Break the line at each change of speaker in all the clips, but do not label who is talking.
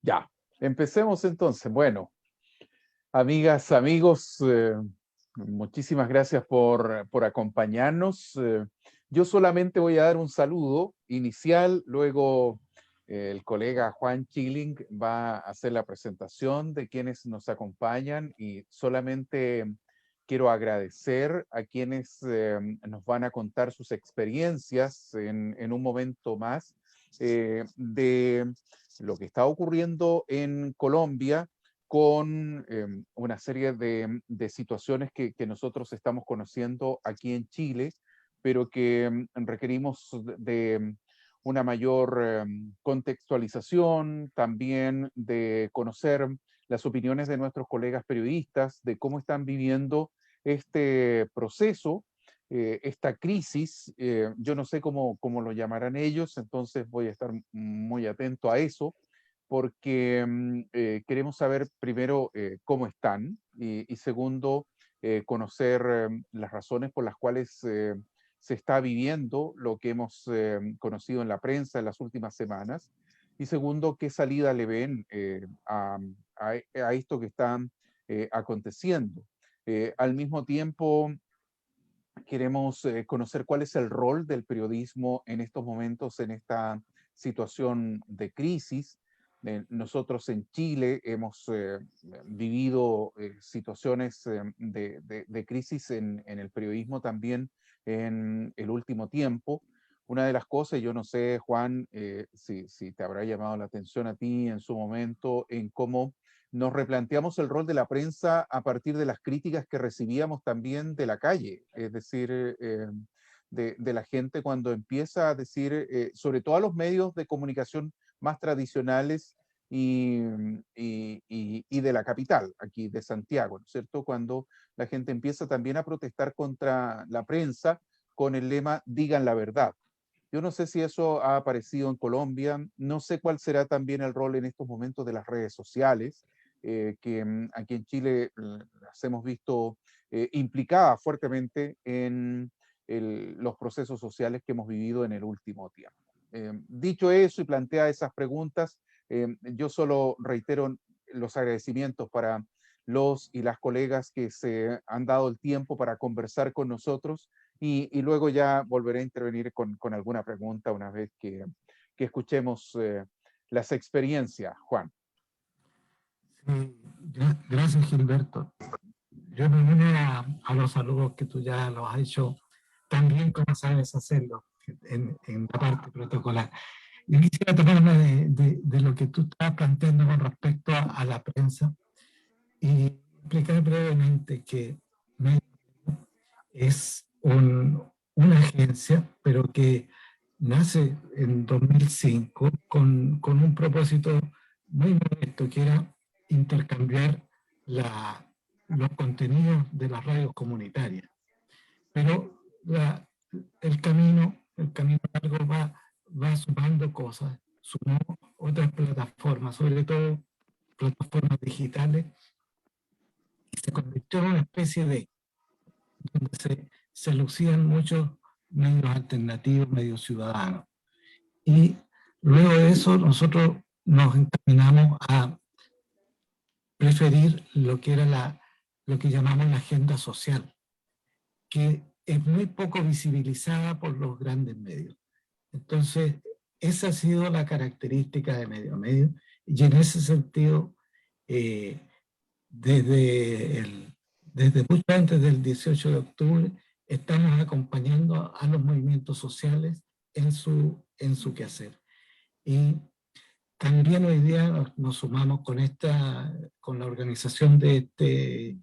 Ya, empecemos entonces. Bueno, amigas, amigos, muchísimas gracias por acompañarnos. Yo solamente voy a dar un saludo inicial, luego el colega Juan Chilling va a hacer la presentación de quienes nos acompañan y solamente quiero agradecer a quienes nos van a contar sus experiencias en un momento más de lo que está ocurriendo en Colombia con una serie de situaciones que nosotros estamos conociendo aquí en Chile, pero que requerimos de una mayor contextualización, también de conocer las opiniones de nuestros colegas periodistas, de cómo están viviendo este proceso, esta crisis. Yo no sé cómo lo llamarán ellos, entonces voy a estar muy atento a eso porque queremos saber primero cómo están y segundo, conocer las razones por las cuales se está viviendo lo que hemos conocido en la prensa en las últimas semanas y segundo, qué salida le ven a esto que está aconteciendo. Al mismo tiempo, queremos conocer cuál es el rol del periodismo en estos momentos, en esta situación de crisis. Nosotros en Chile hemos vivido situaciones de crisis en el periodismo también en el último tiempo. Una de las cosas, yo no sé, Juan, si te habrá llamado la atención a ti en su momento, en cómo nos replanteamos el rol de la prensa a partir de las críticas que recibíamos también de la calle, es decir, de la gente cuando empieza a decir, sobre todo a los medios de comunicación más tradicionales y de la capital, aquí de Santiago, ¿no es cierto? Cuando la gente empieza también a protestar contra la prensa con el lema digan la verdad. Yo no sé si eso ha aparecido en Colombia, no sé cuál será también el rol en estos momentos de las redes sociales, que aquí en Chile las hemos visto implicadas fuertemente en los procesos sociales que hemos vivido en el último tiempo. Dicho eso y plantea esas preguntas, yo solo reitero los agradecimientos para los y las colegas que se han dado el tiempo para conversar con nosotros y luego ya volveré a intervenir con alguna pregunta una vez que escuchemos las experiencias, Juan.
Sí, gracias, Gilberto. Yo me uno a los saludos que tú ya los has hecho tan bien como sabes hacerlo en la parte protocolar. Yo quisiera tomarme de lo que tú estás planteando con respecto a la prensa y explicar brevemente que Medio es una agencia, pero que nace en 2005 con un propósito muy modesto, que era intercambiar los contenidos de las radios comunitarias. Pero el camino largo va sumando cosas, sumó otras plataformas, sobre todo plataformas digitales, y se convirtió en una especie de donde se lucían muchos medios alternativos, medios ciudadanos. Y luego de eso nosotros nos encaminamos a preferir lo que era lo que llamamos la agenda social, que es muy poco visibilizada por los grandes medios. Entonces, esa ha sido la característica de Medio Medio, y en ese sentido, eh, desde mucho antes del 18 de octubre, estamos acompañando a los movimientos sociales en su quehacer. Y también hoy día nos sumamos con la organización de este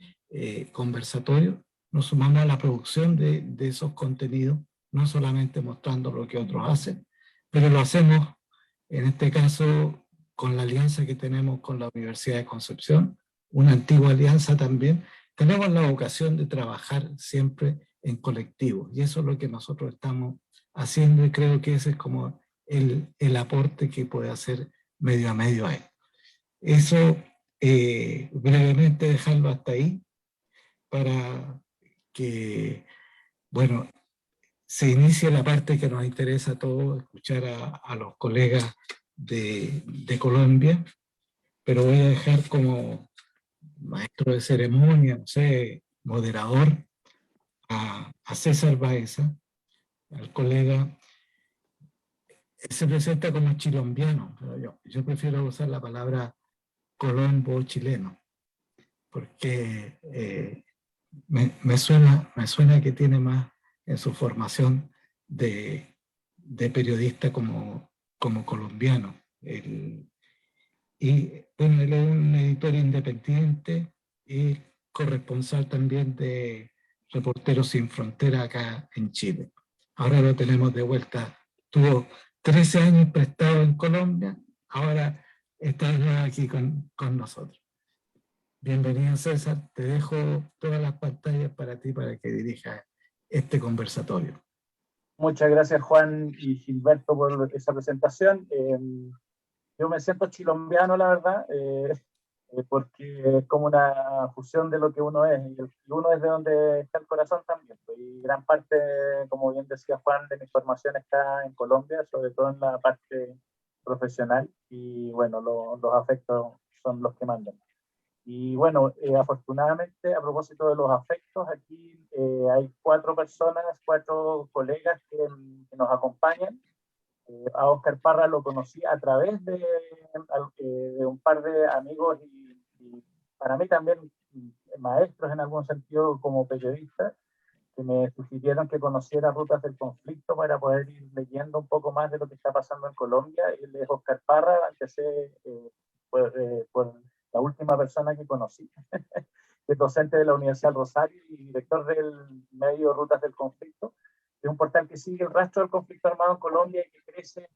conversatorio, nos sumamos a la producción de esos contenidos, no solamente mostrando lo que otros hacen, pero lo hacemos en este caso con la alianza que tenemos con la Universidad de Concepción, una antigua alianza también. Tenemos la vocación de trabajar siempre en colectivo, y eso es lo que nosotros estamos haciendo, y creo que ese es como el aporte que puede hacer Medio a Medio a él. Eso, brevemente dejarlo hasta ahí, para que, bueno, se inicie la parte que nos interesa a todos, escuchar a los colegas de Colombia, pero voy a dejar como maestro de ceremonia, no sé, moderador, a César Baeza, al colega. Él se presenta como chilombiano, pero yo prefiero usar la palabra colombo chileno, porque me suena que tiene más en su formación de periodista como colombiano. Y bueno, él es un editor independiente y corresponsal también de Reporteros Sin Frontera acá en Chile. Ahora lo tenemos de vuelta. Tuvo 13 años prestado en Colombia, ahora está aquí con nosotros. Bienvenido, César. Te dejo todas las pantallas para ti para que dirijas este conversatorio.
Muchas gracias, Juan y Gilberto, por esa presentación. Yo me siento chilombiano, la verdad, porque es como una fusión de lo que uno es, y uno es de donde está el corazón también. Y gran parte, como bien decía Juan, de mi formación está en Colombia, sobre todo en la parte profesional, y bueno, los afectos son los que mandan. Y bueno, afortunadamente, a propósito de los afectos, aquí hay 4 personas, 4 colegas que nos acompañan. A Óscar Parra lo conocí a través de un par de amigos y para mí también maestros en algún sentido como periodista, que me sugirieron que conociera Rutas del Conflicto para poder ir leyendo un poco más de lo que está pasando en Colombia. Él es Óscar Parra, empecé por la última persona que conocí, que es docente de la Universidad del Rosario y director del medio Rutas del Conflicto, que es un portal que sigue el rastro del conflicto armado en Colombia y que crece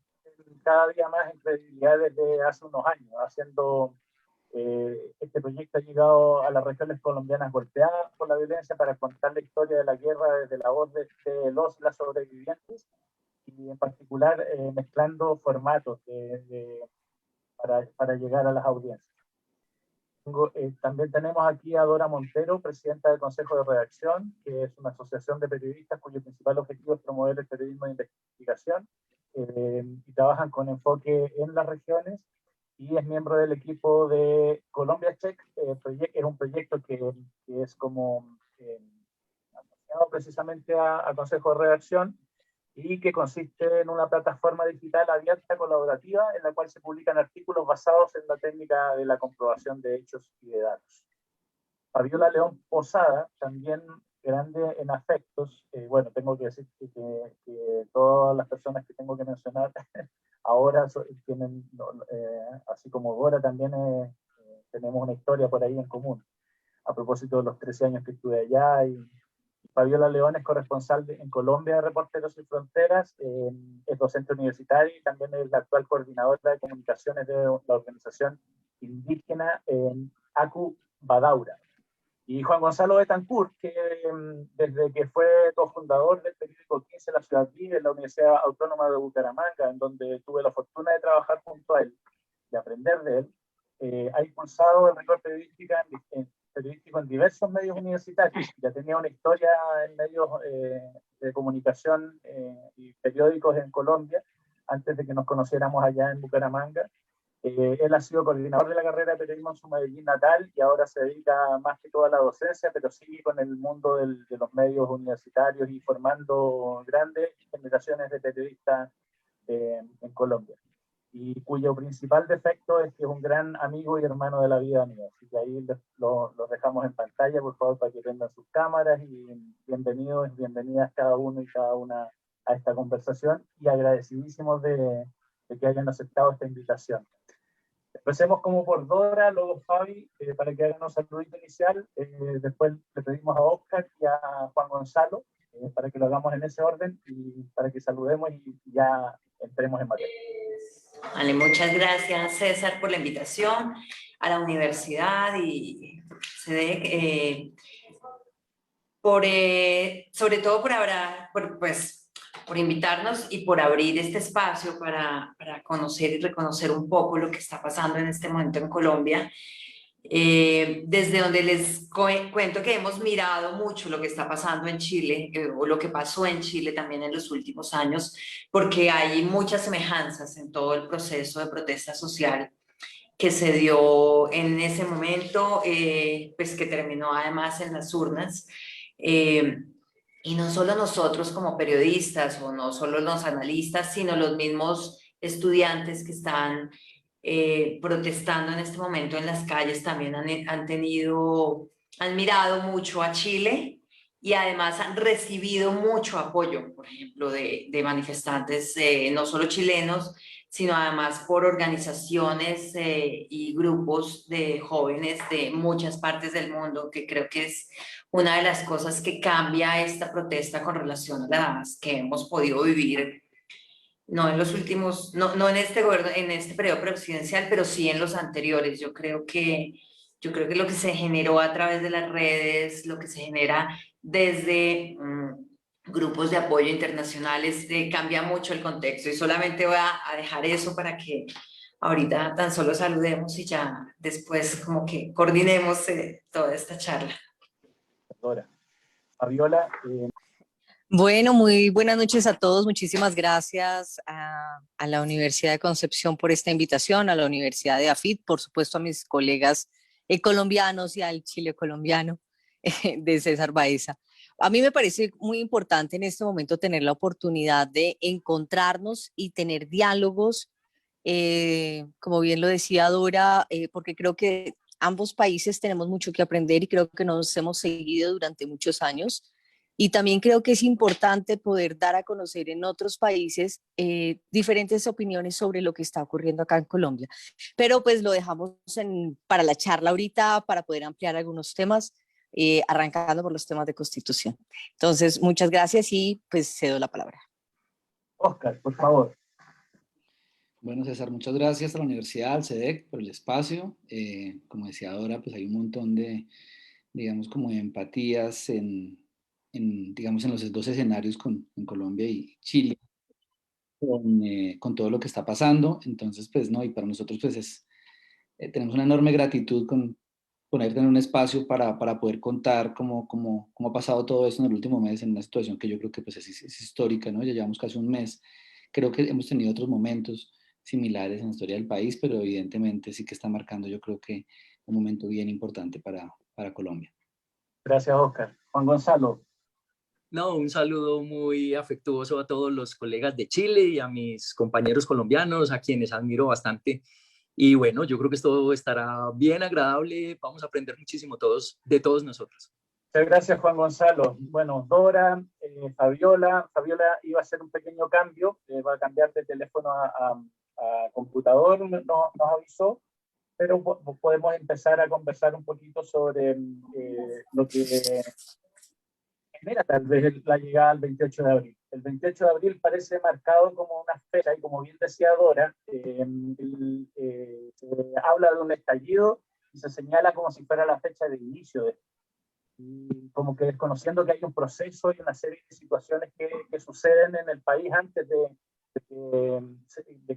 cada día más en credibilidad desde hace unos años, haciendo este proyecto ha llegado a las regiones colombianas golpeadas por la violencia para contar la historia de la guerra desde la voz de las sobrevivientes y en particular mezclando formatos para llegar a las audiencias. También tenemos aquí a Dora Montero, presidenta del Consejo de Redacción, que es una asociación de periodistas cuyo principal objetivo es promover el periodismo de investigación y trabajan con enfoque en las regiones, y es miembro del equipo de Colombia Check, es un proyecto que es como asociado precisamente al Consejo de Redacción, y que consiste en una plataforma digital abierta, colaborativa, en la cual se publican artículos basados en la técnica de la comprobación de hechos y de datos. Fabiola León Posada, también grande en afectos, bueno, tengo que decir que todas las personas que tengo que mencionar ahora tienen, así como Dora, también tenemos una historia por ahí en común, a propósito de los 13 años que estuve allá. Y Fabiola León es corresponsal en Colombia de Reporteros Sin Fronteras, es docente universitario y también es la actual coordinadora de comunicaciones de la organización indígena Acu Badaura. Y Juan Gonzalo Betancourt, que desde que fue cofundador del periódico 15 La Ciudad Vive, en la Universidad Autónoma de Bucaramanga, en donde tuve la fortuna de trabajar junto a él, de aprender de él, ha impulsado el rigor periodístico en diversos medios universitarios. Ya tenía una historia en medios de comunicación y periódicos en Colombia, antes de que nos conociéramos allá en Bucaramanga. Él ha sido coordinador de la carrera de periodismo en su Medellín natal y ahora se dedica más que todo a la docencia, pero sigue con el mundo de los medios universitarios y formando grandes generaciones de periodistas en Colombia. Y cuyo principal defecto es que es un gran amigo y hermano de la vida mía. Así que ahí lo dejamos en pantalla, por favor, para que prendan sus cámaras, y bienvenidos y bienvenidas cada uno y cada una a esta conversación, y agradecidísimos de que hayan aceptado esta invitación. Empecemos como por Dora, luego Fabi, para que hagan un saludito inicial. Después le pedimos a Óscar y a Juan Gonzalo, para que lo hagamos en ese orden y para que saludemos y ya entremos en materia.
Vale, muchas gracias, César, por la invitación a la universidad y sobre todo por invitarnos y por abrir este espacio para conocer y reconocer un poco lo que está pasando en este momento en Colombia. Desde donde les cuento que hemos mirado mucho lo que está pasando en Chile, o lo que pasó en Chile también en los últimos años, porque hay muchas semejanzas en todo el proceso de protesta social que se dio en ese momento, pues que terminó además en las urnas. Y no solo nosotros como periodistas o no solo los analistas, sino los mismos estudiantes que están protestando en este momento en las calles también han mirado mucho a Chile y además han recibido mucho apoyo, por ejemplo, de manifestantes no solo chilenos, sino además por organizaciones y grupos de jóvenes de muchas partes del mundo, que creo que es una de las cosas que cambia esta protesta con relación a las que hemos podido vivir, no en los últimos, no en este gobierno, en este periodo presidencial, pero sí en los anteriores. Yo creo que lo que se generó a través de las redes, lo que se genera desde grupos de apoyo internacionales, cambia mucho el contexto. Y solamente voy a dejar eso para que ahorita tan solo saludemos y ya después como que coordinemos toda esta charla.
Fabiola.
Bueno, muy buenas noches a todos. Muchísimas gracias a la Universidad de Concepción por esta invitación, a la Universidad de AFIT, por supuesto a mis colegas colombianos y al Chile colombiano de César Baeza. A mí me parece muy importante en este momento tener la oportunidad de encontrarnos y tener diálogos, como bien lo decía Dora, porque creo que ambos países tenemos mucho que aprender y creo que nos hemos seguido durante muchos años. Y también creo que es importante poder dar a conocer en otros países diferentes opiniones sobre lo que está ocurriendo acá en Colombia. Pero pues lo dejamos para la charla ahorita, para poder ampliar algunos temas, arrancando por los temas de Constitución. Entonces, muchas gracias y pues cedo la palabra.
Oscar, por favor.
Bueno, César, muchas gracias a la universidad, al CEDEC, por el espacio. Como decía Dora, pues hay un montón de, digamos, como de empatías digamos, en los dos escenarios en Colombia y Chile, con todo lo que está pasando. Entonces, pues, no, y para nosotros, pues, tenemos una enorme gratitud con ponerte en un espacio para poder contar cómo ha pasado todo esto en el último mes, en una situación que yo creo que pues, es histórica, ¿no? Ya llevamos casi un mes. Creo que hemos tenido otros momentos similares en la historia del país, pero evidentemente sí que está marcando, yo creo que un momento bien importante para Colombia.
Gracias, Oscar. Juan Gonzalo.
No, un saludo muy afectuoso a todos los colegas de Chile y a mis compañeros colombianos, a quienes admiro bastante. Y bueno, yo creo que esto estará bien agradable, vamos a aprender muchísimo todos, de todos nosotros.
Muchas gracias, Juan Gonzalo. Bueno, Dora, Fabiola iba a hacer un pequeño cambio, va a cambiar de teléfono a computador, nos avisó, pero podemos empezar a conversar un poquito sobre lo que genera tal vez la llegada al 28 de abril. El 28 de abril parece marcado como una fecha, y como bien decía Dora, se habla de un estallido y se señala como si fuera la fecha de inicio de como que desconociendo que hay un proceso y una serie de situaciones que suceden en el país antes de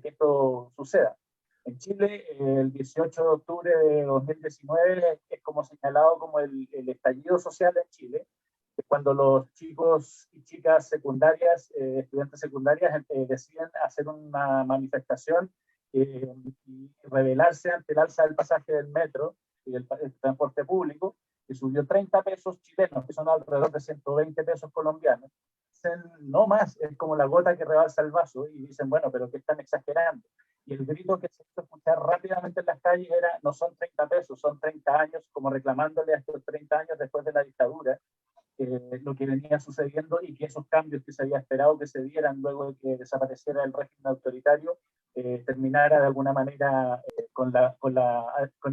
que esto suceda. En Chile, el 18 de octubre de 2019 es como señalado como el estallido social en Chile, cuando los chicos y chicas secundarias, estudiantes secundarias, deciden hacer una manifestación y rebelarse ante el alza del pasaje del metro y el transporte público, que subió 30 pesos chilenos, que son alrededor de 120 pesos colombianos. Dicen, no más, es como la gota que rebalsa el vaso, y dicen, bueno, pero que están exagerando. Y el grito que se hizo escuchar rápidamente en las calles era, no son 30 pesos, son 30 años, como reclamándole a estos 30 años después de la dictadura, lo que venía sucediendo, y que esos cambios que se había esperado que se dieran luego de que desapareciera el régimen autoritario, terminara de alguna manera con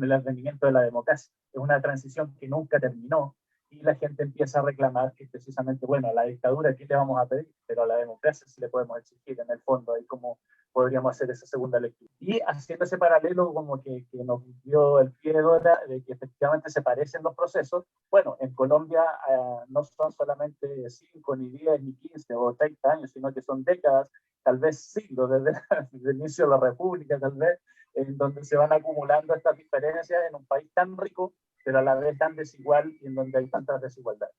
el advenimiento de la democracia. Es una transición que nunca terminó, y la gente empieza a reclamar que precisamente, bueno, a la dictadura ¿qué le vamos a pedir? Pero a la democracia sí le podemos exigir, en el fondo, ahí como podríamos hacer esa segunda lectura. Y haciendo ese paralelo como que nos dio el pie de Dora, de que efectivamente se parecen los procesos, bueno, en Colombia no son solamente 5, ni 10, ni 15 o 30 años, sino que son décadas, tal vez siglos, desde el inicio de la República, tal vez, en donde se van acumulando estas diferencias en un país tan rico, pero a la vez tan desigual, y en donde hay tantas desigualdades.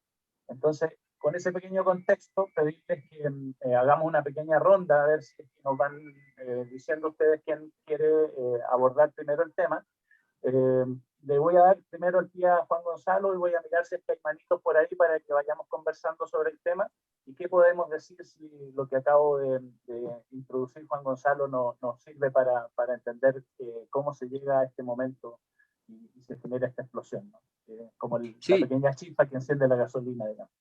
Entonces, con ese pequeño contexto, pedirles que hagamos una pequeña ronda, a ver si nos van diciendo ustedes quién quiere abordar primero el tema. Le voy a dar primero el pie a Juan Gonzalo y voy a mirar si hay manitos por ahí para que vayamos conversando sobre el tema y qué podemos decir si lo que acabo de introducir, Juan Gonzalo, nos sirve para entender cómo se llega a este momento y se genera esta explosión, ¿no? Como la pequeña chispa que enciende la gasolina, digamos.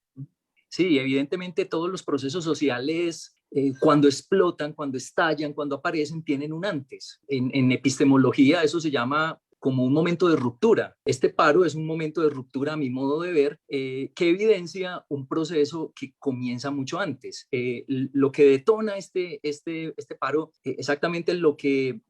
Sí, evidentemente todos los procesos sociales, cuando explotan, cuando estallan, cuando aparecen, tienen un antes. En epistemología eso se llama como un momento de ruptura. Este paro es un momento de ruptura, a mi modo de ver, que evidencia un proceso que comienza mucho antes. Lo que detona este paro, exactamente lo que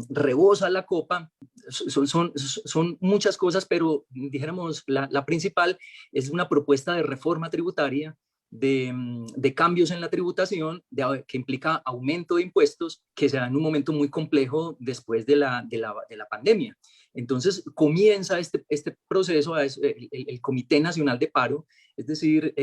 rebosa la copa, son muchas cosas, pero dijéramos la principal es una propuesta de reforma tributaria, de cambios en la tributación, que implica aumento de impuestos, que se da en un momento muy complejo después de la pandemia. Entonces comienza este proceso, el Comité Nacional de Paro, es decir,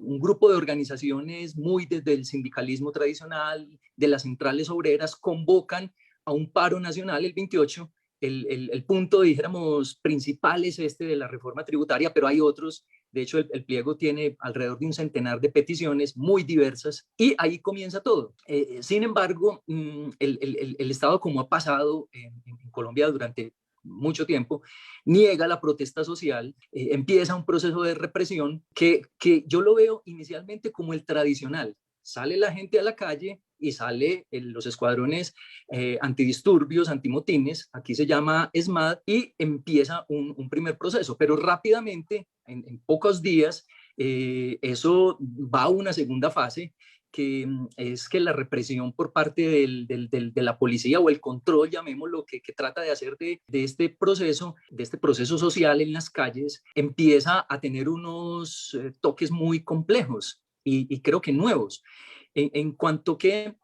un grupo de organizaciones muy desde el sindicalismo tradicional, de las centrales obreras, convocan a un paro nacional el 28. El punto, dijéramos, principal es este de la reforma tributaria, pero hay otros. De hecho, el pliego tiene alrededor de un centenar de peticiones muy diversas y ahí comienza todo. Sin embargo, el Estado, como ha pasado en Colombia durante mucho tiempo, niega la protesta social, empieza un proceso de represión que yo lo veo inicialmente como el tradicional. Sale la gente a la calle y sale los escuadrones antidisturbios, antimotines, aquí se llama ESMAD, y empieza un primer proceso, pero rápidamente, en pocos días, eso va a una segunda fase, que es que la represión por parte de la policía o el control, llamémoslo, que trata de hacer de este proceso social en las calles, empieza a tener unos toques muy complejos y creo que nuevos. En cuanto que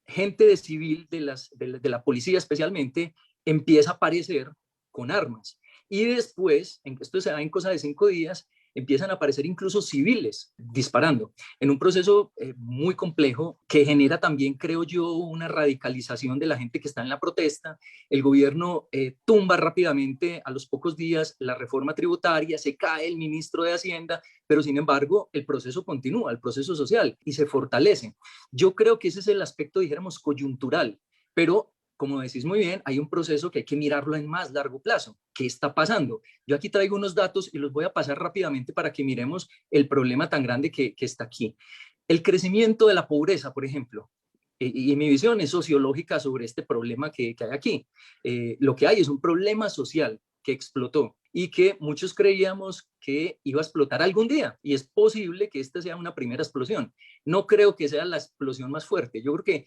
gente de civil, de la policía especialmente, empieza a aparecer con armas. Y después, esto se da en cosa de 5 días, empiezan a aparecer incluso civiles disparando, en un proceso muy complejo que genera también, creo yo, una radicalización de la gente que está en la protesta. El gobierno tumba rápidamente a los pocos días la reforma tributaria, se cae el ministro de Hacienda, pero sin embargo el proceso continúa, el proceso social, y se fortalece. Yo creo que ese es el aspecto, dijéramos, coyuntural, pero como decís muy bien, hay un proceso que hay que mirarlo en más largo plazo. ¿Qué está pasando? Yo aquí traigo unos datos y los voy a pasar rápidamente para que miremos el problema tan grande que está aquí. El crecimiento de la pobreza, por ejemplo, y mi visión es sociológica sobre este problema que hay aquí. Lo que hay es un problema social que explotó y que muchos creíamos que iba a explotar algún día, y es posible que esta sea una primera explosión. No creo que sea la explosión más fuerte, yo creo que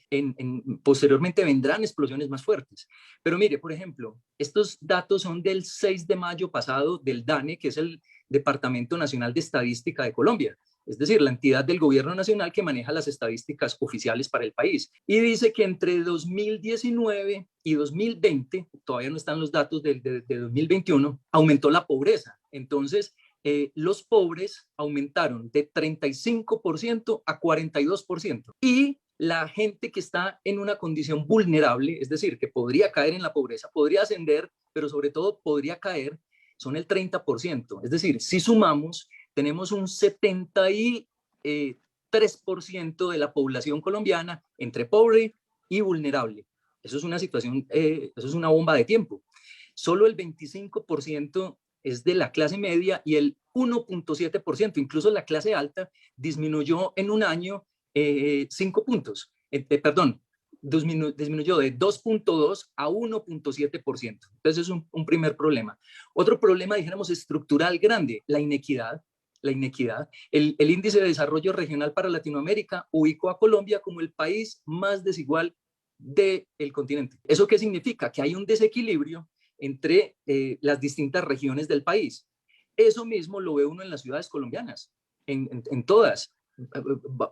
posteriormente vendrán explosiones más fuertes. Pero mire, por ejemplo, estos datos son del 6 de mayo pasado del DANE, que es el Departamento Nacional de Estadística de Colombia, es decir, la entidad del gobierno nacional que maneja las estadísticas oficiales para el país. Y dice que entre 2019 y 2020, todavía no están los datos de 2021, aumentó la pobreza. Entonces, los pobres aumentaron de 35% a 42%. Y la gente que está en una condición vulnerable, es decir, que podría caer en la pobreza, podría ascender, pero sobre todo podría caer, son el 30%. Es decir, si sumamos, tenemos un 73% de la población colombiana entre pobre y vulnerable. Eso es una situación, eso es una bomba de tiempo. Solo el 25% es de la clase media y el 1.7%, incluso la clase alta, disminuyó en un año 5 puntos. Perdón, disminuyó de 2.2 a 1.7%. Entonces es un primer problema. Otro problema, dijéramos, estructural grande, la inequidad. El Índice de Desarrollo Regional para Latinoamérica ubicó a Colombia como el país más desigual del continente. ¿Eso qué significa? Que hay un desequilibrio entre las distintas regiones del país. Eso mismo lo ve uno en las ciudades colombianas, en todas.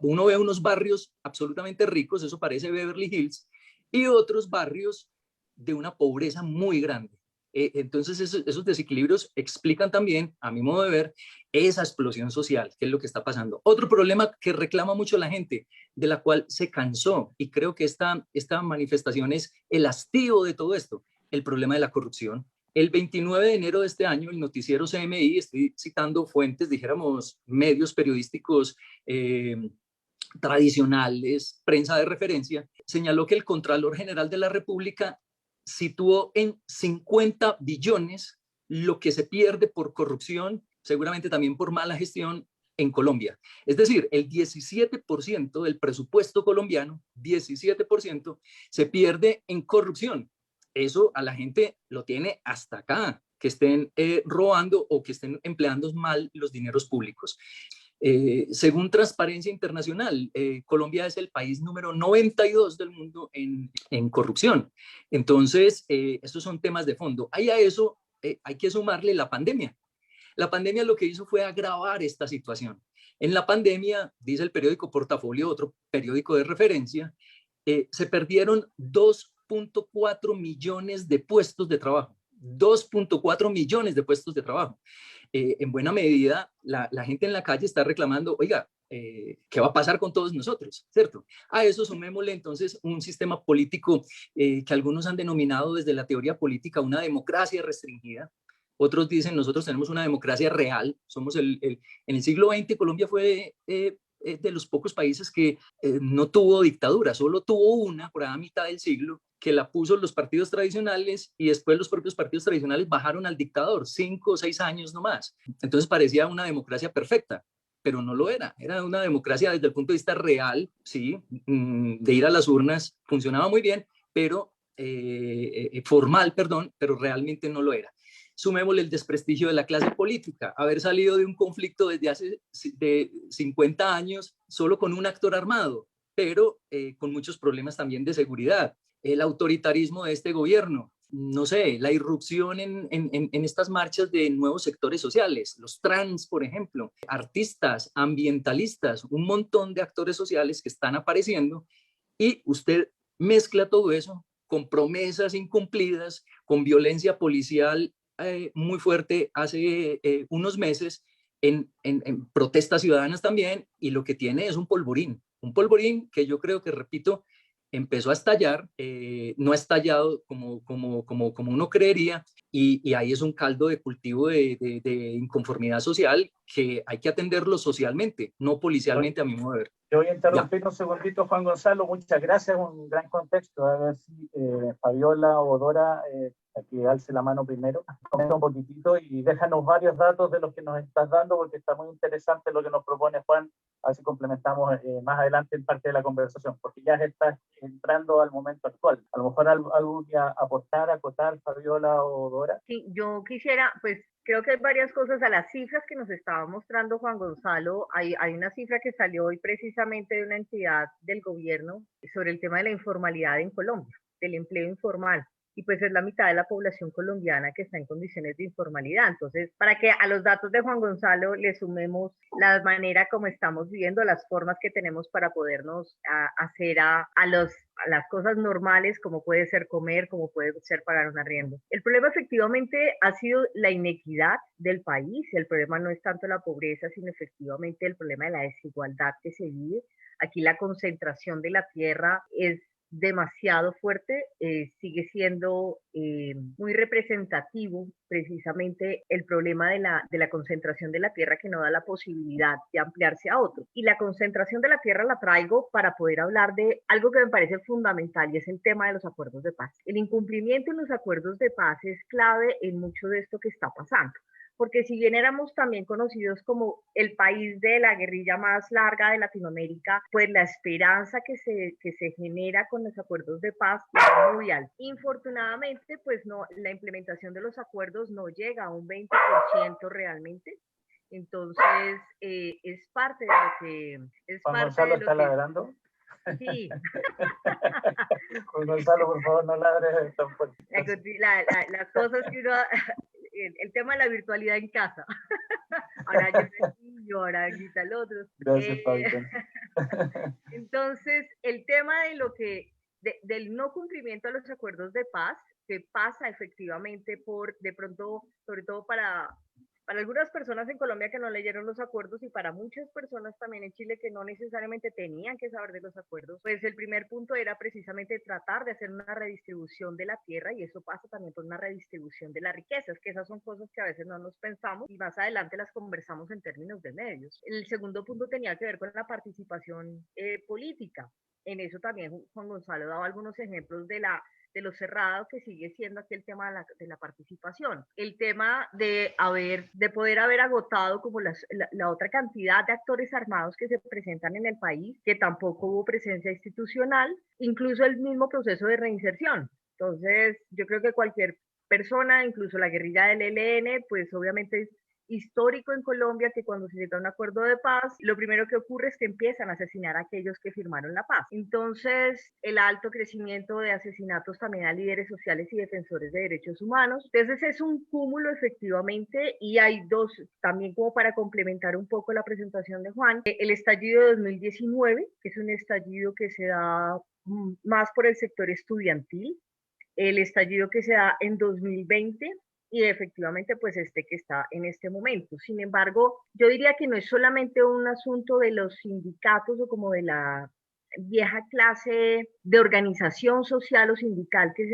Uno ve unos barrios absolutamente ricos, eso parece Beverly Hills, y otros barrios de una pobreza muy grande. Entonces esos desequilibrios explican también, a mi modo de ver, esa explosión social, que es lo que está pasando. Otro problema que reclama mucho la gente, de la cual se cansó, y creo que esta manifestación es el hastío de todo esto, el problema de la corrupción. El 29 de enero de este año, el noticiero CMI, estoy citando fuentes, dijéramos, medios periodísticos tradicionales, prensa de referencia, señaló que el Contralor General de la República situó en 50 billones lo que se pierde por corrupción, seguramente también por mala gestión en Colombia. Es decir, el 17% del presupuesto colombiano, 17%, se pierde en corrupción. Eso a la gente lo tiene hasta acá, que estén robando o que estén empleando mal los dineros públicos. Según Transparencia Internacional, Colombia es el país número 92 del mundo en corrupción. Entonces, estos son temas de fondo. Ahí a eso hay que sumarle la pandemia. La pandemia lo que hizo fue agravar esta situación. En la pandemia, dice el periódico Portafolio, otro periódico de referencia, se perdieron 2.4 millones de puestos de trabajo. 2.4 millones de puestos de trabajo. En buena medida, la gente en la calle está reclamando, oiga, ¿qué va a pasar con todos nosotros? ¿Cierto? A eso sumémosle entonces un sistema político que algunos han denominado desde la teoría política una democracia restringida. Otros dicen, nosotros tenemos una democracia real. Somos en el siglo XX, Colombia fue de los pocos países que no tuvo dictadura, solo tuvo una por a mitad del siglo, que la puso los partidos tradicionales y después los propios partidos tradicionales bajaron al dictador, 5 o 6 años nomás. Entonces parecía una democracia perfecta, pero no lo era. Era una democracia desde el punto de vista real, sí, de ir a las urnas, funcionaba muy bien, pero formal, perdón, pero realmente no lo era. Sumémosle el desprestigio de la clase política, haber salido de un conflicto desde hace 50 años solo con un actor armado, pero con muchos problemas también de seguridad. El autoritarismo de este gobierno, no sé, la irrupción en estas marchas de nuevos sectores sociales, los trans, por ejemplo, artistas, ambientalistas, un montón de actores sociales que están apareciendo y usted mezcla todo eso con promesas incumplidas, con violencia policial muy fuerte hace unos meses en protestas ciudadanas también, y lo que tiene es un polvorín que yo creo que, repito, empezó a estallar, no ha estallado como uno creería, y ahí es un caldo de cultivo de inconformidad social que hay que atenderlo socialmente, no policialmente, a mi modo de ver.
Yo voy a interrumpir un segundito, Juan Gonzalo, muchas gracias, un gran contexto. A ver si Fabiola o Dora, a que alce la mano primero, comenta un poquitito y déjanos varios datos de los que nos estás dando, porque está muy interesante lo que nos propone Juan. A ver si complementamos más adelante en parte de la conversación, porque ya estás entrando al momento actual. A lo mejor algo que aportar, acotar, Fabiola o Dora.
Sí, yo quisiera, pues creo que hay varias cosas a las cifras que nos estaba mostrando Juan Gonzalo. Hay una cifra que salió hoy precisamente de una entidad del gobierno sobre el tema de la informalidad en Colombia, del empleo informal. Y pues es la mitad de la población colombiana que está en condiciones de informalidad. Entonces, para que a los datos de Juan Gonzalo le sumemos la manera como estamos viviendo, las formas que tenemos para podernos hacer a las cosas normales, como puede ser comer, como puede ser pagar un arriendo. El problema efectivamente ha sido la inequidad del país. El problema no es tanto la pobreza, sino efectivamente el problema de la desigualdad que se vive. Aquí la concentración de la tierra es demasiado fuerte, sigue siendo muy representativo precisamente el problema de la concentración de la tierra, que no da la posibilidad de ampliarse a otro. Y la concentración de la tierra la traigo para poder hablar de algo que me parece fundamental, y es el tema de los acuerdos de paz. El incumplimiento en los acuerdos de paz es clave en mucho de esto que está pasando, porque si bien éramos también conocidos como el país de la guerrilla más larga de Latinoamérica, pues la esperanza que se genera con los acuerdos de paz es muy alta. Infortunadamente, pues no, la implementación de los acuerdos no llega a un 20% realmente. Entonces, es parte de lo que...
Juan Gonzalo está ladrando.
Sí.
Juan Gonzalo, por favor, no ladres tan fuerte.
Las cosas que uno... El tema de la virtualidad en casa. Ahora yo soy niño, ahora grita el otro.
Gracias, Pablo.
Entonces, el tema de del no cumplimiento de los acuerdos de paz que pasa efectivamente por, de pronto, sobre todo para algunas personas en Colombia que no leyeron los acuerdos y para muchas personas también en Chile que no necesariamente tenían que saber de los acuerdos, pues el primer punto era precisamente tratar de hacer una redistribución de la tierra y eso pasa también por una redistribución de las riquezas, que esas son cosas que a veces no nos pensamos y más adelante las conversamos en términos de medios. El segundo punto tenía que ver con la participación política. En eso también Juan Gonzalo daba algunos ejemplos de lo cerrado que sigue siendo aquí el tema de la participación. El tema de poder haber agotado como la otra cantidad de actores armados que se presentan en el país, que tampoco hubo presencia institucional, incluso el mismo proceso de reinserción. Entonces, yo creo que cualquier persona, incluso la guerrilla del ELN, pues obviamente es histórico en Colombia que cuando se llega a un acuerdo de paz, lo primero que ocurre es que empiezan a asesinar a aquellos que firmaron la paz. Entonces, el alto crecimiento de asesinatos también a líderes sociales y defensores de derechos humanos. Entonces, es un cúmulo efectivamente y hay dos, también como para complementar un poco la presentación de Juan, el estallido de 2019, que es un estallido que se da más por el sector estudiantil, el estallido que se da en 2020, y efectivamente pues que está en este momento. Sin embargo, yo diría que no es solamente un asunto de los sindicatos o como de la vieja clase de organización social o sindical que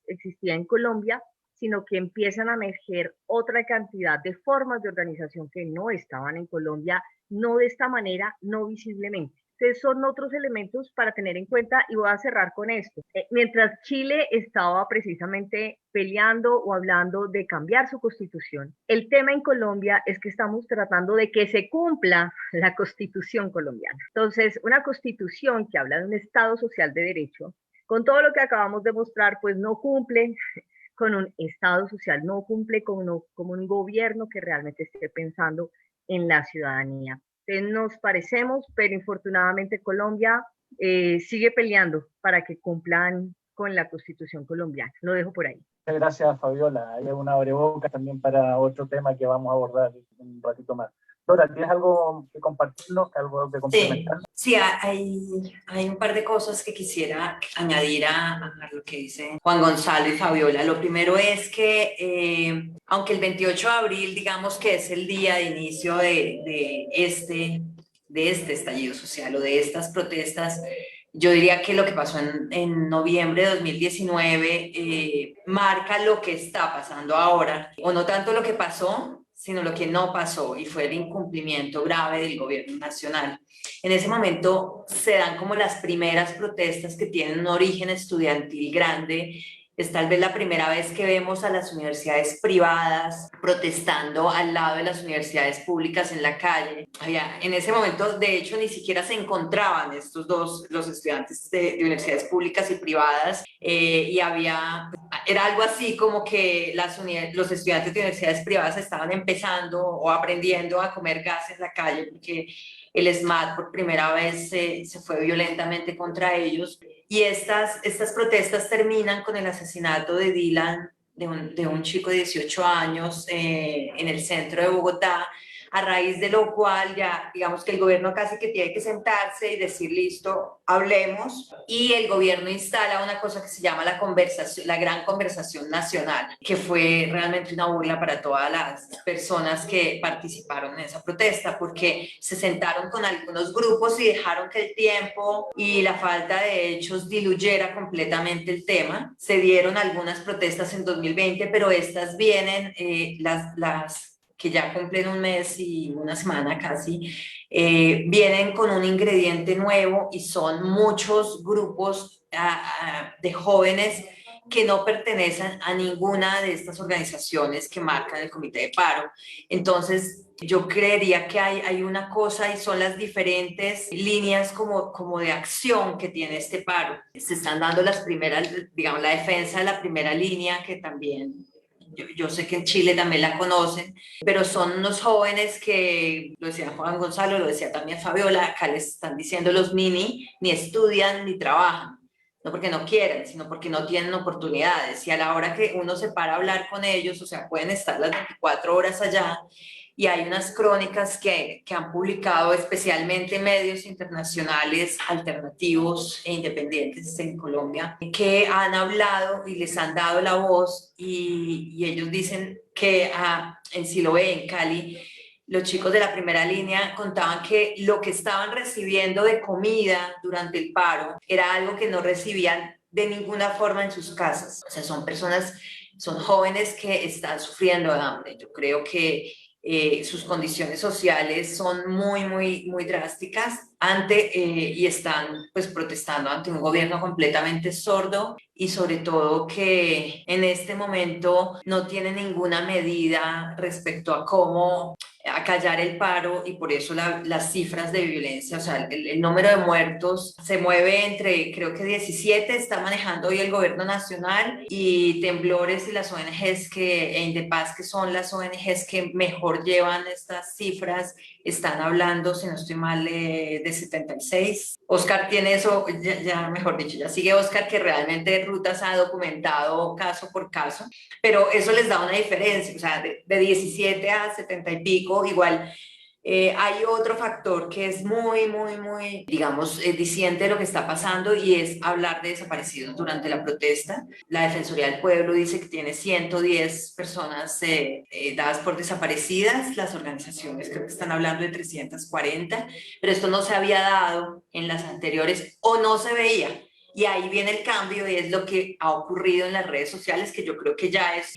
existía en Colombia, sino que empiezan a emerger otra cantidad de formas de organización que no estaban en Colombia, no de esta manera, no visiblemente. Entonces son otros elementos para tener en cuenta y voy a cerrar con esto. Mientras Chile estaba precisamente peleando o hablando de cambiar su constitución, el tema en Colombia es que estamos tratando de que se cumpla la constitución colombiana. Entonces, una constitución que habla de un Estado social de derecho, con todo lo que acabamos de mostrar, pues no cumple con un Estado social, no cumple con un gobierno que realmente esté pensando en la ciudadanía. Nos parecemos, pero infortunadamente Colombia sigue peleando para que cumplan con la Constitución colombiana. Lo dejo por ahí.
Muchas gracias, Fabiola. Hay una abrebocas también para otro tema que vamos a abordar un ratito más. Dora, ¿tienes algo que compartirnos, algo que complementar?
Sí, hay un par de cosas que quisiera añadir a lo que dice Juan Gonzalo y Fabiola. Lo primero es que, aunque el 28 de abril, digamos que es el día de inicio de este estallido social o de estas protestas, yo diría que lo que pasó en noviembre de 2019 marca lo que está pasando ahora, o no tanto lo que pasó, sino lo que no pasó, y fue el incumplimiento grave del gobierno nacional. En ese momento se dan como las primeras protestas que tienen un origen estudiantil grande. Es tal vez la primera vez que vemos a las universidades privadas protestando al lado de las universidades públicas en la calle. En ese momento, de hecho, ni siquiera se encontraban estos dos, los estudiantes de universidades públicas y privadas, y era algo así como que los estudiantes de universidades privadas estaban empezando o aprendiendo a comer gas en la calle porque el SMAT por primera vez se fue violentamente contra ellos. Y estas protestas terminan con el asesinato de Dylan, de un chico de 18 años en el centro de Bogotá, a raíz de lo cual ya digamos que el gobierno casi que tiene que sentarse y decir listo, hablemos, y el gobierno instala una cosa que se llama la gran conversación nacional, que fue realmente una burla para todas las personas que participaron en esa protesta, porque se sentaron con algunos grupos y dejaron que el tiempo y la falta de hechos diluyera completamente el tema. Se dieron algunas protestas en 2020, pero estas vienen, las que ya cumplen un mes y una semana casi, vienen con un ingrediente nuevo y son muchos grupos de jóvenes que no pertenecen a ninguna de estas organizaciones que marcan el Comité de Paro. Entonces, yo creería que hay una cosa y son las diferentes líneas como de acción que tiene este paro. Se están dando las primeras, digamos, la defensa de la primera línea, que también yo sé que en Chile también la conocen, pero son unos jóvenes que, lo decía Juan Gonzalo, lo decía también Fabiola, acá les están diciendo los ni estudian ni trabajan, no porque no quieran, sino porque no tienen oportunidades, y a la hora que uno se para a hablar con ellos, o sea, pueden estar las 24 horas allá, y hay unas crónicas que han publicado especialmente medios internacionales alternativos e independientes en Colombia, que han hablado y les han dado la voz, y ellos dicen que en Siloé, en Cali, los chicos de la primera línea contaban que lo que estaban recibiendo de comida durante el paro era algo que no recibían de ninguna forma en sus casas. O sea, son jóvenes que están sufriendo de hambre. Yo creo que sus condiciones sociales son muy drásticas y están pues protestando ante un gobierno completamente sordo, y sobre todo que en este momento no tiene ninguna medida respecto a cómo acallar el paro, y por eso las cifras de violencia, o sea, el número de muertos se mueve entre, creo que 17 está manejando hoy el gobierno nacional, y Temblores y las ONGs e Indepaz, que son las ONGs que mejor llevan estas cifras, están hablando, si no estoy mal, de 76. Oscar tiene eso, ya mejor dicho, ya sigue Oscar, que realmente Rutas ha documentado caso por caso, pero eso les da una diferencia, o sea, de 17 a 70 y pico, igual. Hay otro factor que es muy, digamos, diciente de lo que está pasando, y es hablar de desaparecidos durante la protesta. La Defensoría del Pueblo dice que tiene 110 personas dadas por desaparecidas. Las organizaciones creo que están hablando de 340, pero esto no se había dado en las anteriores, o no se veía. Y ahí viene el cambio, y es lo que ha ocurrido en las redes sociales, que yo creo que ya es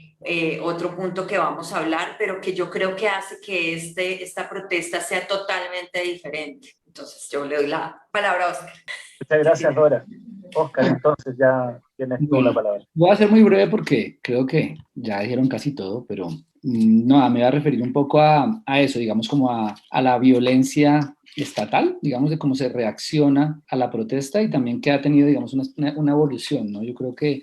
otro punto que vamos a hablar, pero que yo creo que hace que esta protesta sea totalmente diferente. Entonces yo le doy la palabra a Oscar.
Muchas gracias, Dora. Oscar, entonces ya tienes tú la palabra.
Voy a ser muy breve porque creo que ya dijeron casi todo, pero no, me voy a referir un poco a eso, digamos, como a la violencia estatal, digamos, de cómo se reacciona a la protesta, y también que ha tenido, digamos, una evolución, ¿no? Yo creo que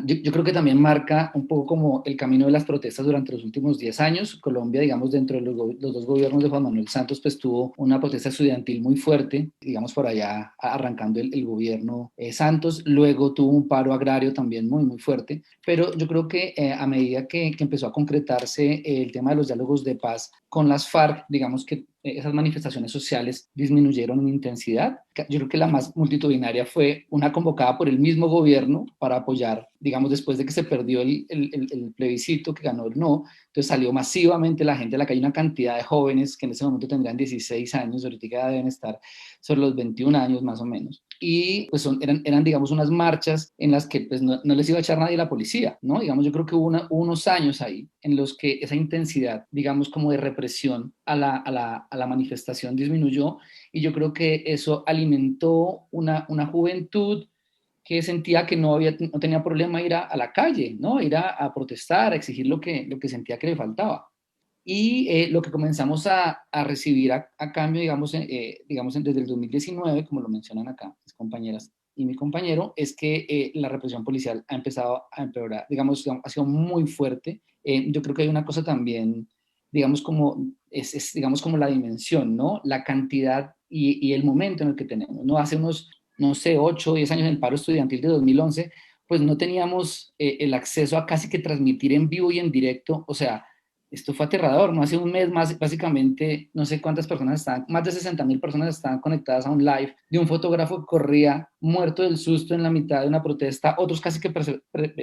yo creo que también marca un poco como el camino de las protestas durante los últimos 10 años. Colombia, digamos, dentro de los dos gobiernos de Juan Manuel Santos, pues tuvo una protesta estudiantil muy fuerte, digamos, por allá arrancando el gobierno Santos. Luego tuvo un paro agrario también muy fuerte, pero yo creo que a medida que empezó a concretarse el tema de los diálogos de paz con las FARC, digamos que esas manifestaciones sociales disminuyeron en intensidad. Yo creo que la más multitudinaria fue una convocada por el mismo gobierno para apoyar, digamos, después de que se perdió el plebiscito que ganó el no. Entonces salió masivamente la gente a la calle, una cantidad de jóvenes que en ese momento tendrían 16 años, ahorita ya deben estar sobre los 21 años más o menos. Y pues eran, digamos, unas marchas en las que pues no les iba a echar nadie la policía, ¿no? Digamos, yo creo que hubo unos años ahí en los que esa intensidad, digamos, como de represión a la manifestación disminuyó, y yo creo que eso alimentó una juventud que sentía que no tenía problema ir a la calle, ¿no? Ir a protestar, a exigir lo que sentía que le faltaba. Y lo que comenzamos a recibir a cambio, digamos, desde el 2019, como lo mencionan acá mis compañeras y mi compañero, es que la represión policial ha empezado a empeorar, digamos, ha sido muy fuerte. Yo creo que hay una cosa también, digamos, digamos, como la dimensión, ¿no? La cantidad y el momento en el que tenemos, ¿no? Hace unos, no sé, 8 o 10 años en el paro estudiantil de 2011, pues no teníamos el acceso a casi que transmitir en vivo y en directo, o sea, esto fue aterrador, ¿no? Hace un mes más, básicamente, no sé cuántas personas estaban, más de 60,000 personas estaban conectadas a un live de un fotógrafo que corría muerto del susto en la mitad de una protesta, otros casi que,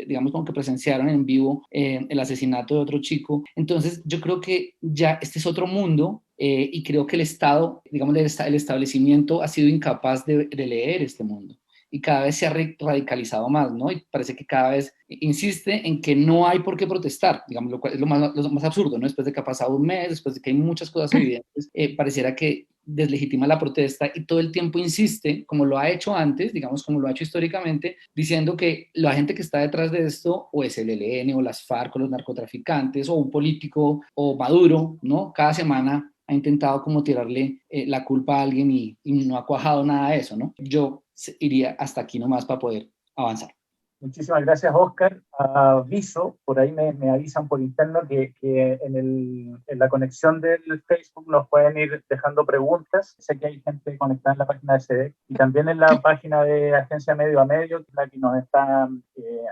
digamos, como que presenciaron en vivo el asesinato de otro chico. Entonces, yo creo que ya este es otro mundo, y creo que el Estado, digamos, el establecimiento ha sido incapaz de leer este mundo. Y cada vez se ha radicalizado más, ¿no? Y parece que cada vez insiste en que no hay por qué protestar, digamos, lo cual es lo más absurdo, ¿no? Después de que ha pasado un mes, después de que hay muchas cosas evidentes, pareciera que deslegitima la protesta, y todo el tiempo insiste, como lo ha hecho antes, digamos, como lo ha hecho históricamente, diciendo que la gente que está detrás de esto o es el ELN o las FARC o los narcotraficantes o un político o Maduro, ¿no? Cada semana ha intentado como tirarle la culpa a alguien, y no ha cuajado nada de eso, ¿no? Yo iría hasta aquí nomás para poder avanzar.
Muchísimas gracias, Oscar. Aviso, por ahí me avisan por interno que en la conexión del Facebook nos pueden ir dejando preguntas. Sé que hay gente conectada en la página de SEDEC y también en la página de Agencia Medio a Medio, la que nos está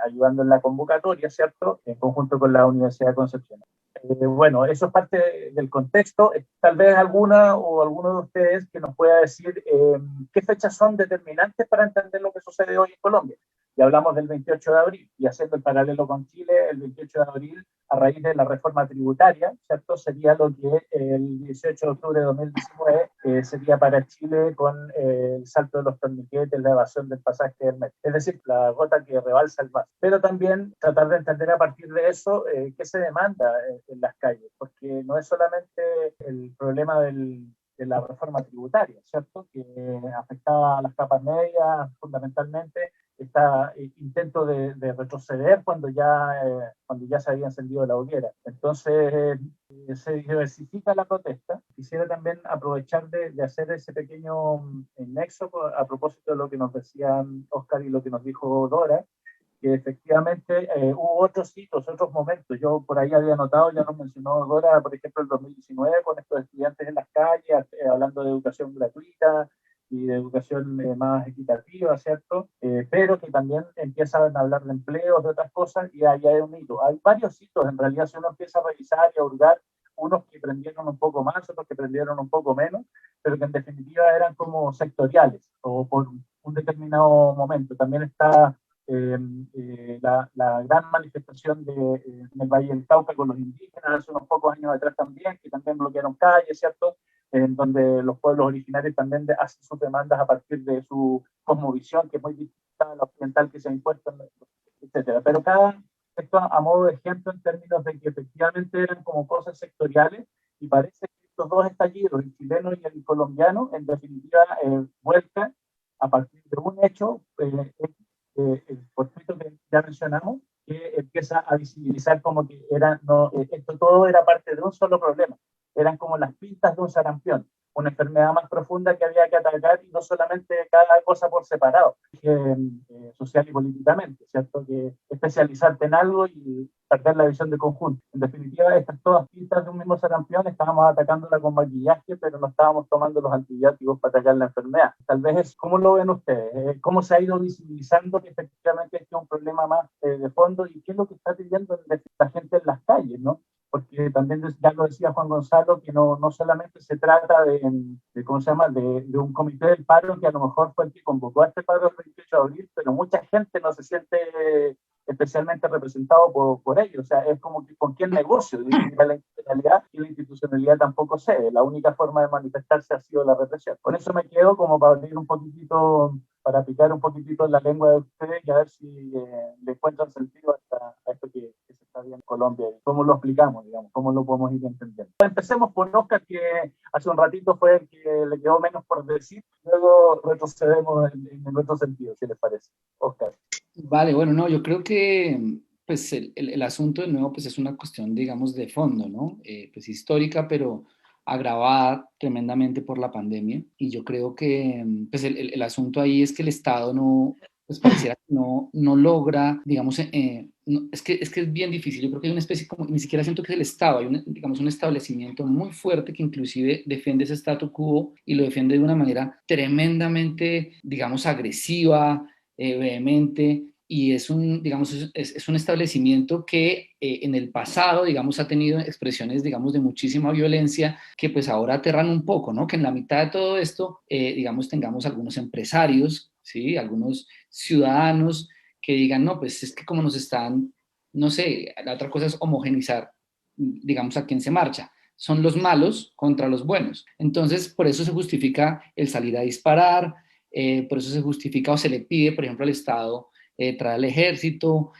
ayudando en la convocatoria, ¿cierto? En conjunto con la Universidad de Concepción. Bueno, eso es parte del contexto. Tal vez alguna o alguno de ustedes que nos pueda decir qué fechas son determinantes para entender lo que sucede hoy en Colombia. Y hablamos del 28 de abril, y haciendo el paralelo con Chile, el 28 de abril, a raíz de la reforma tributaria, ¿cierto? Sería lo que el 18 de octubre de 2019 sería para Chile con el salto de los torniquetes, la evasión del pasaje del metro. Es decir, la gota que rebalsa el vaso. Pero también tratar de entender a partir de eso qué se demanda en las calles, porque no es solamente el problema de la reforma tributaria, ¿cierto? Que afectaba a las capas medias fundamentalmente, este intento de retroceder cuando ya se había encendido la hoguera. Entonces se diversifica la protesta. Quisiera también aprovechar de hacer ese pequeño nexo a propósito de lo que nos decían Oscar y lo que nos dijo Dora, que efectivamente hubo otros hitos, otros momentos. Yo por ahí había notado, ya nos mencionó Dora, por ejemplo, el 2019, con estos estudiantes en las calles, hablando de educación gratuita y de educación más equitativa, ¿cierto? Pero que también empiezan a hablar de empleos, de otras cosas, y ahí hay un hito. Hay varios hitos, en realidad, si uno empieza a revisar y a hurgar, unos que prendieron un poco más, otros que prendieron un poco menos, pero que en definitiva eran como sectoriales o por un determinado momento. También está la gran manifestación en el Valle del Cauca con los indígenas hace unos pocos años atrás también, que también bloquearon calles, ¿cierto? En donde los pueblos originarios también hacen sus demandas a partir de su cosmovisión, que es muy distinta a la occidental que se ha impuesto, etc. Pero esto a modo de ejemplo en términos de que efectivamente eran como cosas sectoriales, y parece que estos dos estallidos, el chileno y el colombiano, en definitiva vuelcan a partir de un hecho el fortuito que ya mencionamos, que empieza a visibilizar como que esto todo era parte de un solo problema. Eran como las pintas de un sarampión, una enfermedad más profunda que había que atacar, y no solamente cada cosa por separado, social y políticamente, ¿cierto? Que especializarte en algo y perder la visión de conjunto. En definitiva, estas todas pintas de un mismo sarampión, estábamos atacándola con maquillaje, pero no estábamos tomando los antibióticos para atacar la enfermedad. Tal vez es, ¿cómo lo ven ustedes? ¿Cómo se ha ido visibilizando que efectivamente este es un problema más de fondo, y qué es lo que está pidiendo la gente en las calles, ¿no? Porque también ya lo decía Juan Gonzalo, que no solamente se trata ¿cómo se llama?, de un comité del paro que a lo mejor fue el que convocó a este paro el 28 de abril, pero mucha gente no se siente especialmente representado por ellos. O sea, es como que con quién negocio, la institucionalidad, y la institucionalidad tampoco cede. La única forma de manifestarse ha sido la represión. Con eso me quedo como para abrir un poquitito, para picar un poquitito en la lengua de ustedes y a ver si le encuentran sentido a esto que se está viendo en Colombia. ¿Cómo lo explicamos, digamos? ¿Cómo lo podemos ir entendiendo? Empecemos por Oscar, que hace un ratito fue el que le quedó menos por decir. Luego retrocedemos en el otro sentido, si les parece. Oscar.
Vale, bueno, no, yo creo que pues el asunto de nuevo pues es una cuestión, digamos, de fondo, ¿no? Pues histórica, pero agravada tremendamente por la pandemia, y yo creo que pues el asunto ahí es que el Estado no, pues pareciera que no logra, digamos, es que es bien difícil. Yo creo que hay una especie como, ni siquiera siento que es el Estado, hay digamos, un establecimiento muy fuerte que inclusive defiende ese statu quo y lo defiende de una manera tremendamente, digamos, agresiva, vehemente, y es un, digamos, es un establecimiento que en el pasado, digamos, ha tenido expresiones, digamos, de muchísima violencia que pues ahora aterran un poco, ¿no? Que en la mitad de todo esto, digamos, tengamos algunos empresarios, ¿sí? Algunos ciudadanos que digan, no, pues es que como nos están, no sé, la otra cosa es homogenizar, digamos, a quién se marcha. Son los malos contra los buenos. Entonces, por eso se justifica el salir a disparar, por eso se justifica o se le pide, por ejemplo, al Estado traer al ejército.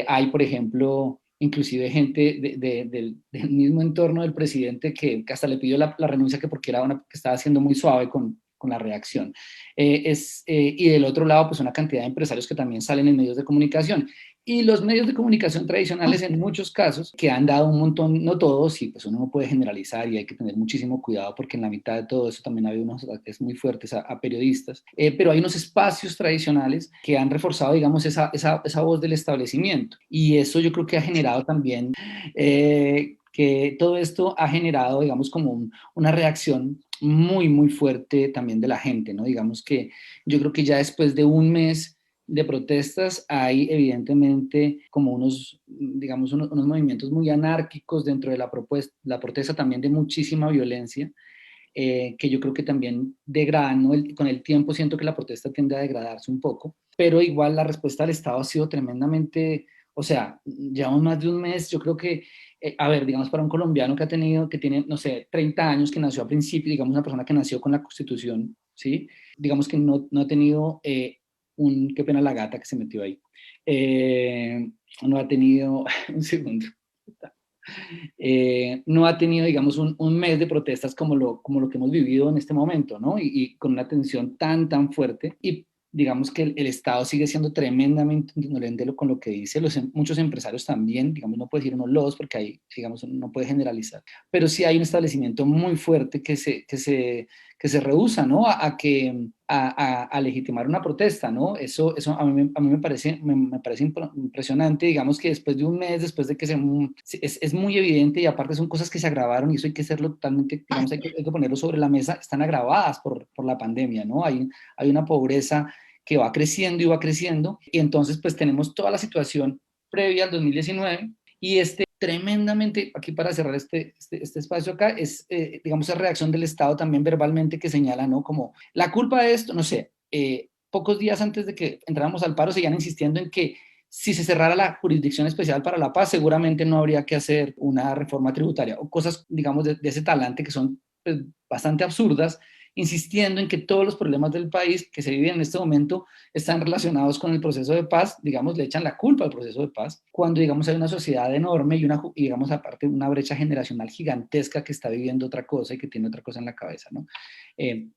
Hay, por ejemplo, inclusive gente del mismo entorno del presidente que hasta le pidió la renuncia, que porque que estaba siendo muy suave con la reacción. Y del otro lado, pues una cantidad de empresarios que también salen en medios de comunicación. Y los medios de comunicación tradicionales, en muchos casos, que han dado un montón, no todos, y pues uno no puede generalizar y hay que tener muchísimo cuidado, porque en la mitad de todo eso también ha habido unos ataques muy fuertes a periodistas, pero hay unos espacios tradicionales que han reforzado, digamos, esa voz del establecimiento. Y eso yo creo que ha generado también, que todo esto ha generado, digamos, como una reacción muy, muy fuerte también de la gente, ¿no? Digamos que yo creo que ya después de un mes de protestas, hay evidentemente como unos, digamos, unos movimientos muy anárquicos dentro de la protesta también de muchísima violencia, que yo creo que también degradan, ¿no? Con el tiempo siento que la protesta tiende a degradarse un poco, pero igual la respuesta del Estado ha sido tremendamente, o sea, llevamos más de un mes, yo creo que, a ver, digamos, para un colombiano que tiene, no sé, 30 años, que nació a principio, digamos, una persona que nació con la Constitución, ¿sí? Digamos que no ha tenido qué pena la gata que se metió ahí, no ha tenido, un segundo, no ha tenido, digamos, un mes de protestas como lo que hemos vivido en este momento, ¿no? Y con una tensión tan fuerte. Y digamos que el Estado sigue siendo tremendamente indolente con lo que dice. Muchos empresarios también, digamos, no puede decir unos lodos porque ahí, digamos, no puede generalizar. Pero sí hay un establecimiento muy fuerte que se rehúsa, ¿no? A legitimar una protesta, ¿no? Eso a mí me parece impresionante, digamos que después de un mes, después de que es muy evidente, y aparte son cosas que se agravaron y eso hay que hacerlo totalmente, digamos, hay que ponerlo sobre la mesa, están agravadas por la pandemia, ¿no? Hay una pobreza que va creciendo y entonces pues tenemos toda la situación previa al 2019 y tremendamente, aquí para cerrar este espacio acá, es, digamos, la reacción del Estado también verbalmente que señala, ¿no? Como la culpa de esto, no sé, pocos días antes de que entráramos al paro seguían insistiendo en que si se cerrara la Jurisdicción Especial para la Paz, seguramente no habría que hacer una reforma tributaria o cosas, digamos, de ese talante que son pues, bastante absurdas, insistiendo en que todos los problemas del país que se viven en este momento están relacionados con el proceso de paz, digamos, le echan la culpa al proceso de paz, cuando, digamos, hay una sociedad enorme y digamos, aparte, una brecha generacional gigantesca que está viviendo otra cosa y que tiene otra cosa en la cabeza, ¿no?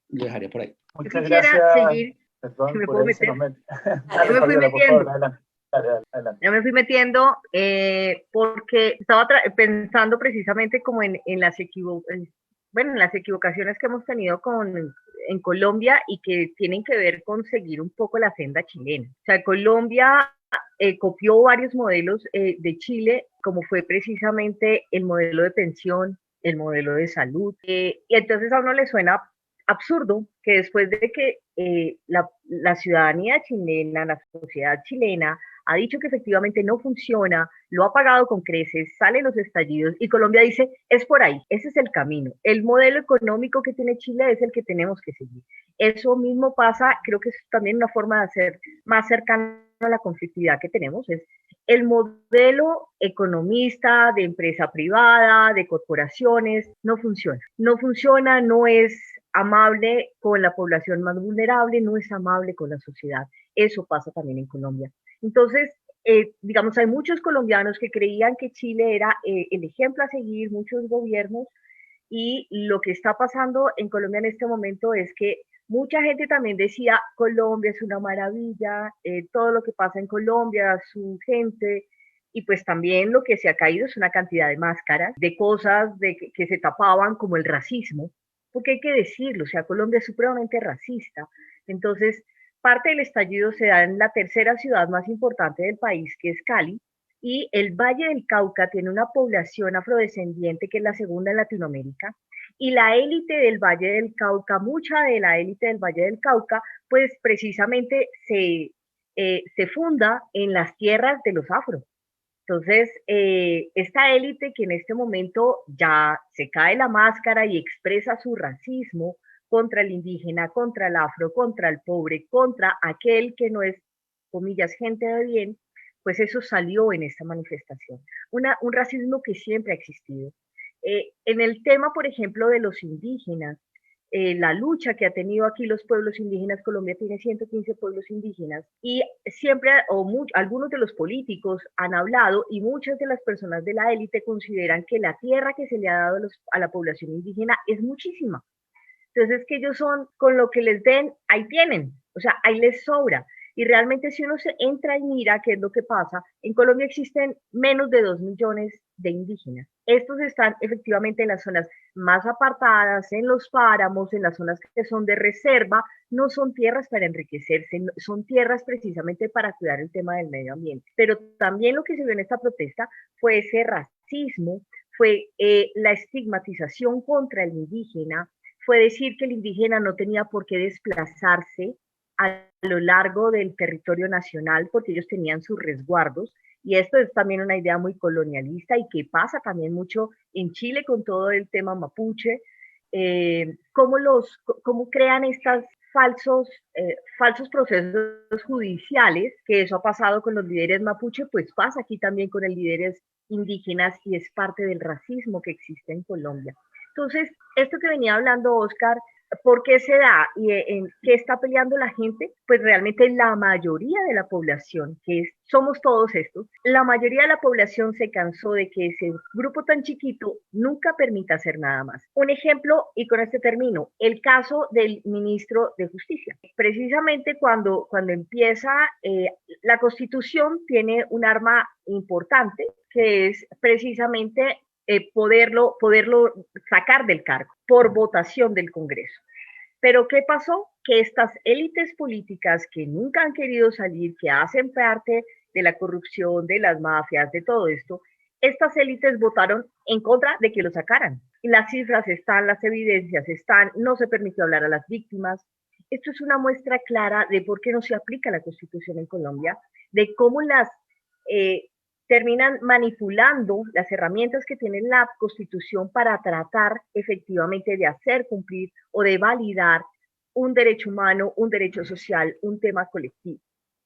Lo dejaría por ahí.
Muchas
quisiera
gracias.
seguir,
Perdón,
me
por
puedo
ahí se
meter.
nos mete.
Yo me fui
Fabiola, por
metiendo.
favor, adelante. Adelante.
Ya me fui metiendo porque estaba pensando precisamente como en las equivocaciones que hemos tenido en Colombia y que tienen que ver con seguir un poco la senda chilena. O sea, Colombia copió varios modelos de Chile, como fue precisamente el modelo de pensión, el modelo de salud, y entonces a uno le suena absurdo que después de que la ciudadanía chilena, la sociedad chilena, ha dicho que efectivamente no funciona, lo ha pagado con creces, salen los estallidos y Colombia dice, es por ahí, ese es el camino. El modelo económico que tiene Chile es el que tenemos que seguir. Eso mismo pasa, creo que es también una forma de hacer más cercana a la conflictividad que tenemos, es el modelo economista de empresa privada, de corporaciones, no funciona. No funciona, no es amable con la población más vulnerable, no es amable con la sociedad. Eso pasa también en Colombia. Entonces, digamos, hay muchos colombianos que creían que Chile era el ejemplo a seguir, muchos gobiernos, y lo que está pasando en Colombia en este momento es que mucha gente también decía, Colombia es una maravilla, todo lo que pasa en Colombia, su gente, y pues también lo que se ha caído es una cantidad de máscaras, de cosas que se tapaban como el racismo, porque hay que decirlo, o sea, Colombia es supremamente racista. Entonces, parte del estallido se da en la tercera ciudad más importante del país, que es Cali, y el Valle del Cauca tiene una población afrodescendiente que es la segunda en Latinoamérica, y la élite del Valle del Cauca, mucha de la élite del Valle del Cauca, pues precisamente se funda en las tierras de los afro. Entonces, esta élite que en este momento ya se cae la máscara y expresa su racismo contra el indígena, contra el afro, contra el pobre, contra aquel que no es, comillas, gente de bien, pues eso salió en esta manifestación. Un racismo que siempre ha existido. En el tema, por ejemplo, de los indígenas, la lucha que ha tenido aquí los pueblos indígenas, Colombia tiene 115 pueblos indígenas, y siempre, algunos de los políticos han hablado, y muchas de las personas de la élite consideran que la tierra que se le ha dado a la población indígena es muchísima. Entonces, que ellos son, con lo que les den, ahí tienen, o sea, ahí les sobra. Y realmente si uno se entra y mira qué es lo que pasa, en Colombia existen menos de 2 millones de indígenas. Estos están efectivamente en las zonas más apartadas, en los páramos, en las zonas que son de reserva, no son tierras para enriquecerse, son tierras precisamente para cuidar el tema del medio ambiente. Pero también lo que se vio en esta protesta fue ese racismo, fue la estigmatización contra el indígena, fue decir que el indígena no tenía por qué desplazarse a lo largo del territorio nacional porque ellos tenían sus resguardos. Y esto es también una idea muy colonialista y que pasa también mucho en Chile con todo el tema mapuche. Cómo crean estos falsos procesos judiciales, que eso ha pasado con los líderes mapuche, pues pasa aquí también con los líderes indígenas y es parte del racismo que existe en Colombia. Entonces, esto que venía hablando Oscar, ¿por qué se da y en qué está peleando la gente? Pues realmente la mayoría de la población, somos todos estos, la mayoría de la población se cansó de que ese grupo tan chiquito nunca permita hacer nada más. Un ejemplo, y con este termino, el caso del ministro de Justicia. Precisamente cuando empieza, la Constitución tiene un arma importante, que es precisamente poderlo sacar del cargo por votación del Congreso. Pero ¿qué pasó? Que estas élites políticas que nunca han querido salir, que hacen parte de la corrupción, de las mafias, de todo esto, estas élites votaron en contra de que lo sacaran. Y las cifras están, las evidencias están, no se permitió hablar a las víctimas. Esto es una muestra clara de por qué no se aplica la Constitución en Colombia, de cómo terminan manipulando las herramientas que tiene la Constitución para tratar efectivamente de hacer cumplir o de validar un derecho humano, un derecho social, un tema colectivo.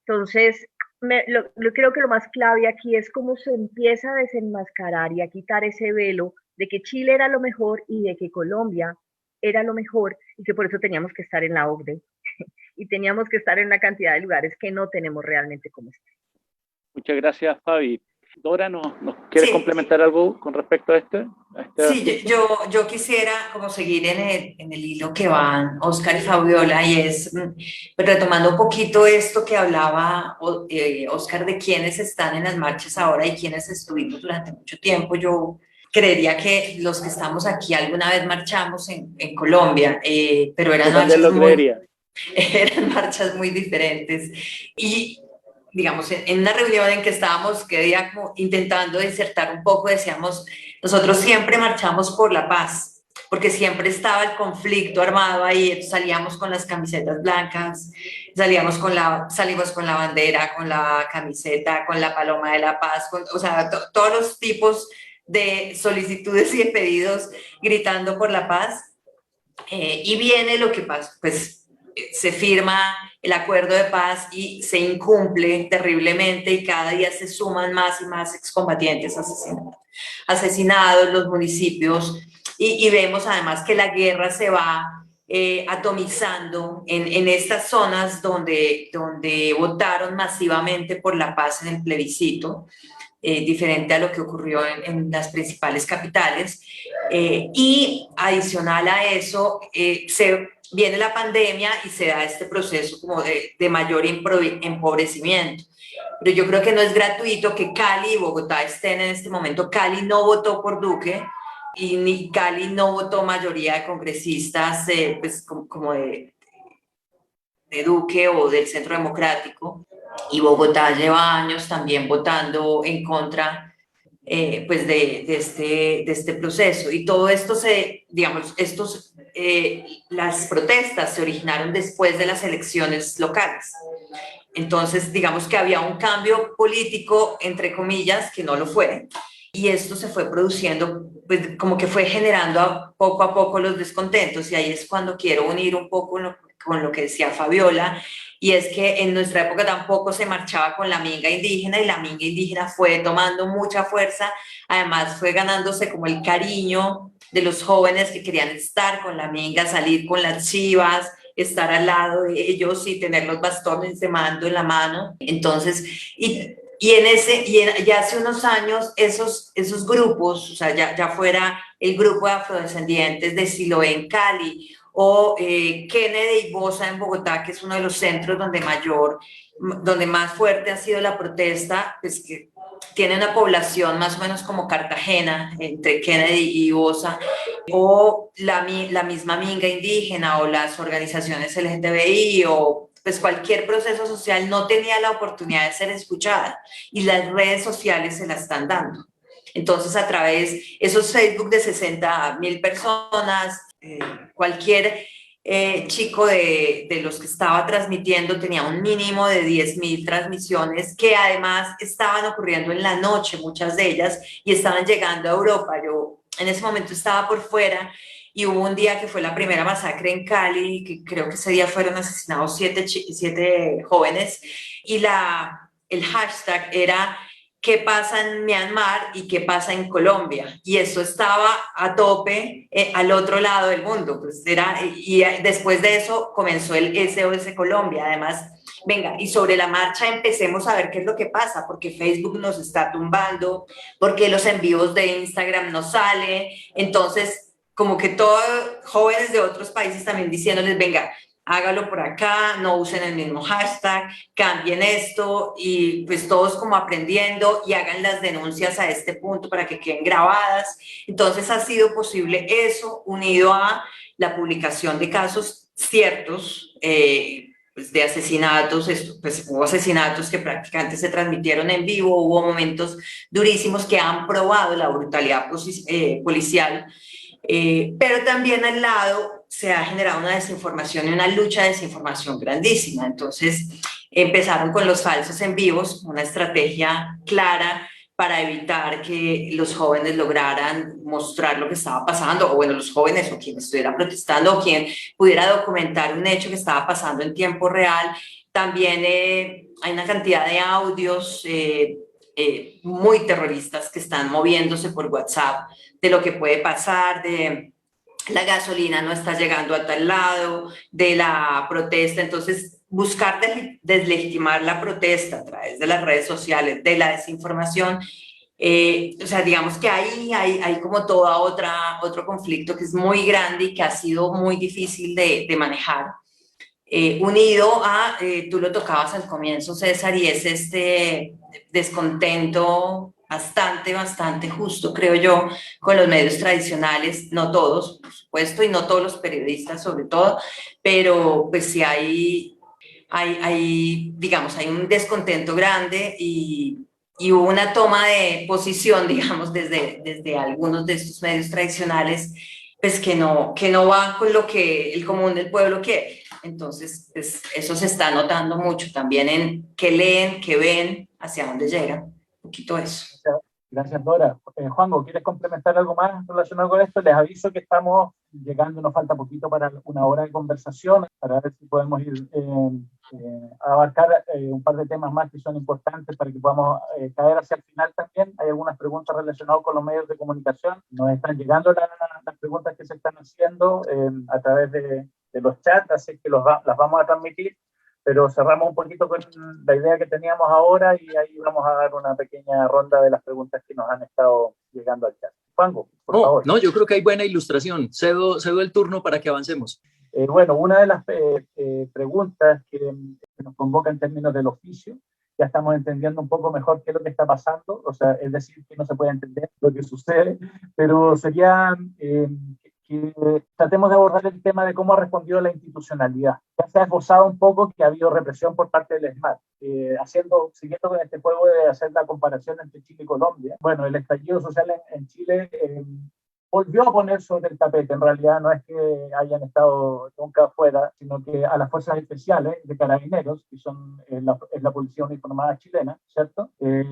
Entonces, creo que lo más clave aquí es cómo se empieza a desenmascarar y a quitar ese velo de que Chile era lo mejor y de que Colombia era lo mejor y que por eso teníamos que estar en la OCDE y teníamos que estar en una cantidad de lugares que no tenemos realmente como estar.
Muchas gracias, Fabi. Dora, ¿nos quieres complementar algo con respecto a este?
Sí, yo quisiera como seguir en el hilo que van Oscar y Fabiola, y es retomando un poquito esto que hablaba Oscar de quiénes están en las marchas ahora y quiénes estuvimos durante mucho tiempo. Yo creería que los que estamos aquí alguna vez marchamos en Colombia, pero eran marchas muy diferentes. Y digamos, en una reunión en que estábamos, que día como intentando disertar un poco, decíamos, nosotros siempre marchamos por la paz, porque siempre estaba el conflicto armado ahí, salíamos con las camisetas blancas, salimos con la bandera, con la camiseta, con la paloma de la paz, o sea, todos los tipos de solicitudes y de pedidos gritando por la paz, y viene lo que pasa, pues se firma el acuerdo de paz y se incumple terriblemente y cada día se suman más y más excombatientes asesinados, los municipios, y vemos además que la guerra se va atomizando en estas zonas donde votaron masivamente por la paz en el plebiscito, diferente a lo que ocurrió en las principales capitales, y adicional a eso viene la pandemia y se da este proceso como de mayor empobrecimiento. Pero yo creo que no es gratuito que Cali y Bogotá estén en este momento. Cali no votó por Duque y ni Cali no votó mayoría de congresistas pues como de Duque o del Centro Democrático, y Bogotá lleva años también votando en contra pues de este proceso. Y todo esto las protestas se originaron después de las elecciones locales. Entonces, digamos que había un cambio político, entre comillas, que no lo fue. Y esto se fue produciendo, pues como que fue generando a poco los descontentos. Y ahí es cuando quiero unir un poco con lo que decía Fabiola, y es que en nuestra época tampoco se marchaba con la minga indígena, y la minga indígena fue tomando mucha fuerza, además fue ganándose como el cariño de los jóvenes que querían estar con la minga, salir con las chivas, estar al lado de ellos y tener los bastones de mando en la mano. Entonces, ya hace unos años esos grupos, o sea, ya fuera el grupo de afrodescendientes de Siloé en Cali, o Kennedy y Bosa en Bogotá, que es uno de los centros donde más fuerte ha sido la protesta, pues que tiene una población más o menos como Cartagena, entre Kennedy y Bosa, o la misma minga indígena, o las organizaciones LGTBI, o pues cualquier proceso social no tenía la oportunidad de ser escuchada, y las redes sociales se la están dando. Entonces, a través de esos Facebook de 60.000 personas, cualquier chico de los que estaba transmitiendo tenía un mínimo de 10.000 transmisiones que además estaban ocurriendo en la noche, muchas de ellas, y estaban llegando a Europa. Yo en ese momento estaba por fuera y hubo un día que fue la primera masacre en Cali, que creo que ese día fueron asesinados 7 jóvenes, y el hashtag era qué pasa en Myanmar y qué pasa en Colombia. Y eso estaba a tope al otro lado del mundo. Pues y después de eso comenzó el SOS Colombia. Además, venga, y sobre la marcha empecemos a ver qué es lo que pasa, porque Facebook nos está tumbando, porque los envíos de Instagram no salen. Entonces, como que todos jóvenes de otros países también diciéndoles, venga, hágalo por acá, no usen el mismo hashtag, cambien esto, y pues todos como aprendiendo y hagan las denuncias a este punto para que queden grabadas. Entonces ha sido posible eso, unido a la publicación de casos ciertos, pues de asesinatos, pues hubo asesinatos que prácticamente se transmitieron en vivo, hubo momentos durísimos que han probado la brutalidad policial, pero también al lado se ha generado una desinformación y una lucha de desinformación grandísima. Entonces empezaron con los falsos en vivos, una estrategia clara para evitar que los jóvenes lograran mostrar lo que estaba pasando, o bueno, los jóvenes o quien estuviera protestando o quien pudiera documentar un hecho que estaba pasando en tiempo real. También hay una cantidad de audios muy terroristas que están moviéndose por WhatsApp de lo que puede pasar, de la gasolina no está llegando a tal lado, de la protesta. Entonces, buscar deslegitimar la protesta a través de las redes sociales, de la desinformación. O sea, digamos que ahí hay como otro conflicto que es muy grande y que ha sido muy difícil de manejar. Unido a, tú lo tocabas al comienzo, César, y es este descontento bastante justo, creo yo, con los medios tradicionales, no todos, por supuesto, y no todos los periodistas sobre todo, pero pues sí digamos, hay un descontento grande y hubo una toma de posición, digamos, desde algunos de estos medios tradicionales, pues que no va con lo que el común del pueblo quiere. Entonces, pues, eso se está notando mucho también en qué leen, qué ven, hacia dónde llegan, un poquito eso.
Gracias, Dora. Juanjo, ¿quieres complementar algo más relacionado con esto? Les aviso que estamos llegando, nos falta poquito para una hora de conversación, para ver si podemos ir a abarcar un par de temas más que son importantes para que podamos caer hacia el final también. Hay algunas preguntas relacionadas con los medios de comunicación. Nos están llegando las preguntas que se están haciendo a través de los chats, así que las vamos a transmitir. Pero cerramos un poquito con la idea que teníamos ahora y ahí vamos a dar una pequeña ronda de las preguntas que nos han estado llegando al chat. Juanjo, por favor.
No, yo creo que hay buena ilustración. Cedo el turno para que avancemos.
Bueno, una de las preguntas que nos convoca en términos del oficio, ya estamos entendiendo un poco mejor qué es lo que está pasando, o sea, es decir, que no se puede entender lo que sucede, pero sería que tratemos de abordar el tema de cómo ha respondido la institucionalidad. Ya se ha esbozado un poco que ha habido represión por parte del ESMAD. Siguiendo con este juego de hacer la comparación entre Chile y Colombia, bueno, el estallido social en Chile volvió a poner sobre el tapete. En realidad no es que hayan estado nunca afuera, sino que a las fuerzas especiales de carabineros, que son la policía uniformada chilena, ¿cierto?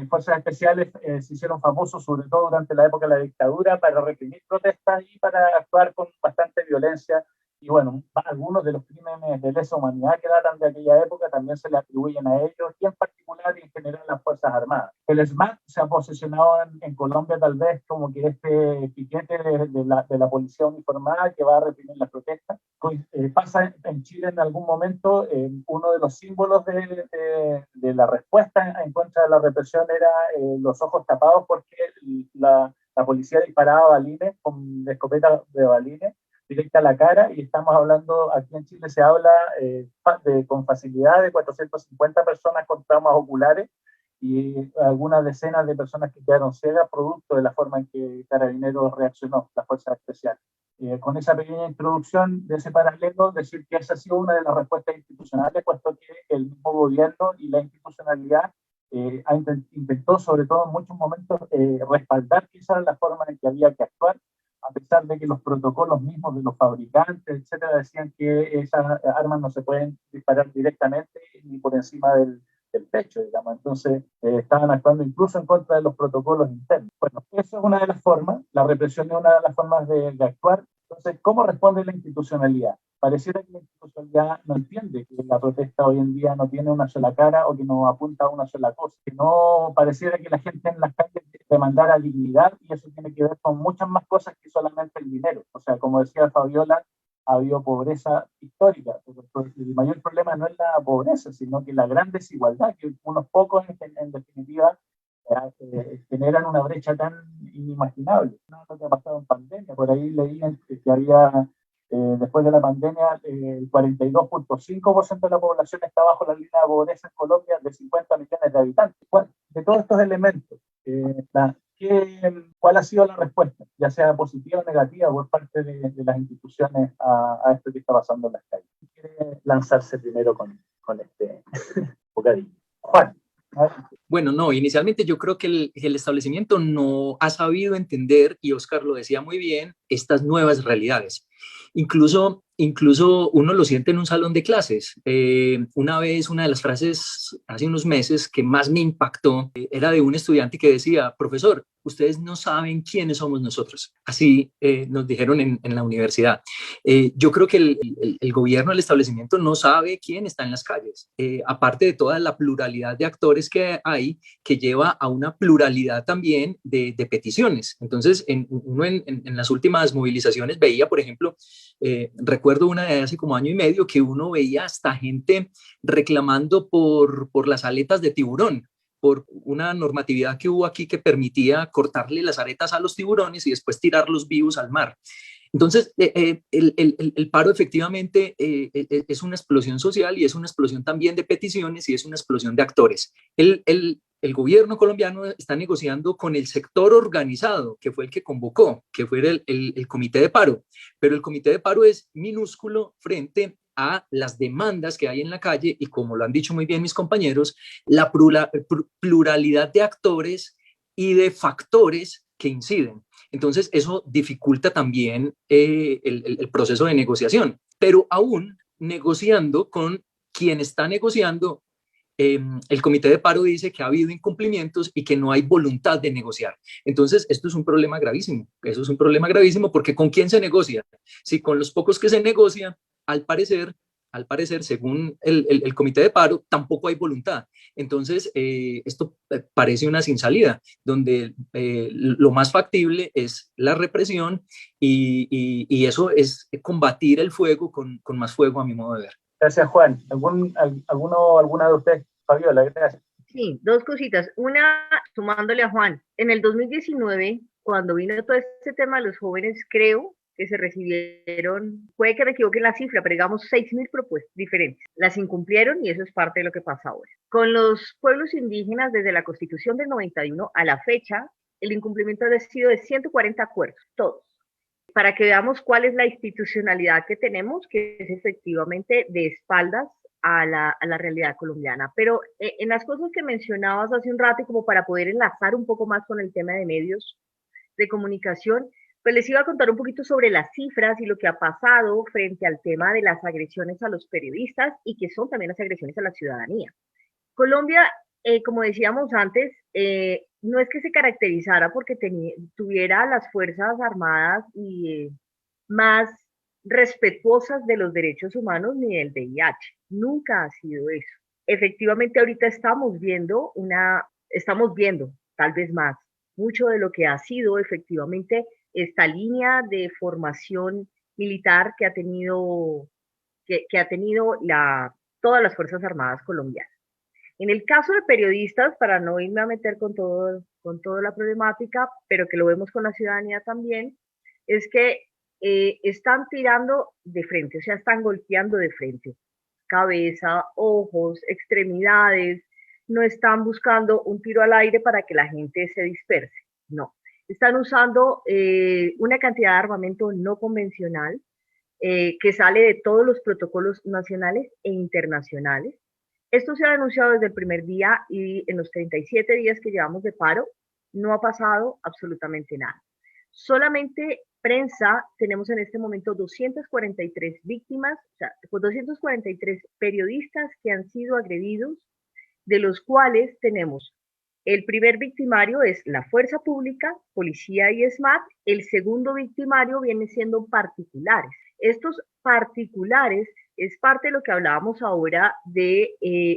Fuerzas especiales se hicieron famosos sobre todo durante la época de la dictadura para reprimir protestas y para actuar con bastante violencia. Y bueno, algunos de los crímenes de lesa humanidad que datan de aquella época también se le atribuyen a ellos, y en particular y en general a las Fuerzas Armadas. El ESMAD se ha posicionado en Colombia tal vez como que este piquete de la policía uniformada que va a reprimir las protestas. Pasa en Chile en algún momento, uno de los símbolos de la respuesta en contra de la represión era los ojos tapados porque la policía disparaba balines con escopeta de balines directa a la cara, y estamos hablando, aquí en Chile se habla con facilidad de 450 personas con traumas oculares y algunas decenas de personas que quedaron ciegas producto de la forma en que Carabineros reaccionó, la Fuerza Especial. Con esa pequeña introducción de ese paralelo, decir que esa ha sido una de las respuestas institucionales, puesto que el mismo gobierno y la institucionalidad intentó, sobre todo en muchos momentos, respaldar que esa era la forma en que había que actuar, a pesar de que los protocolos mismos de los fabricantes, etcétera, decían que esas armas no se pueden disparar directamente ni por encima del pecho, digamos. Entonces, estaban actuando incluso en contra de los protocolos internos. Bueno, eso es una de las formas, la represión es una de las formas de actuar. Entonces, ¿cómo responde la institucionalidad? Pareciera que la institucionalidad no entiende que la protesta hoy en día no tiene una sola cara o que no apunta a una sola cosa. Que no pareciera que la gente en las calles demandara dignidad, y eso tiene que ver con muchas más cosas que solamente el dinero. O sea, como decía Fabiola, ha habido pobreza histórica. El mayor problema no es la pobreza, sino que la gran desigualdad, que unos pocos en definitiva generan una brecha tan inimaginable. No es lo que ha pasado en pandemia. Por ahí leí que había, después de la pandemia, el 42.5% de la población está bajo la línea de pobreza en Colombia, de 50 millones de habitantes. Bueno, de todos estos elementos, ¿cuál ha sido la respuesta, ya sea positiva o negativa, por parte de las instituciones a esto que está pasando en las calles? ¿Quién quiere lanzarse primero con este bocadillo? Juan.
Bueno, no, inicialmente yo creo que el establecimiento no ha sabido entender, y Oscar lo decía muy bien, estas nuevas realidades. Incluso uno lo siente en un salón de clases. Una vez, una de las frases hace unos meses que más me impactó era de un estudiante que decía: profesor, ustedes no saben quiénes somos nosotros. Así nos dijeron en la universidad. Yo creo que el gobierno, el establecimiento no sabe quién está en las calles. Aparte de toda la pluralidad de actores que hay, que lleva a una pluralidad también de peticiones. Entonces, uno en las últimas movilizaciones veía, por ejemplo, recuerdo una de hace como año y medio, que uno veía hasta gente reclamando por las aletas de tiburón, por una normatividad que hubo aquí que permitía cortarle las aletas a los tiburones y después tirarlos vivos al mar. Entonces, el paro efectivamente es una explosión social, y es una explosión también de peticiones, y es una explosión de actores. El gobierno colombiano está negociando con el sector organizado, que fue el que convocó, que fue el comité de paro, pero el comité de paro es minúsculo frente a las demandas que hay en la calle, y como lo han dicho muy bien mis compañeros, la pluralidad de actores y de factores que inciden. Entonces, eso dificulta también el proceso de negociación, pero aún negociando con quien está negociando, el comité de paro dice que ha habido incumplimientos y que no hay voluntad de negociar. Entonces, esto es un problema gravísimo. Eso es un problema gravísimo, porque ¿con quién se negocia? Si con los pocos que se negocian, al parecer, según el comité de paro, tampoco hay voluntad. Entonces, esto parece una sin salida, donde lo más factible es la represión, y eso es combatir el fuego con más fuego, a mi modo de ver.
Gracias, Juan. ¿Alguna de ustedes? Fabiola, gracias.
Sí, dos cositas. Una, sumándole a Juan, en el 2019, cuando vino todo este tema de los jóvenes, creo que se recibieron, puede que me equivoque en la cifra, pero digamos 6.000 propuestas diferentes. Las incumplieron, y eso es parte de lo que pasa ahora. Con los pueblos indígenas, desde la Constitución del 91 a la fecha, el incumplimiento ha sido de 140 acuerdos, todos. Para que veamos cuál es la institucionalidad que tenemos, que es efectivamente de espaldas a la realidad colombiana. Pero en las cosas que mencionabas hace un rato, y como para poder enlazar un poco más con el tema de medios de comunicación, pues les iba a contar un poquito sobre las cifras y lo que ha pasado frente al tema de las agresiones a los periodistas, y que son también las agresiones a la ciudadanía. Colombia, como decíamos antes, no es que se caracterizara porque tuviera las Fuerzas Armadas más respetuosas de los derechos humanos ni del VIH. Nunca ha sido eso. Efectivamente, ahorita estamos viendo, tal vez más, mucho de lo que ha sido efectivamente esta línea de formación militar que ha tenido todas las Fuerzas Armadas colombianas. En el caso de periodistas, para no irme a meter con toda la problemática, pero que lo vemos con la ciudadanía también, es que están tirando de frente, o sea, están golpeando de frente. Cabeza, ojos, extremidades, no están buscando un tiro al aire para que la gente se disperse, no. Están usando una cantidad de armamento no convencional que sale de todos los protocolos nacionales e internacionales. Esto se ha denunciado desde el primer día, y en los 37 días que llevamos de paro no ha pasado absolutamente nada. Solamente prensa tenemos en este momento 243 víctimas, o sea, 243 periodistas que han sido agredidos, de los cuales tenemos el primer victimario es la fuerza pública, policía y SMAT. El segundo victimario viene siendo particulares. Estos particulares es parte de lo que hablábamos ahora de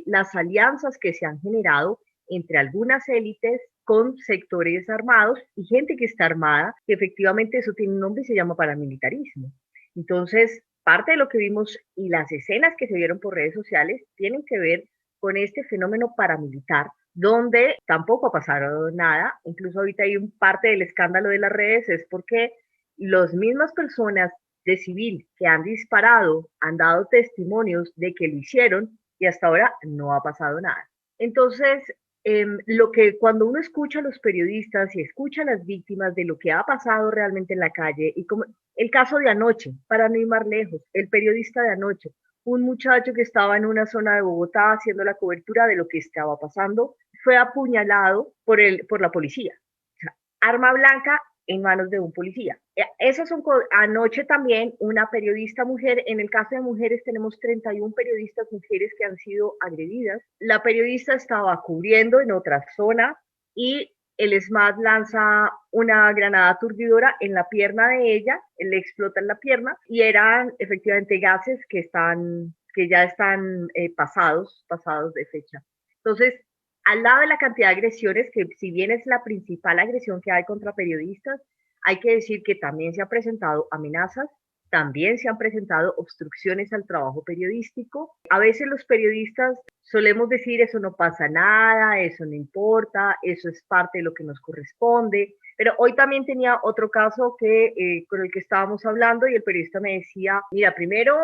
las alianzas que se han generado entre algunas élites con sectores armados y gente que está armada, que efectivamente eso tiene un nombre y se llama paramilitarismo. Entonces, parte de lo que vimos y las escenas que se vieron por redes sociales tienen que ver con este fenómeno paramilitar, donde tampoco ha pasado nada. Incluso ahorita hay un parte del escándalo de las redes, es porque las mismas personas de civil que han disparado han dado testimonios de que lo hicieron y hasta ahora no ha pasado nada. Entonces, lo que cuando uno escucha a los periodistas y escucha a las víctimas de lo que ha pasado realmente en la calle, y como el caso de anoche, para no ir más lejos, el periodista de anoche, un muchacho que estaba en una zona de Bogotá haciendo la cobertura de lo que estaba pasando, fue apuñalado por la policía. O sea, arma blanca en manos de un policía. Esas son anoche también una periodista mujer. En el caso de mujeres tenemos 31 periodistas mujeres que han sido agredidas. La periodista estaba cubriendo en otra zona y el SMAT lanza una granada aturdidora en la pierna de ella, le explota en la pierna y eran efectivamente gases que ya están pasados de fecha. Entonces, al lado de la cantidad de agresiones, que si bien es la principal agresión que hay contra periodistas, hay que decir que también se han presentado amenazas, también se han presentado obstrucciones al trabajo periodístico. A veces los periodistas solemos decir eso no pasa nada, eso no importa, eso es parte de lo que nos corresponde. Pero hoy también tenía otro caso con el que estábamos hablando y el periodista me decía, mira, primero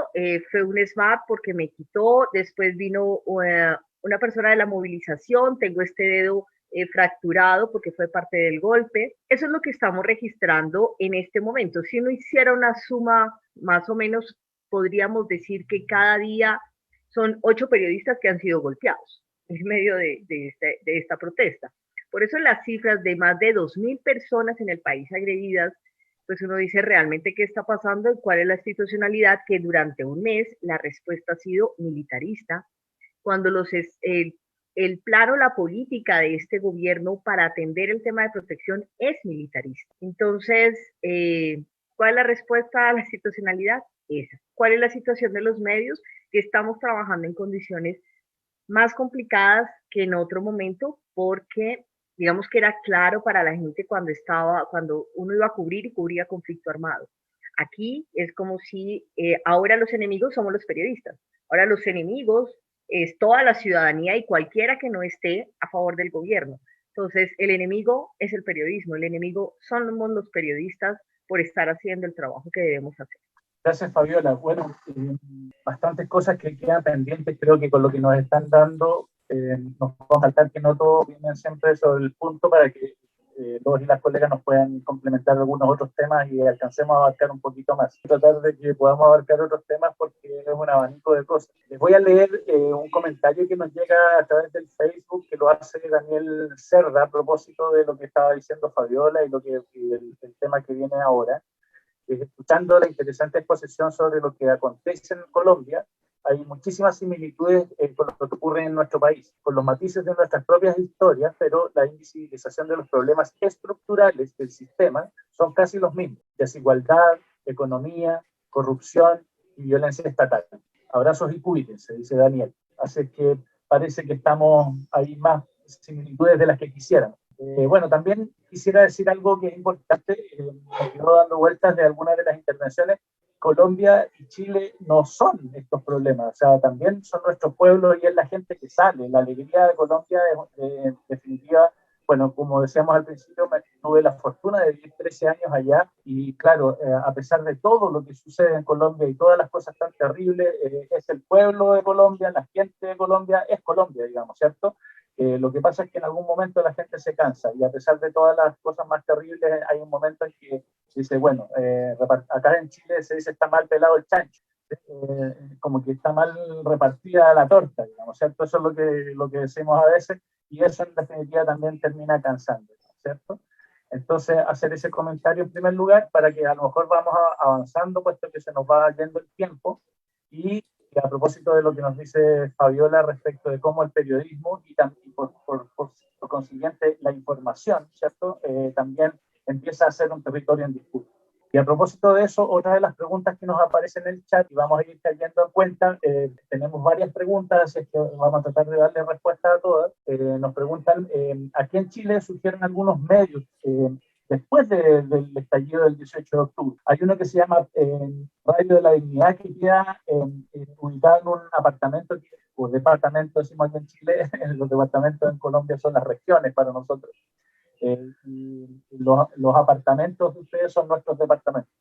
fue un SMAT porque me quitó, después vino una persona de la movilización, tengo este dedo fracturado porque fue parte del golpe. Eso es lo que estamos registrando en este momento. Si uno hiciera una suma, más o menos podríamos decir que cada día son 8 periodistas que han sido golpeados en medio de esta protesta. Por eso las cifras de más de 2.000 personas en el país agredidas, pues uno dice realmente qué está pasando y cuál es la institucionalidad, que durante un mes la respuesta ha sido militarista, cuando el plano, la política de este gobierno para atender el tema de protección es militarista. Entonces, ¿cuál es la respuesta a la institucionalidad? Esa. ¿Cuál es la situación de los medios? Que estamos trabajando en condiciones más complicadas que en otro momento, porque digamos que era claro para la gente cuando uno iba a cubrir y cubría conflicto armado. Aquí es como si ahora los enemigos somos los periodistas. Ahora los enemigos es toda la ciudadanía y cualquiera que no esté a favor del gobierno. Entonces, el enemigo es el periodismo, el enemigo somos los periodistas por estar haciendo el trabajo que debemos hacer.
Gracias, Fabiola. Bueno, bastantes cosas que quedan pendientes, creo que con lo que nos están dando, nos vamos a saltar que no todos vienen siempre sobre el punto para que los y las colegas nos puedan complementar algunos otros temas y alcancemos a abarcar un poquito más. Tratar de que podamos abarcar otros temas porque es un abanico de cosas. Les voy a leer un comentario que nos llega a través del Facebook, que lo hace Daniel Cerda a propósito de lo que estaba diciendo Fabiola y el tema que viene ahora. Escuchando la interesante exposición sobre lo que acontece en Colombia, hay muchísimas similitudes con lo que ocurre en nuestro país, con los matices de nuestras propias historias, pero la invisibilización de los problemas estructurales del sistema son casi los mismos: desigualdad, economía, corrupción y violencia estatal. Abrazos y cuídense, dice Daniel. Así que parece que estamos ahí más similitudes de las que quisiéramos. Bueno, también quisiera decir algo que es importante, me quedo dando vueltas de algunas de las intervenciones. Colombia y Chile no son estos problemas, o sea, también son nuestros pueblos y es la gente que sale. La alegría de Colombia es en definitiva, bueno, como decíamos al principio, tuve la fortuna de vivir 13 años allá y claro, a pesar de todo lo que sucede en Colombia y todas las cosas tan terribles, es el pueblo de Colombia, la gente de Colombia, es Colombia, digamos, ¿cierto? Lo que pasa es que en algún momento la gente se cansa y a pesar de todas las cosas más terribles, hay un momento en que dice, bueno, acá en Chile se dice está mal pelado el chancho, como que está mal repartida la torta, digamos, ¿cierto? Eso es lo que decimos a veces y eso en definitiva también termina cansando, ¿cierto? Entonces, hacer ese comentario en primer lugar para que a lo mejor vamos avanzando, puesto que se nos va yendo el tiempo. Y a propósito de lo que nos dice Fabiola respecto de cómo el periodismo y también por consiguiente la información, ¿cierto? También empieza a ser un territorio en disputa. Y a propósito de eso, otra de las preguntas que nos aparece en el chat, y vamos a ir cayendo en cuenta, tenemos varias preguntas, así es que vamos a tratar de darle respuesta a todas. Nos preguntan, aquí en Chile surgieron algunos medios después del estallido del 18 de octubre. Hay uno que se llama Radio de la Dignidad, que queda ubicado en un apartamento, o departamento, decimos aquí en Chile, los departamentos en Colombia son las regiones para nosotros. Y los apartamentos de ustedes son nuestros departamentos.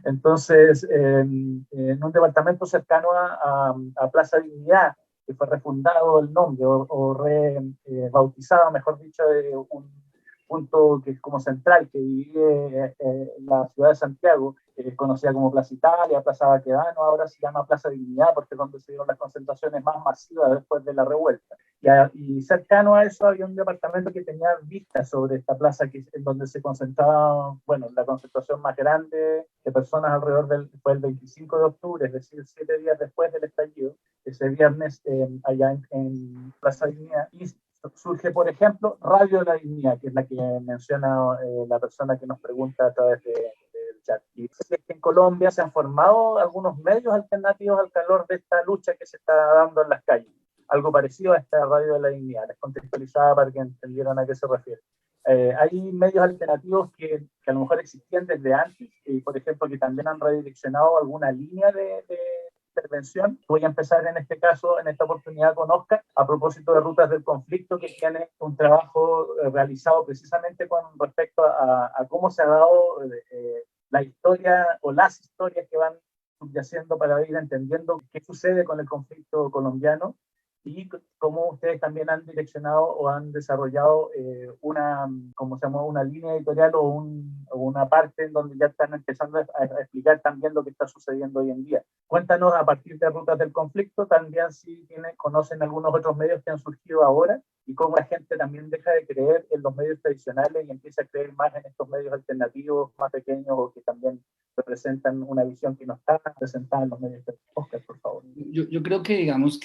Entonces, en un departamento cercano a Plaza Dignidad, que fue refundado el nombre o rebautizado, mejor dicho, de un punto que es como central, que divide la ciudad de Santiago, conocida como Plaza Italia, Plaza Baquedano, ahora se llama Plaza Dignidad porque es donde se dieron las concentraciones más masivas después de la revuelta. Y cercano a eso había un departamento que tenía vistas sobre esta plaza, en donde se concentraba, bueno, la concentración más grande de personas alrededor fue el 25 de octubre, es decir, 7 días después del estallido, ese viernes allá en Plaza Dignidad. Y surge, por ejemplo, Radio de la Dignidad, que es la que menciona la persona que nos pregunta a través del chat. Y en Colombia se han formado algunos medios alternativos al calor de esta lucha que se está dando en las calles. Algo parecido a esta Radio de la Dignidad, les contextualizaba para que entendieran a qué se refiere. Hay medios alternativos que a lo mejor existían desde antes, y por ejemplo que también han redireccionado alguna línea de intervención. Voy a empezar en este caso, en esta oportunidad con Oscar, a propósito de Rutas del Conflicto, que tiene un trabajo realizado precisamente con respecto a cómo se ha dado la historia o las historias que van subyaciendo para ir entendiendo qué sucede con el conflicto colombiano y cómo ustedes también han direccionado o han desarrollado una línea editorial o una parte en donde ya están empezando a explicar también lo que está sucediendo hoy en día. Cuéntanos a partir de Rutas del Conflicto, también si conocen algunos otros medios que han surgido ahora y cómo la gente también deja de creer en los medios tradicionales y empieza a creer más en estos medios alternativos más pequeños o que también representan una visión que no está representada en los medios tradicionales. Oscar, por favor.
Yo creo que digamos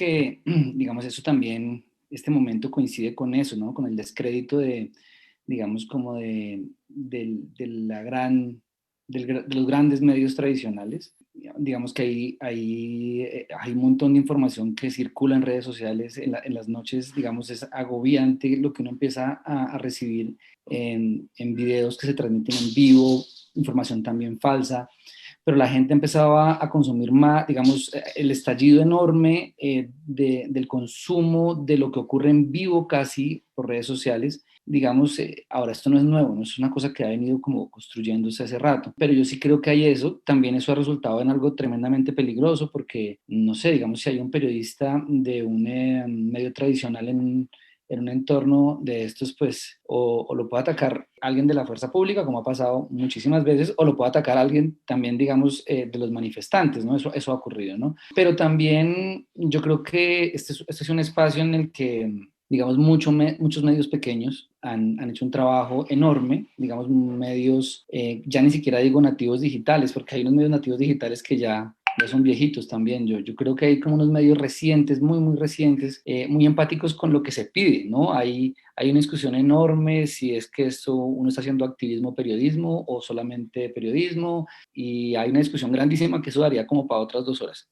eso también, este momento coincide con eso, ¿no? Con el descrédito de los grandes medios tradicionales. Digamos que hay un montón de información que circula en redes sociales en las noches, digamos, es agobiante lo que uno empieza a recibir en videos que se transmiten en vivo, información también falsa, pero la gente empezaba a consumir más, digamos, el estallido enorme del consumo de lo que ocurre en vivo casi por redes sociales. Digamos, ahora esto no es nuevo, no es una cosa que ha venido como construyéndose hace rato, pero yo sí creo que hay eso, también eso ha resultado en algo tremendamente peligroso porque, no sé, digamos, si hay un periodista de un medio tradicional en un entorno de estos, pues, o lo puede atacar alguien de la fuerza pública, como ha pasado muchísimas veces, o lo puede atacar alguien también, digamos, de los manifestantes, ¿no? Eso ha ocurrido, ¿no? Pero también yo creo que este es un espacio en el que, digamos, muchos medios pequeños han hecho un trabajo enorme, digamos, medios, ya ni siquiera digo nativos digitales, porque hay unos medios nativos digitales que ya son viejitos también. Yo creo que hay como unos medios recientes, muy, muy recientes, muy empáticos con lo que se pide, ¿no? Hay una discusión enorme si es que uno está haciendo activismo, periodismo o solamente periodismo, y hay una discusión grandísima que eso daría como para otras 2 horas.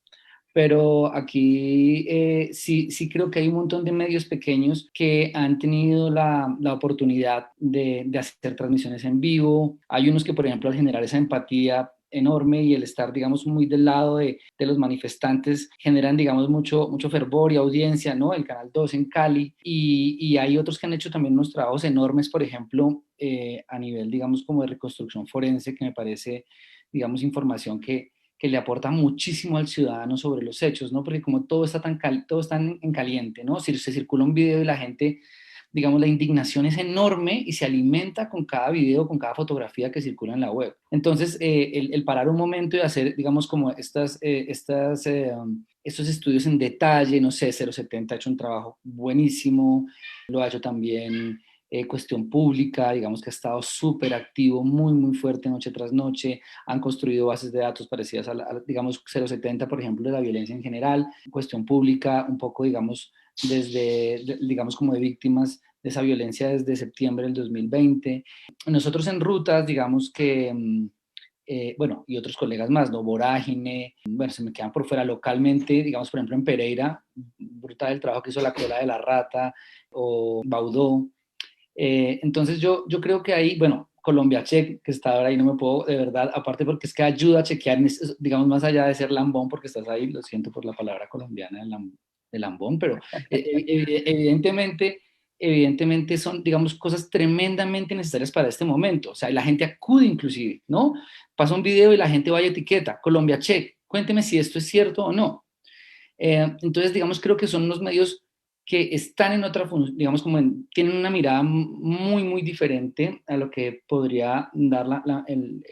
Pero aquí sí creo que hay un montón de medios pequeños que han tenido la oportunidad de hacer transmisiones en vivo. Hay unos que, por ejemplo, al generar esa empatía enorme y el estar, digamos, muy del lado de los manifestantes, generan, digamos, mucho fervor y audiencia, ¿no? El Canal 2 en Cali, y hay otros que han hecho también unos trabajos enormes, por ejemplo, a nivel, digamos, como de reconstrucción forense, que me parece, digamos, información que le aporta muchísimo al ciudadano sobre los hechos, ¿no? Porque como todo está en caliente, ¿no? Si se circula un video y la gente, digamos, la indignación es enorme y se alimenta con cada video, con cada fotografía que circula en la web. Entonces, el parar un momento y hacer, digamos, como estos estudios en detalle, no sé, 070 ha hecho un trabajo buenísimo, lo ha hecho también Cuestión Pública, digamos que ha estado súper activo, muy, muy fuerte noche tras noche, han construido bases de datos parecidas digamos, 070, por ejemplo, de la violencia en general, Cuestión Pública, un poco, digamos, digamos, como de víctimas de esa violencia desde septiembre del 2020. Nosotros en Rutas, digamos que, bueno, y otros colegas más, ¿no? Vorágine, bueno, se me quedan por fuera localmente, digamos, por ejemplo, en Pereira, brutal el trabajo que hizo La Cola de la Rata, o Baudó. Entonces yo creo que ahí, bueno, Colombia Check, que está ahora ahí, no me puedo, de verdad, aparte porque es que ayuda a chequear, digamos, más allá de ser lambón, porque estás ahí, lo siento por la palabra colombiana de lambón, pero evidentemente son, digamos, cosas tremendamente necesarias para este momento. O sea, la gente acude inclusive, ¿no? Pasa un video y la gente va y etiqueta, Colombia Check, cuénteme si esto es cierto o no. Entonces, digamos, creo que son unos medios que están en otra función, digamos, tienen una mirada muy, muy diferente a lo que podría dar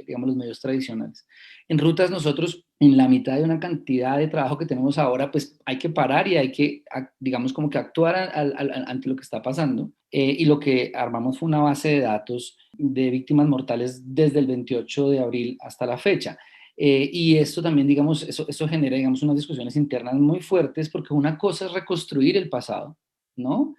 digamos, los medios tradicionales. En Rutas nosotros, en la mitad de una cantidad de trabajo que tenemos ahora, pues hay que parar y hay que, digamos, como que actuar ante lo que está pasando. Y lo que armamos fue una base de datos de víctimas mortales desde el 28 de abril hasta la fecha. Y esto también, digamos, eso genera, digamos, unas discusiones internas muy fuertes, porque una cosa es reconstruir el pasado, ¿no?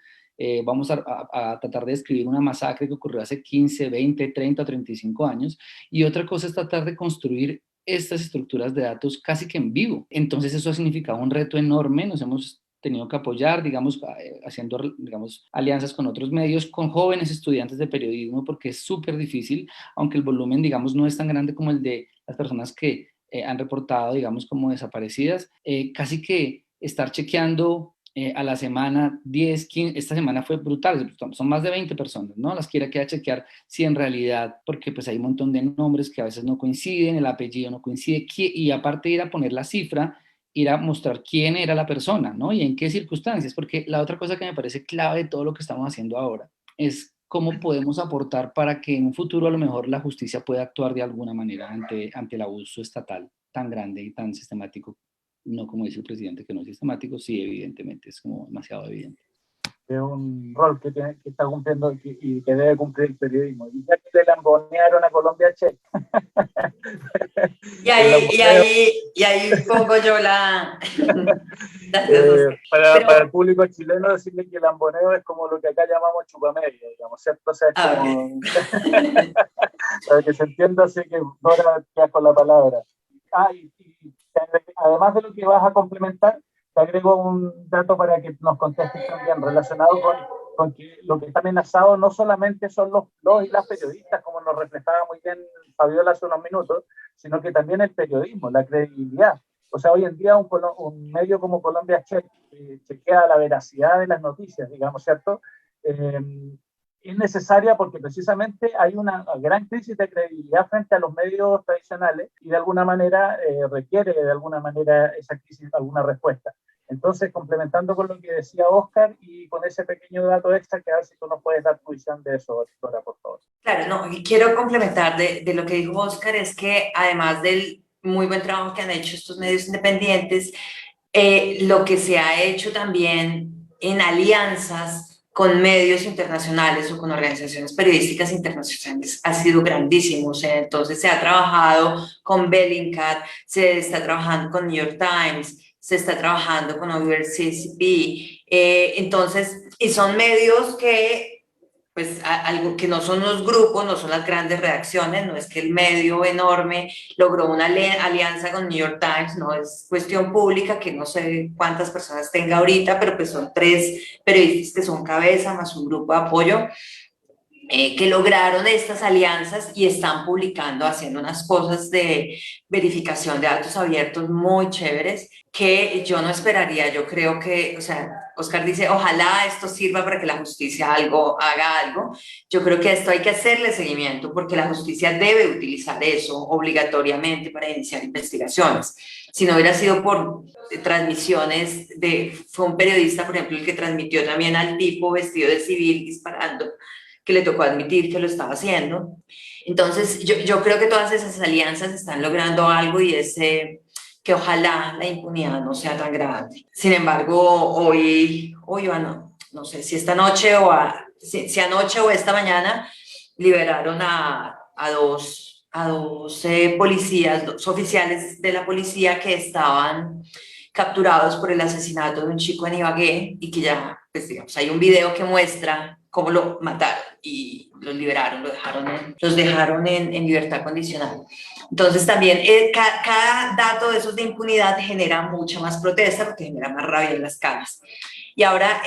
Vamos a tratar de describir una masacre que ocurrió hace 15, 20, 30 o 35 años, y otra cosa es tratar de construir estas estructuras de datos casi que en vivo. Entonces eso ha significado un reto enorme, nos hemos tenido que apoyar, digamos, haciendo, digamos, alianzas con otros medios, con jóvenes estudiantes de periodismo, porque es súper difícil, aunque el volumen, digamos, no es tan grande como el de las personas que han reportado, digamos, como desaparecidas, casi que estar chequeando a la semana 10, 15, esta semana fue brutal, son más de 20 personas, ¿no? Las quiera chequear si en realidad, porque pues hay un montón de nombres que a veces no coinciden, el apellido no coincide, y aparte de ir a poner la cifra, ir a mostrar quién era la persona, ¿no? Y en qué circunstancias, porque la otra cosa que me parece clave de todo lo que estamos haciendo ahora es cómo podemos aportar para que en un futuro a lo mejor la justicia pueda actuar de alguna manera ante el abuso estatal tan grande y tan sistemático. No como dice el presidente que no es sistemático, sí, evidentemente, es como demasiado evidente.
Es un rol que está cumpliendo y que debe cumplir el periodismo. Y ya que te lambonearon a Colombia Check.
Y ahí pongo yo la...
para el público chileno decirle que el lamboneo es como lo que acá llamamos chupamedia, digamos, ¿cierto? O sea, es como... para que se entienda, así que Dora queda con la palabra. Y además de lo que vas a complementar, te agrego un dato para que nos contestes también, relacionado con que lo que está amenazado no solamente son los y las periodistas, como nos reflejaba muy bien Fabiola hace unos minutos, sino que también el periodismo, la credibilidad. O sea, hoy en día un medio como Colombia Check chequea la veracidad de las noticias, digamos, ¿cierto? Es necesaria porque precisamente hay una gran crisis de credibilidad frente a los medios tradicionales y de alguna manera requiere de alguna manera esa crisis alguna respuesta. Entonces, complementando con lo que decía Oscar y con ese pequeño dato extra, que a ver si tú nos puedes dar tu visión de eso, Dora, por favor.
Claro, no, y quiero complementar de lo que dijo Oscar, es que además del muy buen trabajo que han hecho estos medios independientes, lo que se ha hecho también en alianzas con medios internacionales o con organizaciones periodísticas internacionales ha sido grandísimo. O sea, entonces se ha trabajado con Bellingcat, se está trabajando con New York Times, se está trabajando con OVR-CCP, entonces, y son medios que pues algo que no son los grupos, no son las grandes redacciones, no es que el medio enorme logró una alianza con New York Times, no es Cuestión Pública, que no sé cuántas personas tenga ahorita, pero pues son 3 periodistas que son cabeza, más un grupo de apoyo, que lograron estas alianzas y están publicando, haciendo unas cosas de verificación de datos abiertos muy chéveres, que yo no esperaría. Yo creo que, o sea, Oscar dice, ojalá esto sirva para que la justicia haga algo. Yo creo que a esto hay que hacerle seguimiento, porque la justicia debe utilizar eso obligatoriamente para iniciar investigaciones. Si no hubiera sido por transmisiones fue un periodista, por ejemplo, el que transmitió también al tipo vestido de civil disparando, que le tocó admitir que lo estaba haciendo. Entonces, yo creo que todas esas alianzas están logrando algo, y es que ojalá la impunidad no sea tan grande. Sin embargo, hoy no sé si esta noche o si anoche o esta mañana liberaron a dos policías, dos oficiales de la policía que estaban capturados por el asesinato de un chico en Ibagué y que ya, pues digamos, hay un video que muestra cómo lo mataron y los liberaron, los dejaron en libertad condicional. Entonces también cada dato de esos de impunidad genera mucha más protesta porque genera más rabia en las calles. Y ahora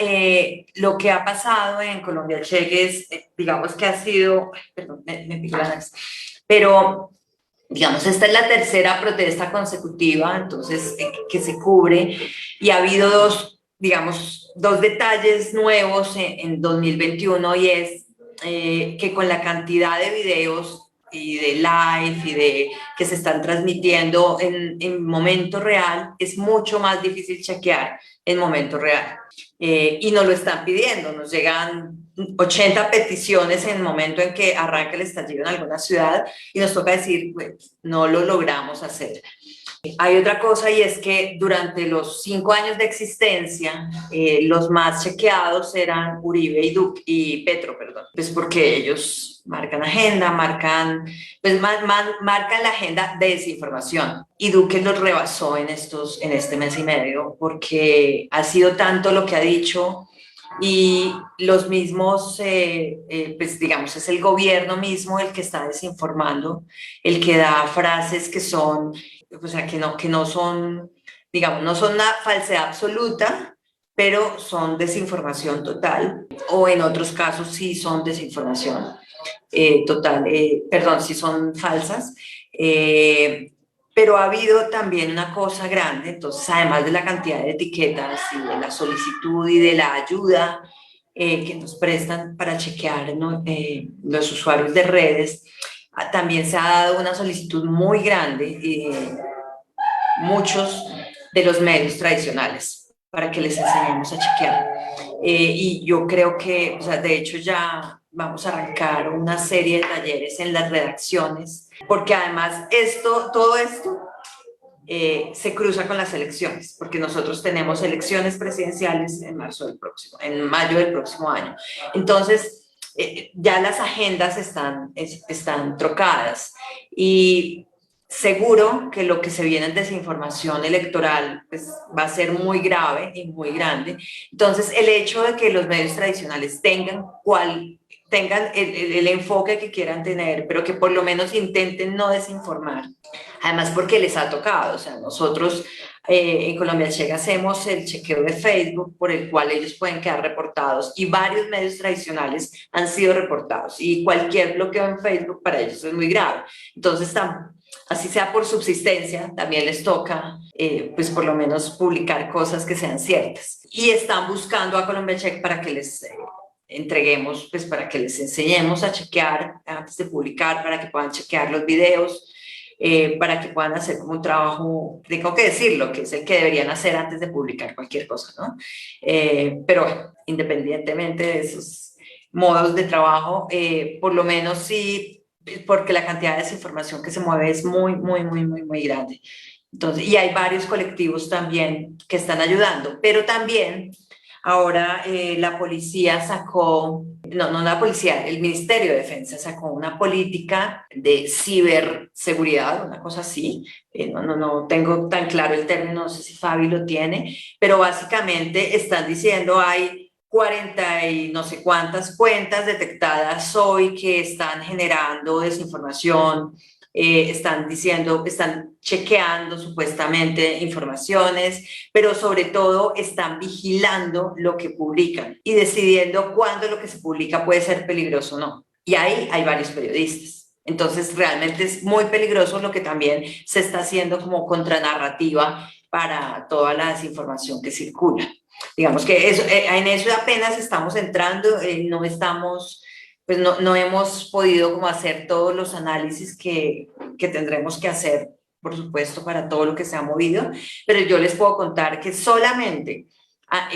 lo que ha pasado en Colombia Cheque es, digamos que ha sido, perdón, me pico la nariz, pero digamos, esta es la tercera protesta consecutiva, entonces, que se cubre, y ha habido dos detalles nuevos en 2021, y es que con la cantidad de videos y de live y que se están transmitiendo en momento real, es mucho más difícil chequear en momento real. Y nos lo están pidiendo, nos llegan 80 peticiones en el momento en que arranca el estallido en alguna ciudad y nos toca decir, pues, no lo logramos hacer. Hay otra cosa, y es que durante los 5 años de existencia, los más chequeados eran Uribe y Petro, perdón, pues porque ellos marcan agenda, marcan la agenda de desinformación, y Duque los rebasó en este mes y medio, porque ha sido tanto lo que ha dicho, y los mismos, pues digamos, es el gobierno mismo el que está desinformando, el que da frases que son, o sea, que no son, digamos, no son una falsedad absoluta, pero son desinformación total, o en otros casos sí son desinformación total, perdón, sí son falsas. Pero ha habido también una cosa grande, entonces, además de la cantidad de etiquetas y de la solicitud y de la ayuda que nos prestan para chequear, ¿no? Los usuarios de redes, también se ha dado una solicitud muy grande, muchos de los medios tradicionales, para que les enseñemos a chequear. Y yo creo que, o sea, de hecho ya vamos a arrancar una serie de talleres en las redacciones, porque además todo esto se cruza con las elecciones, porque nosotros tenemos elecciones presidenciales en mayo del próximo año. Entonces, ya las agendas están trocadas, y seguro que lo que se viene en desinformación electoral, pues, va a ser muy grave y muy grande. Entonces, el hecho de que los medios tradicionales tengan el enfoque que quieran tener, pero que por lo menos intenten no desinformar, además porque les ha tocado, o sea, nosotros en Colombia Cheque hacemos el chequeo de Facebook, por el cual ellos pueden quedar reportados, y varios medios tradicionales han sido reportados, y cualquier bloqueo en Facebook para ellos es muy grave. Entonces, así sea por subsistencia, también les toca, pues por lo menos publicar cosas que sean ciertas, y están buscando a Colombia Cheque para que les entreguemos, pues para que les enseñemos a chequear antes de publicar, para que puedan chequear los videos, para que puedan hacer como un trabajo, tengo que decirlo, que es el que deberían hacer antes de publicar cualquier cosa, ¿no? Pero bueno, independientemente de esos modos de trabajo, por lo menos sí, porque la cantidad de desinformación que se mueve es muy, muy, muy, muy, muy grande. Entonces, y hay varios colectivos también que están ayudando, pero también ahora la policía sacó, no la policía, el Ministerio de Defensa sacó una política de ciberseguridad, una cosa así. No tengo tan claro el término, no sé si Fabi lo tiene, pero básicamente están diciendo hay 40 y no sé cuántas cuentas detectadas hoy que están generando desinformación, están chequeando supuestamente informaciones, pero sobre todo están vigilando lo que publican y decidiendo cuándo lo que se publica puede ser peligroso o no. Y ahí hay varios periodistas. Entonces, realmente es muy peligroso lo que también se está haciendo como contranarrativa para toda la desinformación que circula. Digamos que en eso apenas estamos entrando, pues no hemos podido como hacer todos los análisis que tendremos que hacer, por supuesto, para todo lo que se ha movido, pero yo les puedo contar que solamente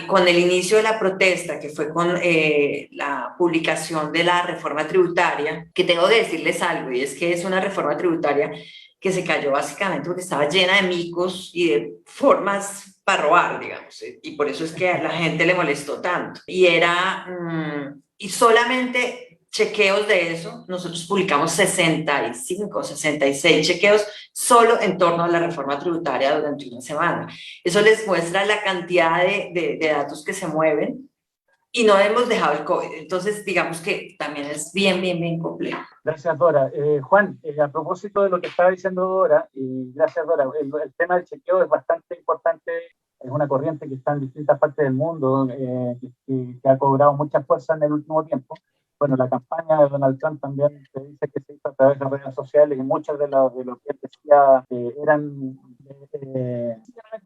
con el inicio de la protesta, que fue con la publicación de la reforma tributaria, que tengo que decirles algo, y es que es una reforma tributaria que se cayó básicamente porque estaba llena de micos y de formas para robar, digamos, y por eso es que a la gente le molestó tanto. Y era y solamente chequeos de eso, nosotros publicamos 65, 66 chequeos solo en torno a la reforma tributaria durante una semana. Eso les muestra la cantidad de datos que se mueven y no hemos dejado el COVID. Entonces, digamos que también es bien, bien, bien complejo.
Gracias, Dora. Juan, a propósito de lo que estaba diciendo Dora, y gracias, Dora, el tema del chequeo es bastante importante, es una corriente que está en distintas partes del mundo, que ha cobrado mucha fuerza en el último tiempo. Bueno, la campaña de Donald Trump también se dice que se hizo a través de redes sociales y muchas de lo que él decía eran simplemente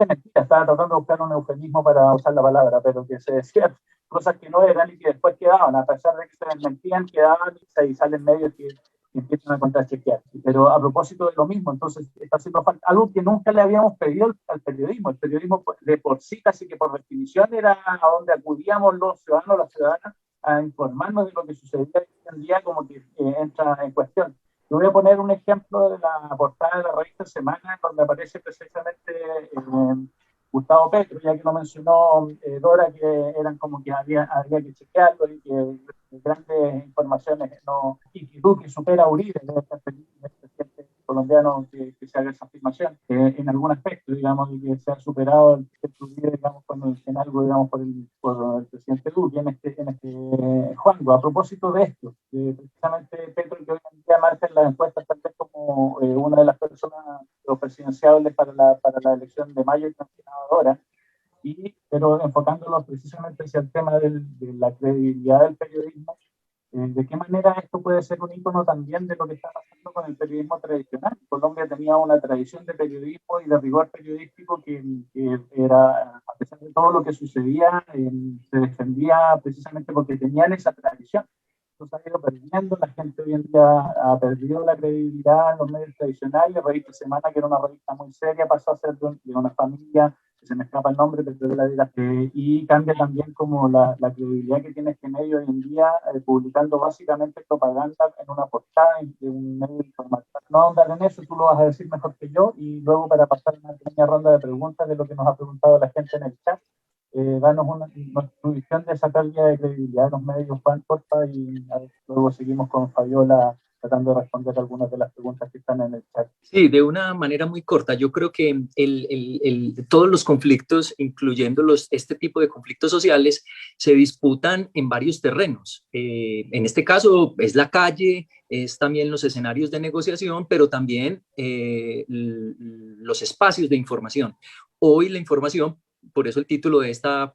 mentiras. Estaba tratando de buscar un eufemismo para usar la palabra, pero que se decían cosas que no eran y que después quedaban, a pesar de que se desmentían, quedaban y salen medios que empiezan a contrachequear. Pero a propósito de lo mismo, entonces está haciendo falta algo que nunca le habíamos pedido al periodismo. El periodismo de por sí, casi que por definición, era a donde acudíamos los ciudadanos, las ciudadanas, a informarnos de lo que sucedía hoy en día, como que entra en cuestión. Yo voy a poner un ejemplo de la portada de la revista Semana, donde aparece precisamente Gustavo Petro, ya que lo mencionó Dora, que eran como que había que chequearlo y que grandes informaciones no, y tú que supera a Uribe, el presidente colombiano que se haga esa afirmación en algún aspecto, digamos, y que se ha superado el presidente Uribe, digamos, en algo, digamos, por el presidente Duque, en este Juanjo. A propósito de esto, precisamente Petro, que hoy en día marca en las encuestas tal vez como una de las personas, los presidenciables para la elección de mayo y ahora, pero enfocándonos precisamente hacia el tema de la credibilidad del periodismo, ¿de qué manera esto puede ser un ícono también de lo que está pasando con el periodismo tradicional? Colombia tenía una tradición de periodismo y de rigor periodístico que era, a pesar de todo lo que sucedía, se defendía precisamente porque tenían esa tradición. Esto se ha ido perdiendo, la gente hoy en día ha perdido la credibilidad en los medios tradicionales. La revista Semana, que era una revista muy seria, pasó a ser de una familia, que se me escapa el nombre, pero y cambia también como la credibilidad que tiene este medio hoy en día, publicando básicamente propaganda en una portada de un medio informativo. No ahondar en eso, tú lo vas a decir mejor que yo, y luego para pasar una pequeña ronda de preguntas de lo que nos ha preguntado la gente en el chat, danos tu visión de esa pérdida de credibilidad de los medios, Juan, porfa, y luego seguimos con Fabiola tratando de responder algunas de las preguntas que están en el chat.
Sí, de una manera muy corta. Yo creo que todos los conflictos, incluyendo este tipo de conflictos sociales, se disputan en varios terrenos. En este caso es la calle, es también los escenarios de negociación, pero también los espacios de información. Hoy la información, por eso el título de esta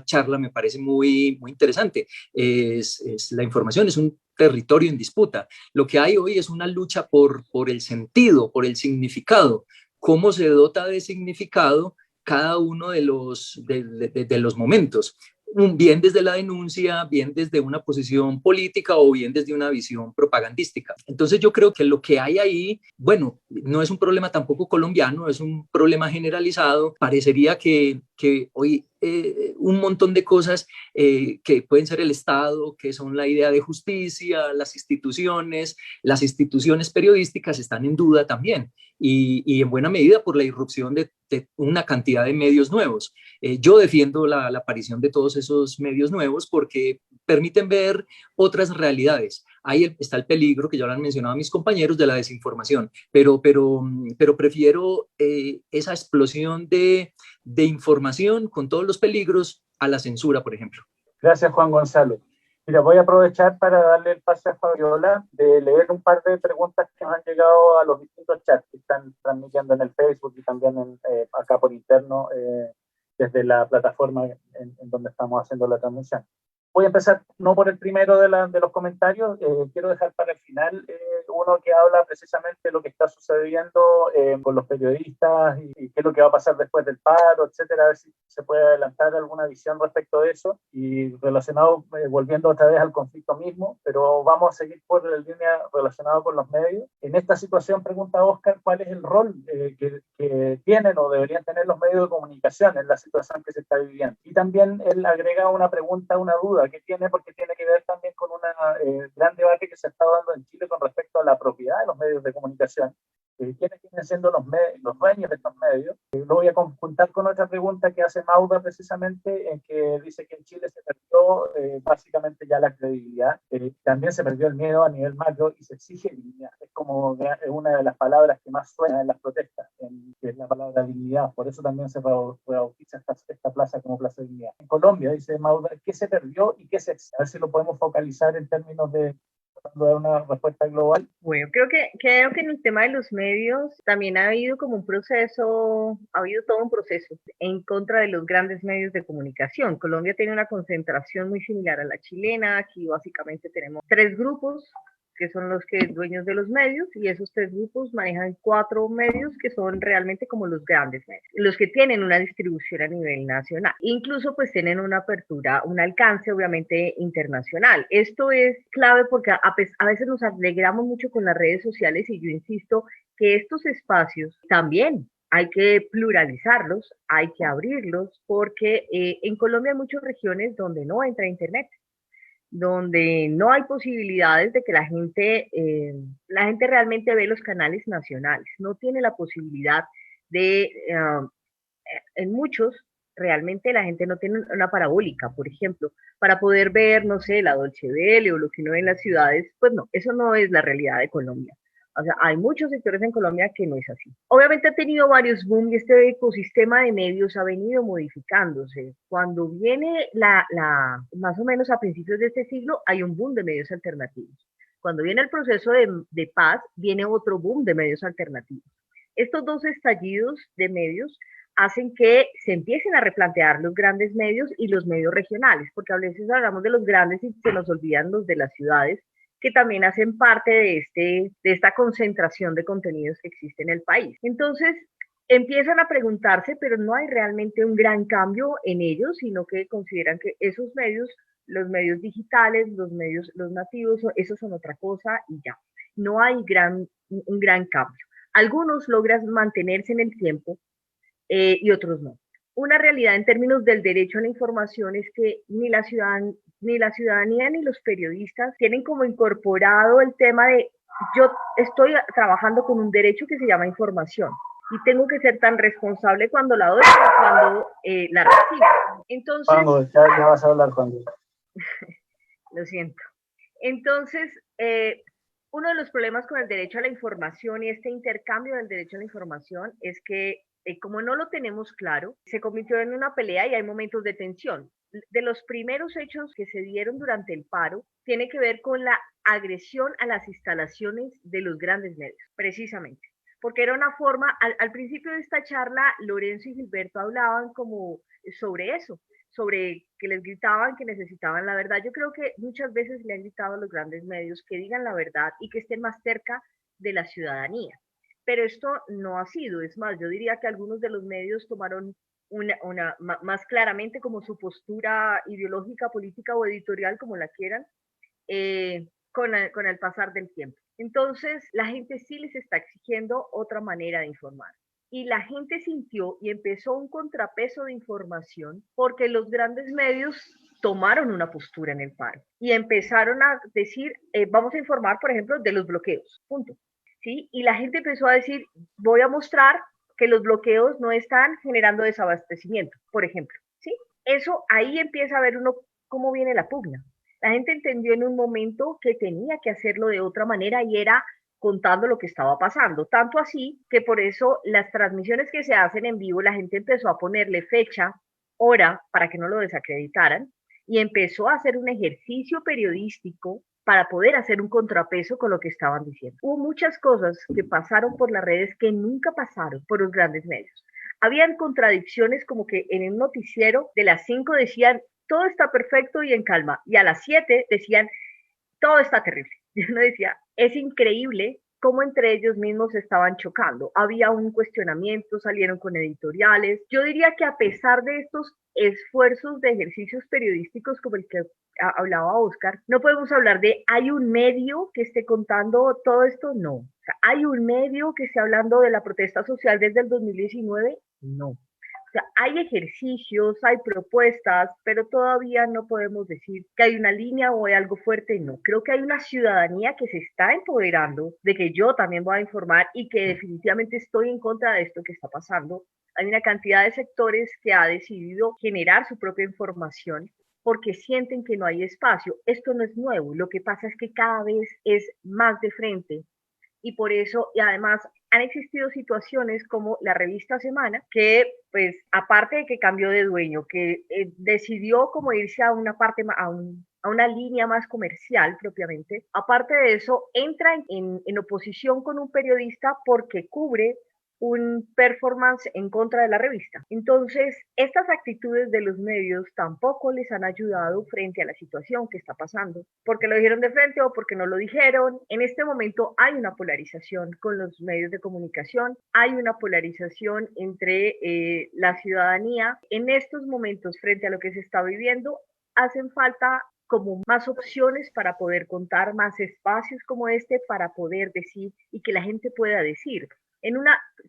charla me parece muy, muy interesante. La información es un territorio en disputa. Lo que hay hoy es una lucha por el sentido, por el significado. ¿Cómo se dota de significado cada uno de los momentos? Bien desde la denuncia, bien desde una posición política o bien desde una visión propagandística. Entonces yo creo que lo que hay ahí, bueno, no es un problema tampoco colombiano, es un problema generalizado. Parecería que hoy un montón de cosas que pueden ser el Estado, que son la idea de justicia, las instituciones periodísticas están en duda también. Y en buena medida por la irrupción de una cantidad de medios nuevos. Yo defiendo la aparición de todos esos medios nuevos porque permiten ver otras realidades. Ahí está el peligro, que ya lo han mencionado mis compañeros, de la desinformación, pero prefiero esa explosión de información con todos los peligros a la censura, por ejemplo.
Gracias, Juan Gonzalo. Mira, voy a aprovechar para darle el pase a Fabiola de leer un par de preguntas que nos han llegado a los distintos chats que están transmitiendo en el Facebook y también acá por interno desde la plataforma en donde estamos haciendo la transmisión. Voy a empezar no por el primero de los comentarios, quiero dejar para el final uno que habla precisamente de lo que está sucediendo con los periodistas y qué es lo que va a pasar después del paro, etcétera, a ver si se puede adelantar alguna visión respecto de eso, y relacionado, volviendo otra vez al conflicto mismo, pero vamos a seguir por la línea relacionada con los medios. En esta situación, pregunta Oscar, ¿cuál es el rol que tienen o deberían tener los medios de comunicación en la situación que se está viviendo? Y también él agrega una pregunta, una duda que tiene, porque tiene que ver también con un gran debate que se está dando en Chile con respecto a la propiedad de los medios de comunicación. quiénes vienen siendo los dueños de estos medios. Lo voy a juntar con otra pregunta que hace Mauda precisamente, en que dice que en Chile se perdió básicamente ya la credibilidad, también se perdió el miedo a nivel macro y se exige dignidad. Es como una de las palabras que más suena en las protestas, que es la palabra dignidad. Por eso también se rebautiza esta plaza como Plaza de Dignidad. En Colombia, dice Mauda, ¿qué se perdió y qué se exige? A ver si lo podemos focalizar en términos de dar una respuesta global.
Bueno, creo que en el tema de los medios también ha habido como un proceso, ha habido todo un proceso en contra de los grandes medios de comunicación. Colombia tiene una concentración muy similar a la chilena. Aquí básicamente tenemos 3 grupos que son los que dueños de los medios, y esos 3 grupos manejan 4 medios que son realmente como los grandes medios, los que tienen una distribución a nivel nacional. Incluso pues tienen una apertura, un alcance obviamente internacional. Esto es clave porque a veces nos alegramos mucho con las redes sociales, y yo insisto que estos espacios también hay que pluralizarlos, hay que abrirlos, porque en Colombia hay muchas regiones donde no entra internet, donde no hay posibilidades de que la gente realmente ve los canales nacionales, no tiene la posibilidad de, en muchos, realmente la gente no tiene una parabólica, por ejemplo, para poder ver, no sé, la Dolce Vele o lo que uno ve en las ciudades. Pues no, eso no es la realidad de Colombia. O sea, hay muchos sectores en Colombia que no es así. Obviamente ha tenido varios boom y este ecosistema de medios ha venido modificándose. Cuando viene más o menos a principios de este siglo, hay un boom de medios alternativos. Cuando viene el proceso de paz, viene otro boom de medios alternativos. Estos 2 estallidos de medios hacen que se empiecen a replantear los grandes medios y los medios regionales, porque a veces hablamos de los grandes y se nos olvidan los de las ciudades, que también hacen parte de esta concentración de contenidos que existe en el país. Entonces, empiezan a preguntarse, pero no hay realmente un gran cambio en ellos, sino que consideran que esos medios, los medios digitales, los nativos, esos son otra cosa y ya. No hay un gran cambio. Algunos logran mantenerse en el tiempo y otros no. Una realidad en términos del derecho a la información es que ni la ciudadanía ni los periodistas tienen como incorporado el tema de yo estoy trabajando con un derecho que se llama información y tengo que ser tan responsable cuando la doy como cuando la recibo. Entonces,
Vamos, ya vas a hablar cuando.
Lo siento. Entonces, uno de los problemas con el derecho a la información y este intercambio del derecho a la información es que como no lo tenemos claro, se convirtió en una pelea y hay momentos de tensión. De los primeros hechos que se dieron durante el paro, tiene que ver con la agresión a las instalaciones de los grandes medios, precisamente. Porque era una forma, al principio de esta charla, Lorenzo y Gilberto hablaban como sobre eso, sobre que les gritaban que necesitaban la verdad. Yo creo que muchas veces le han gritado a los grandes medios que digan la verdad y que estén más cerca de la ciudadanía. Pero esto no ha sido, es más, yo diría que algunos de los medios tomaron más claramente como su postura ideológica, política o editorial, como la quieran, con el pasar del tiempo. Entonces, la gente sí les está exigiendo otra manera de informar. Y la gente sintió y empezó un contrapeso de información porque los grandes medios tomaron una postura en el paro y empezaron a decir, vamos a informar, por ejemplo, de los bloqueos, punto. ¿Sí? Y la gente empezó a decir, voy a mostrar que los bloqueos no están generando desabastecimiento, por ejemplo. ¿Sí? Eso, ahí empieza a ver uno cómo viene la pugna. La gente entendió en un momento que tenía que hacerlo de otra manera y era contando lo que estaba pasando. Tanto así que por eso las transmisiones que se hacen en vivo, la gente empezó a ponerle fecha, hora, para que no lo desacreditaran, y empezó a hacer un ejercicio periodístico para poder hacer un contrapeso con lo que estaban diciendo. Hubo muchas cosas que pasaron por las redes que nunca pasaron por los grandes medios. Habían contradicciones como que en un noticiero de las 5 decían todo está perfecto y en calma, y a las 7 decían todo está terrible. Y uno decía, es increíble cómo entre ellos mismos estaban chocando. Había un cuestionamiento, salieron con editoriales. Yo diría que a pesar de estos esfuerzos de ejercicios periodísticos como el que hablaba Oscar, no podemos hablar de hay un medio que esté contando todo esto, no. O sea, hay un medio que esté hablando de la protesta social desde el 2019, no. O sea, hay ejercicios, hay propuestas, pero todavía no podemos decir que hay una línea o hay algo fuerte, no. Creo que hay una ciudadanía que se está empoderando de que yo también voy a informar y que definitivamente estoy en contra de esto que está pasando. Hay una cantidad de sectores que ha decidido generar su propia información porque sienten que no hay espacio. Esto no es nuevo, lo que pasa es que cada vez es más de frente y por eso, y además han existido situaciones como la revista Semana, que pues aparte de que cambió de dueño, que decidió como irse a una parte, a una línea más comercial propiamente, aparte de eso, entra en oposición con un periodista porque cubre un performance en contra de la revista. Entonces, estas actitudes de los medios tampoco les han ayudado frente a la situación que está pasando, porque lo dijeron de frente o porque no lo dijeron. En este momento hay una polarización con los medios de comunicación, hay una polarización entre la ciudadanía. En estos momentos, frente a lo que se está viviendo, hacen falta como más opciones para poder contar, más espacios como este para poder decir y que la gente pueda decir.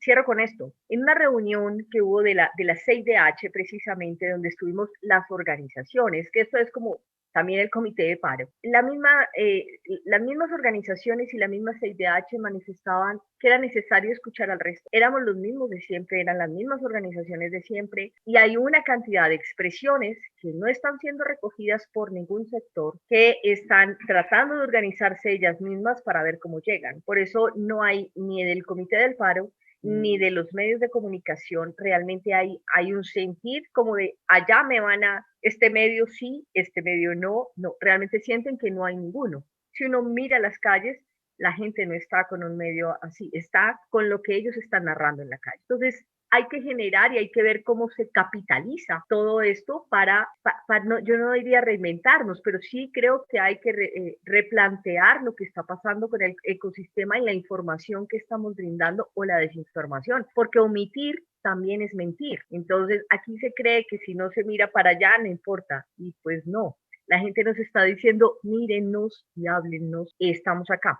Cierro con esto, en una reunión que hubo de la CIDH precisamente, donde estuvimos las organizaciones, que esto es como también el comité de paro, las mismas organizaciones y la misma CIDH manifestaban que era necesario escuchar al resto. Éramos los mismos de siempre, eran las mismas organizaciones de siempre, y hay una cantidad de expresiones que no están siendo recogidas por ningún sector, que están tratando de organizarse ellas mismas para ver cómo llegan. Por eso no hay ni del comité del paro ni de los medios de comunicación, realmente hay un sentir como de allá me van a, este medio sí, este medio no, realmente sienten que no hay ninguno. Si uno mira las calles, la gente no está con un medio así, está con lo que ellos están narrando en la calle. Entonces, hay que generar y hay que ver cómo se capitaliza todo esto para no, yo no diría reinventarnos, pero sí creo que hay que replantear lo que está pasando con el ecosistema y la información que estamos brindando o la desinformación, porque omitir también es mentir. Entonces, aquí se cree que si no se mira para allá, no importa, y pues no. La gente nos está diciendo, mírennos y háblennos, estamos acá.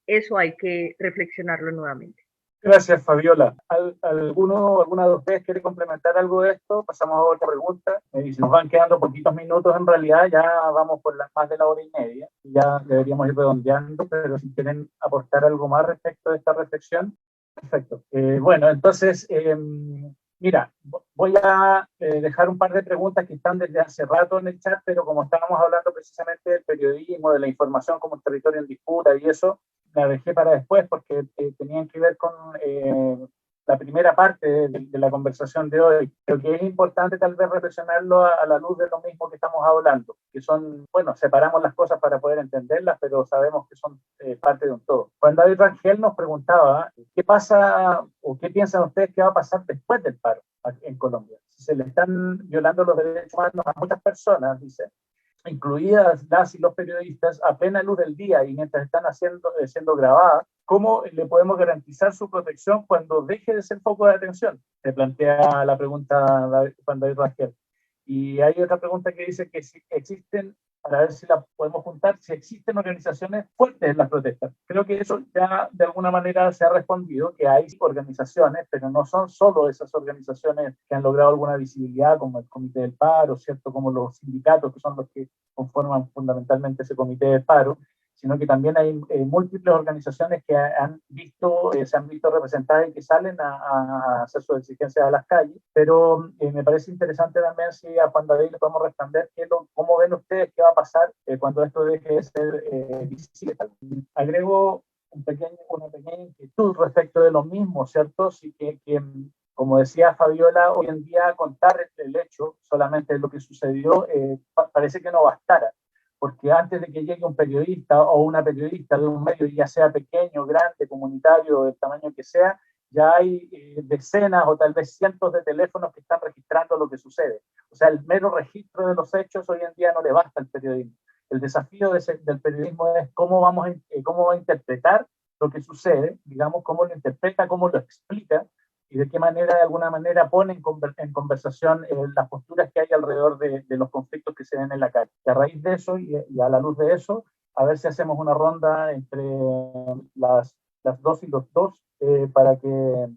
Eso hay que reflexionarlo nuevamente.
Gracias, Fabiola. ¿Alguna de ustedes quiere complementar algo de esto? Pasamos a otra pregunta. Nos van quedando poquitos minutos en realidad, ya vamos por más de la hora y media. Ya deberíamos ir redondeando, pero si quieren aportar algo más respecto de esta reflexión, perfecto. Bueno, entonces, mira, voy a dejar un par de preguntas que están desde hace rato en el chat, pero como estábamos hablando precisamente del periodismo, de la información como un territorio en disputa y eso, la dejé para después porque tenían que ver con la primera parte de la conversación de hoy. Creo que es importante tal vez reflexionarlo a la luz de lo mismo que estamos hablando, que son, bueno, separamos las cosas para poder entenderlas, pero sabemos que son parte de un todo. Juan David Rangel nos preguntaba, ¿qué pasa o qué piensan ustedes que va a pasar después del paro en Colombia? Si se le están violando los derechos humanos a muchas personas, dice, incluidas las y los periodistas, a plena luz del día y mientras están siendo grabadas, ¿cómo le podemos garantizar su protección cuando deje de ser foco de atención? Se plantea la pregunta Juan David Rangel. Y hay otra pregunta que dice que si existen, para ver si la podemos juntar, si existen organizaciones fuertes en las protestas. Creo que eso ya de alguna manera se ha respondido, que hay organizaciones, pero no son solo esas organizaciones que han logrado alguna visibilidad, como el Comité del Paro, ¿cierto? Como los sindicatos, que son los que conforman fundamentalmente ese Comité del Paro, sino que también hay múltiples organizaciones que se han visto representadas y que salen a hacer sus exigencias a las calles, pero me parece interesante también si a Juan David le podemos responder cómo ven ustedes qué va a pasar cuando esto deje de ser visible. Agrego una pequeña inquietud respecto de lo mismo, ¿cierto? Sí que como decía Fabiola, hoy en día contar el hecho solamente de lo que sucedió parece que no bastara, porque antes de que llegue un periodista o una periodista de un medio, ya sea pequeño, grande, comunitario, del tamaño que sea, ya hay decenas o tal vez cientos de teléfonos que están registrando lo que sucede. O sea, el mero registro de los hechos hoy en día no le basta al periodismo. El desafío del periodismo es cómo va a interpretar lo que sucede, digamos, cómo lo interpreta, cómo lo explica, y de qué manera, de alguna manera, pone en conversación las posturas que hay alrededor de los conflictos que se ven en la calle. Y a raíz de eso, y a la luz de eso, a ver si hacemos una ronda entre las dos y los dos para que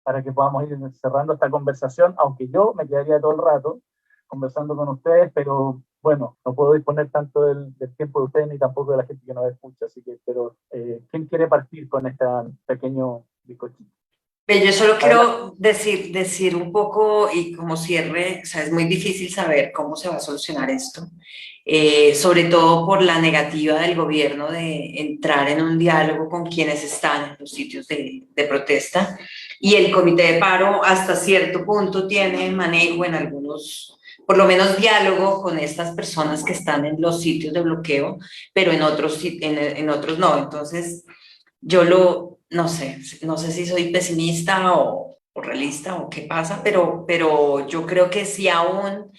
para que podamos ir cerrando esta conversación, aunque yo me quedaría todo el rato conversando con ustedes, pero bueno, no puedo disponer tanto del tiempo de ustedes ni tampoco de la gente que nos escucha, así que, pero ¿quién quiere partir con este pequeño bizcochito?
Yo solo quiero decir un poco y como cierre, o sea, es muy difícil saber cómo se va a solucionar esto, sobre todo por la negativa del gobierno de entrar en un diálogo con quienes están en los sitios de protesta, y el comité de paro hasta cierto punto tiene manejo en algunos, por lo menos diálogo con estas personas que están en los sitios de bloqueo, pero en otros no. Entonces, no sé, no sé si soy pesimista o realista o qué pasa, pero yo creo que si aún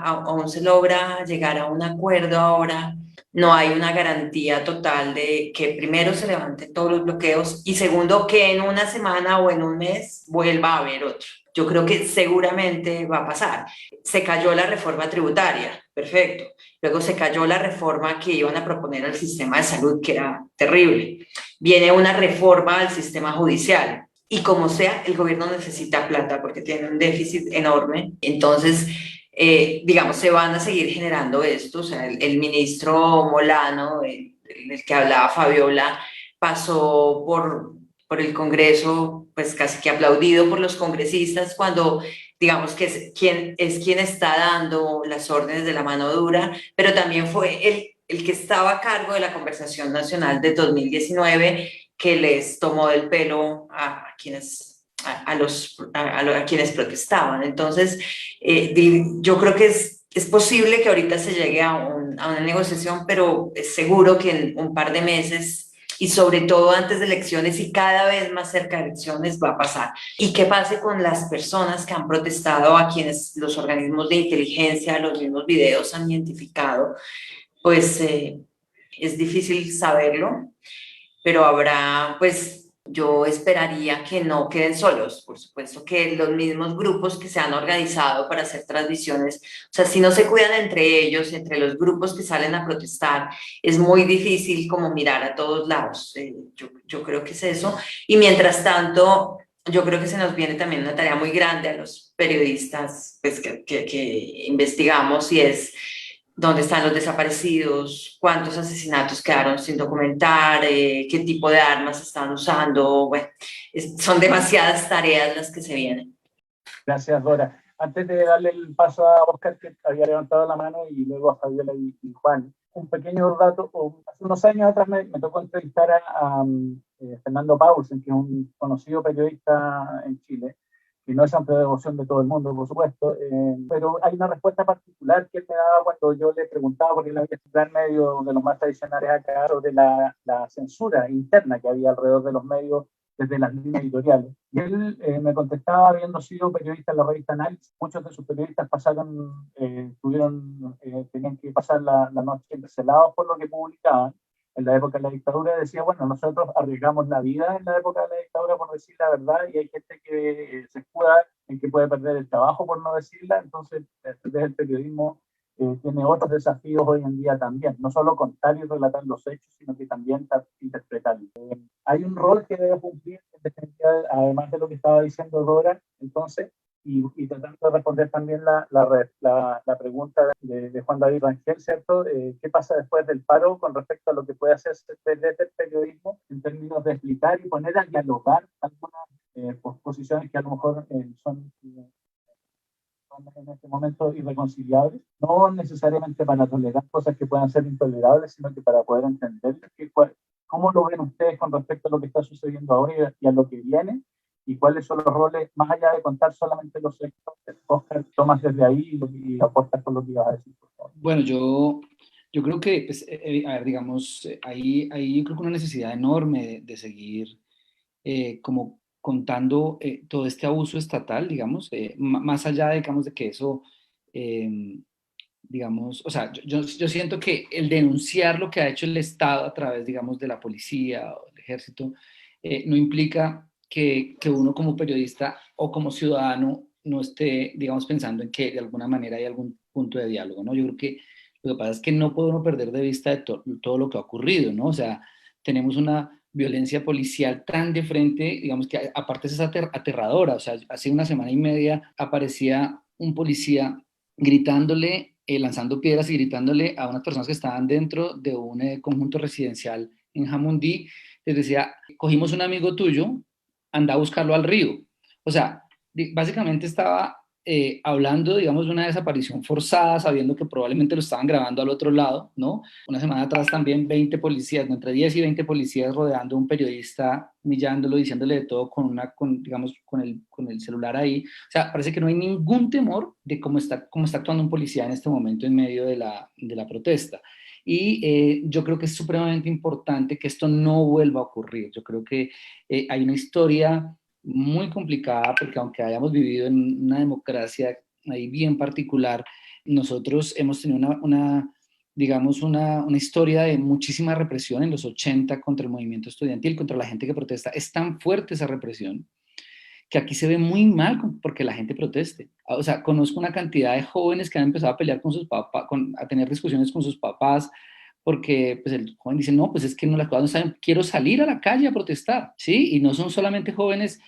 aún se logra llegar a un acuerdo ahora, no hay una garantía total de que primero se levanten todos los bloqueos y segundo que en una semana o en un mes vuelva a haber otro. Yo creo que seguramente va a pasar. Se cayó la reforma tributaria, perfecto. Luego se cayó la reforma que iban a proponer al sistema de salud, que era terrible. Viene una reforma al sistema judicial. Y como sea, el gobierno necesita plata porque tiene un déficit enorme. Entonces, digamos, se van a seguir generando esto. O sea, el ministro Molano, del que hablaba Fabiola, pasó por el Congreso, pues casi que aplaudido por los congresistas cuando digamos que es quien está dando las órdenes de la mano dura, pero también fue el que estaba a cargo de la conversación nacional de 2019 que les tomó del pelo a quienes protestaban. Entonces, yo creo que es posible que ahorita se llegue a una negociación, pero es seguro que en un par de meses y sobre todo antes de elecciones y cada vez más cerca de elecciones va a pasar. ¿Y qué pase con las personas que han protestado, a quienes los organismos de inteligencia, los mismos videos han identificado? Pues es difícil saberlo, pero habrá, pues yo esperaría que no queden solos, por supuesto que los mismos grupos que se han organizado para hacer transmisiones, o sea, si no se cuidan entre ellos, entre los grupos que salen a protestar, es muy difícil como mirar a todos lados. Yo creo que es eso. Y mientras tanto, yo creo que se nos viene también una tarea muy grande a los periodistas pues, que investigamos, y es dónde están los desaparecidos, cuántos asesinatos quedaron sin documentar, qué tipo de armas están usando. Bueno, son demasiadas tareas las que se vienen.
Gracias, Dora. Antes de darle el paso a Oscar, que había levantado la mano, y luego a Fabiola y Juan, un pequeño dato. Hace unos años atrás me tocó entrevistar a Fernando Paulsen, que es un conocido periodista en Chile, y no es amplia devoción de todo el mundo, por supuesto, pero hay una respuesta particular que él me daba cuando yo le preguntaba, porque él había estudiado en medio de los más tradicionales acá, sobre la censura interna que había alrededor de los medios desde las líneas editoriales. Y él me contestaba, habiendo sido periodista en la revista Análisis, muchos de sus periodistas tenían que pasar la noche encarcelados por lo que publicaban en la época de la dictadura. Decía, bueno, nosotros arriesgamos la vida en la época de la dictadura por decir la verdad, y hay gente que se escuda en que puede perder el trabajo por no decirla. Entonces, el periodismo tiene otros desafíos hoy en día también, no solo contar y relatar los hechos, sino que también interpretarlos. Hay un rol que debe cumplir, en definitiva, además de lo que estaba diciendo Dora, entonces, y tratando de responder también la pregunta de Juan David Rangel, ¿cierto? ¿Qué pasa después del paro con respecto a lo que puede hacerse desde el periodismo en términos de explicar y poner a dialogar algunas posiciones que a lo mejor son en este momento irreconciliables, no necesariamente para tolerar cosas que puedan ser intolerables, sino que para poder entender cómo lo ven ustedes con respecto a lo que está sucediendo ahora y a lo que viene, y cuáles son los roles, más allá de contar solamente los hechos. Oscar, tomas desde ahí y aportas con lo que ibas a decir, por favor.
Bueno, yo creo que, pues, a ver, digamos, hay creo que una necesidad enorme de seguir como contando todo este abuso estatal, digamos, más allá, digamos, de que eso, digamos, o sea, yo siento que el denunciar lo que ha hecho el Estado a través, digamos, de la policía o del ejército, no implica que uno como periodista o como ciudadano no esté, digamos, pensando en que de alguna manera hay algún punto de diálogo, ¿no? Yo creo que lo que pasa es que no puede uno perder de vista todo lo que ha ocurrido, ¿no? O sea, tenemos una violencia policial tan de frente, digamos que aparte es aterradora. O sea, hace una semana y media aparecía un policía gritándole, lanzando piedras y gritándole a unas personas que estaban dentro de un conjunto residencial en Jamundí. Les decía, cogimos un amigo tuyo, anda a buscarlo al río. O sea, básicamente estaba hablando, digamos, de una desaparición forzada, sabiendo que probablemente lo estaban grabando al otro lado, ¿no? Una semana atrás también 20 policías, entre 10 y 20 policías rodeando a un periodista, humillándolo, diciéndole de todo digamos, con el celular ahí. O sea, parece que no hay ningún temor de cómo está actuando un policía en este momento en medio de la protesta. Y yo creo que es supremamente importante que esto no vuelva a ocurrir. Yo creo que hay una historia muy complicada, porque aunque hayamos vivido en una democracia ahí bien particular, nosotros hemos tenido digamos, una historia de muchísima represión en los 80 contra el movimiento estudiantil, contra la gente que protesta. Es tan fuerte esa represión que aquí se ve muy mal porque la gente proteste. O sea, conozco una cantidad de jóvenes que han empezado a pelear con sus papás, a tener discusiones con sus papás, porque pues el joven dice, no, pues es que no, las cosas no saben, quiero salir a la calle a protestar, ¿sí? Y no son solamente jóvenes,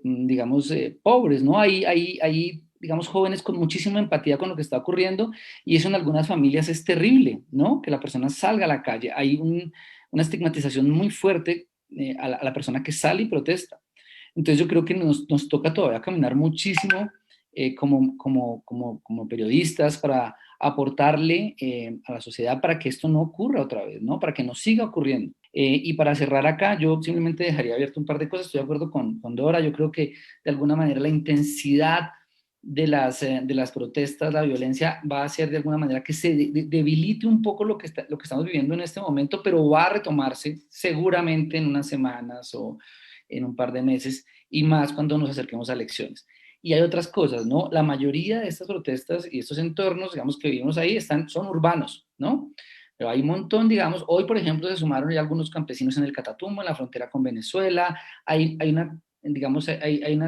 digamos, pobres, ¿no? Hay, digamos, jóvenes con muchísima empatía con lo que está ocurriendo, y eso en algunas familias es terrible, ¿no? Que la persona salga a la calle. Hay una estigmatización muy fuerte a la persona que sale y protesta. Entonces yo creo que nos toca todavía caminar muchísimo como periodistas para aportarle a la sociedad para que esto no ocurra otra vez, ¿no? Para que no siga ocurriendo. Y para cerrar acá, yo simplemente dejaría abierto un par de cosas. Estoy de acuerdo con Dora. Yo creo que de alguna manera la intensidad de las protestas, la violencia, va a hacer de alguna manera que se debilite un poco lo que estamos viviendo en este momento, pero va a retomarse seguramente en unas semanas o en un par de meses, y más cuando nos acerquemos a elecciones. Y hay otras cosas, ¿no? La mayoría de estas protestas y estos entornos, digamos, que vivimos ahí, son urbanos, ¿no? Pero hay un montón, digamos, hoy, por ejemplo, se sumaron ya algunos campesinos en el Catatumbo, en la frontera con Venezuela. Hay digamos, hay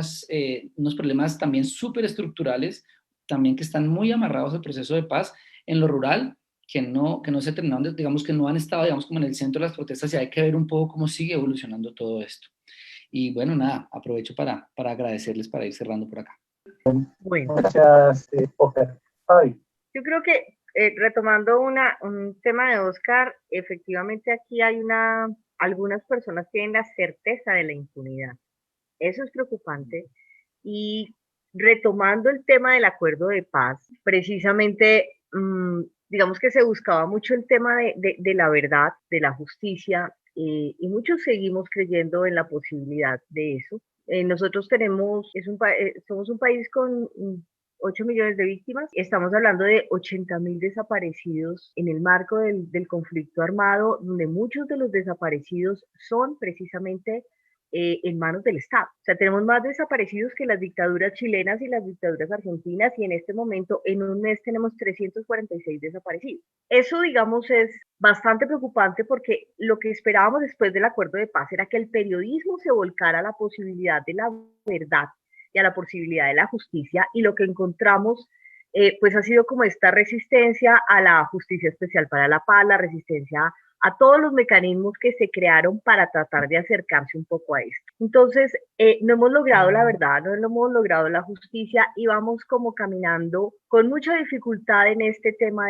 unos problemas también súper estructurales, también que están muy amarrados al proceso de paz en lo rural, que no se terminaron, digamos, que no han estado, digamos, como en el centro de las protestas, y hay que ver un poco cómo sigue evolucionando todo esto. Y bueno, nada, aprovecho para agradecerles, para ir cerrando por acá.
Bueno,
Gracias, Oscar. Ay.
yo creo que retomando un tema de Oscar, efectivamente aquí hay algunas personas tienen la certeza de la impunidad. Eso es preocupante. Y retomando el tema del acuerdo de paz, precisamente, digamos que se buscaba mucho el tema de la verdad, de la justicia, y muchos seguimos creyendo en la posibilidad de eso. Nosotros somos un país con 8 millones de víctimas. Estamos hablando de 80.000 desaparecidos en el marco del conflicto armado, donde muchos de los desaparecidos son precisamente en manos del Estado. O sea, tenemos más desaparecidos que las dictaduras chilenas y las dictaduras argentinas, y en este momento, en un mes, tenemos 346 desaparecidos. Eso, digamos, es bastante preocupante, porque lo que esperábamos después del acuerdo de paz era que el periodismo se volcara a la posibilidad de la verdad y a la posibilidad de la justicia, y lo que encontramos pues ha sido como esta resistencia a la Justicia Especial para la Paz, la resistencia a todos los mecanismos que se crearon para tratar de acercarse un poco a esto. Entonces, no hemos logrado la verdad, no hemos logrado la justicia, y vamos como caminando con mucha dificultad en este tema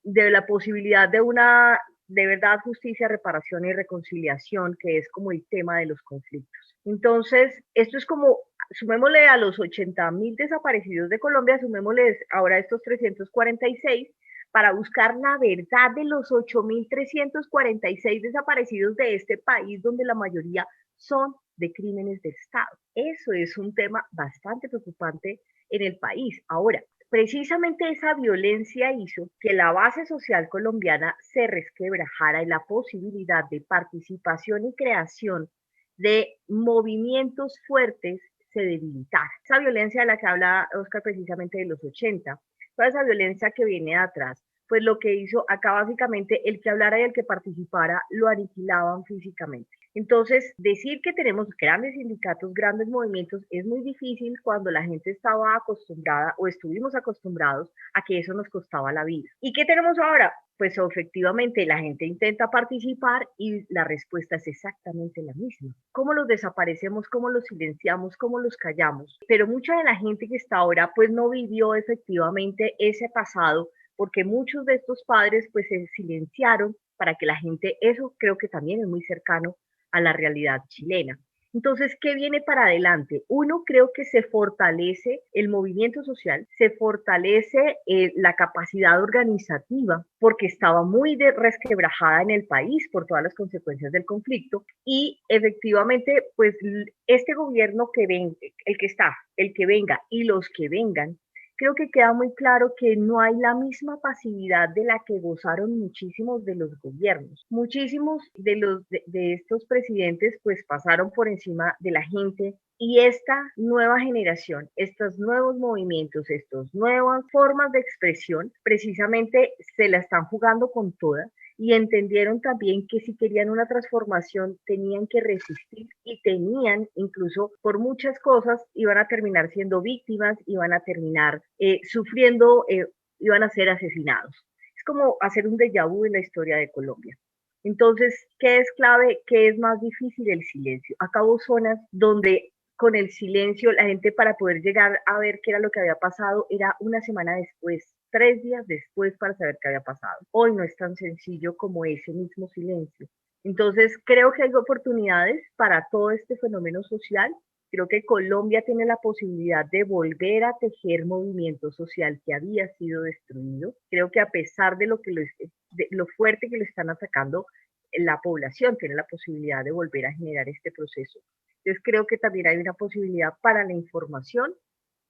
de la posibilidad de una, de verdad, justicia, reparación y reconciliación, que es como el tema de los conflictos. Entonces, esto es como, sumémosle a los 80.000 desaparecidos de Colombia, sumémosles ahora estos 346, para buscar la verdad de los 8.346 desaparecidos de este país, donde la mayoría son de crímenes de Estado. Eso es un tema bastante preocupante en el país. Ahora, precisamente esa violencia hizo que la base social colombiana se resquebrajara, y la posibilidad de participación y creación de movimientos fuertes se debilitara. Esa violencia de la que habla Oscar, precisamente de los 80, toda esa violencia que viene de atrás, pues lo que hizo acá básicamente el que hablara y el que participara lo aniquilaban físicamente. Entonces, decir que tenemos grandes sindicatos, grandes movimientos, es muy difícil cuando la gente estaba acostumbrada o estuvimos acostumbrados a que eso nos costaba la vida. ¿Y qué tenemos ahora? Pues efectivamente la gente intenta participar y la respuesta es exactamente la misma. ¿Cómo los desaparecemos? ¿Cómo los silenciamos? ¿Cómo los callamos? Pero mucha de la gente que está ahora pues no vivió efectivamente ese pasado, porque muchos de estos padres pues se silenciaron para que la gente, eso creo que también es muy cercano a la realidad chilena. Entonces, ¿qué viene para adelante? Uno, creo que se fortalece el movimiento social, se fortalece la capacidad organizativa, porque estaba muy resquebrajada en el país por todas las consecuencias del conflicto, y efectivamente, pues este gobierno que venga, el que está, el que venga y los que vengan, creo que queda muy claro que no hay la misma pasividad de la que gozaron muchísimos de los gobiernos. Muchísimos de estos presidentes pues pasaron por encima de la gente, y esta nueva generación, estos nuevos movimientos, estas nuevas formas de expresión, precisamente se la están jugando con toda, y entendieron también que si querían una transformación tenían que resistir, y tenían, incluso por muchas cosas, iban a terminar siendo víctimas, iban a terminar sufriendo, iban a ser asesinados. Es como hacer un déjà vu en la historia de Colombia. Entonces, ¿qué es clave? ¿Qué es más difícil? El silencio. Acá hubo zonas donde con el silencio la gente, para poder llegar a ver qué era lo que había pasado, era una semana después, 3 días después, para saber qué había pasado. Hoy no es tan sencillo como ese mismo silencio. Entonces, creo que hay oportunidades para todo este fenómeno social. Creo que Colombia tiene la posibilidad de volver a tejer movimiento social que había sido destruido. Creo que a pesar de lo fuerte que lo están atacando, la población tiene la posibilidad de volver a generar este proceso. Entonces creo que también hay una posibilidad para la información,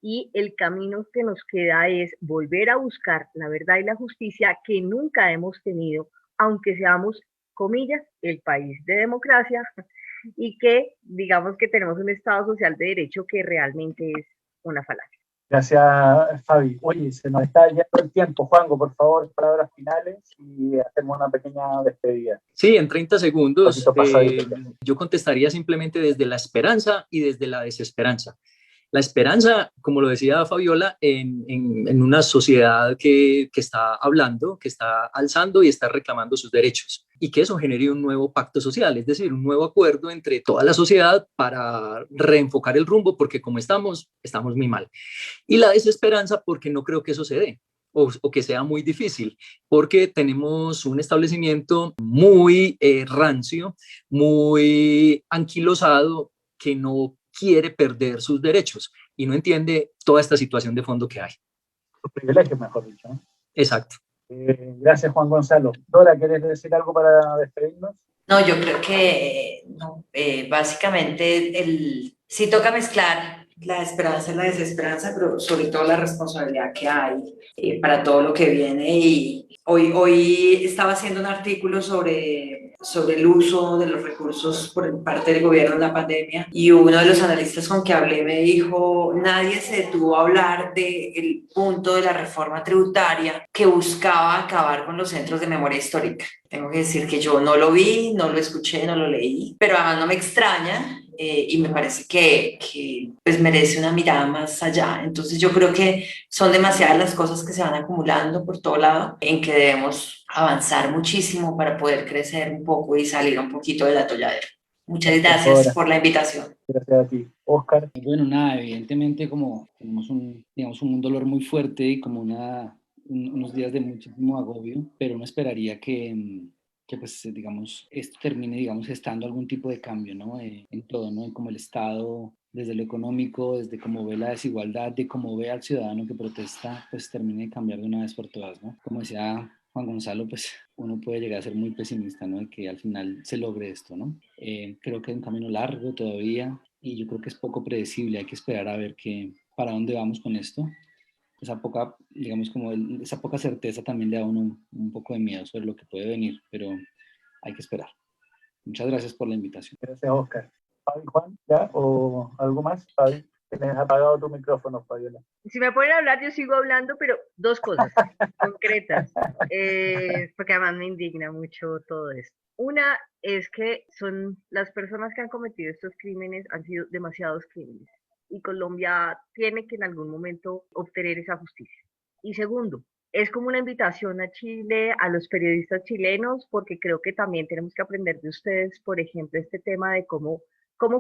y el camino que nos queda es volver a buscar la verdad y la justicia que nunca hemos tenido, aunque seamos, comillas, el país de democracia, y que digamos que tenemos un Estado social de derecho que realmente es una falacia.
Gracias, Fabi. Oye, se nos está yendo el tiempo. Juanjo, por favor, palabras finales y hacemos una pequeña despedida.
Sí, en 30 segundos
Pasadito.
yo contestaría simplemente desde la esperanza y desde la desesperanza. La esperanza, como lo decía Fabiola, en una sociedad que está hablando, que está alzando y está reclamando sus derechos, y que eso genere un nuevo pacto social, es decir, un nuevo acuerdo entre toda la sociedad para reenfocar el rumbo, porque como estamos muy mal. Y la desesperanza, porque no creo que eso se dé. O que sea muy difícil, porque tenemos un establecimiento muy rancio, muy anquilosado, que no quiere perder sus derechos y no entiende toda esta situación de fondo que hay.
Sus privilegios, mejor dicho, ¿no?
Exacto.
Gracias, Juan Gonzalo. Dora, ¿quieres decir algo para despedirnos?
No, yo creo que no, básicamente sí toca mezclar la esperanza y la desesperanza, pero sobre todo la responsabilidad que hay para todo lo que viene. Y hoy estaba haciendo un artículo sobre el uso de los recursos por parte del gobierno en la pandemia, y uno de los analistas con que hablé me dijo: nadie se detuvo a hablar del punto de la reforma tributaria que buscaba acabar con los centros de memoria histórica. Tengo que decir que yo no lo vi, no lo escuché, no lo leí, pero además no me extraña, y me parece que pues merece una mirada más allá. Entonces yo creo que son demasiadas las cosas que se van acumulando por todo lado, en que debemos avanzar muchísimo para poder crecer un poco y salir un poquito del atolladero. Muchas gracias por la invitación.
Gracias a ti. Óscar.
Bueno, nada, evidentemente como tenemos un dolor muy fuerte y como unos días de muchísimo agobio, pero uno esperaría que pues, digamos, esto termine, digamos, estando algún tipo de cambio, ¿no? En todo, ¿no? Como el Estado, desde lo económico, desde cómo ve la desigualdad, de cómo ve al ciudadano que protesta, pues termine de cambiar de una vez por todas, ¿no? Como decía Juan Gonzalo, pues uno puede llegar a ser muy pesimista, ¿no? De que al final se logre esto, ¿no? Creo que es un camino largo todavía y yo creo que es poco predecible, hay que esperar a ver para dónde vamos con esto. Esa poca, digamos, esa poca certeza también le da a uno un poco de miedo sobre lo que puede venir, pero hay que esperar. Muchas gracias por la invitación.
Gracias, Óscar. Fabi, Juan, ¿ya? ¿O algo más, Fabi? Tienes apagado tu micrófono, Fabiola.
Si me ponen a hablar, yo sigo hablando, pero dos cosas concretas, porque además me indigna mucho todo esto. Una es que son las personas que han cometido estos crímenes, han sido demasiados crímenes, y Colombia tiene que en algún momento obtener esa justicia. Y segundo, es como una invitación a Chile, a los periodistas chilenos, porque creo que también tenemos que aprender de ustedes, por ejemplo, este tema de cómo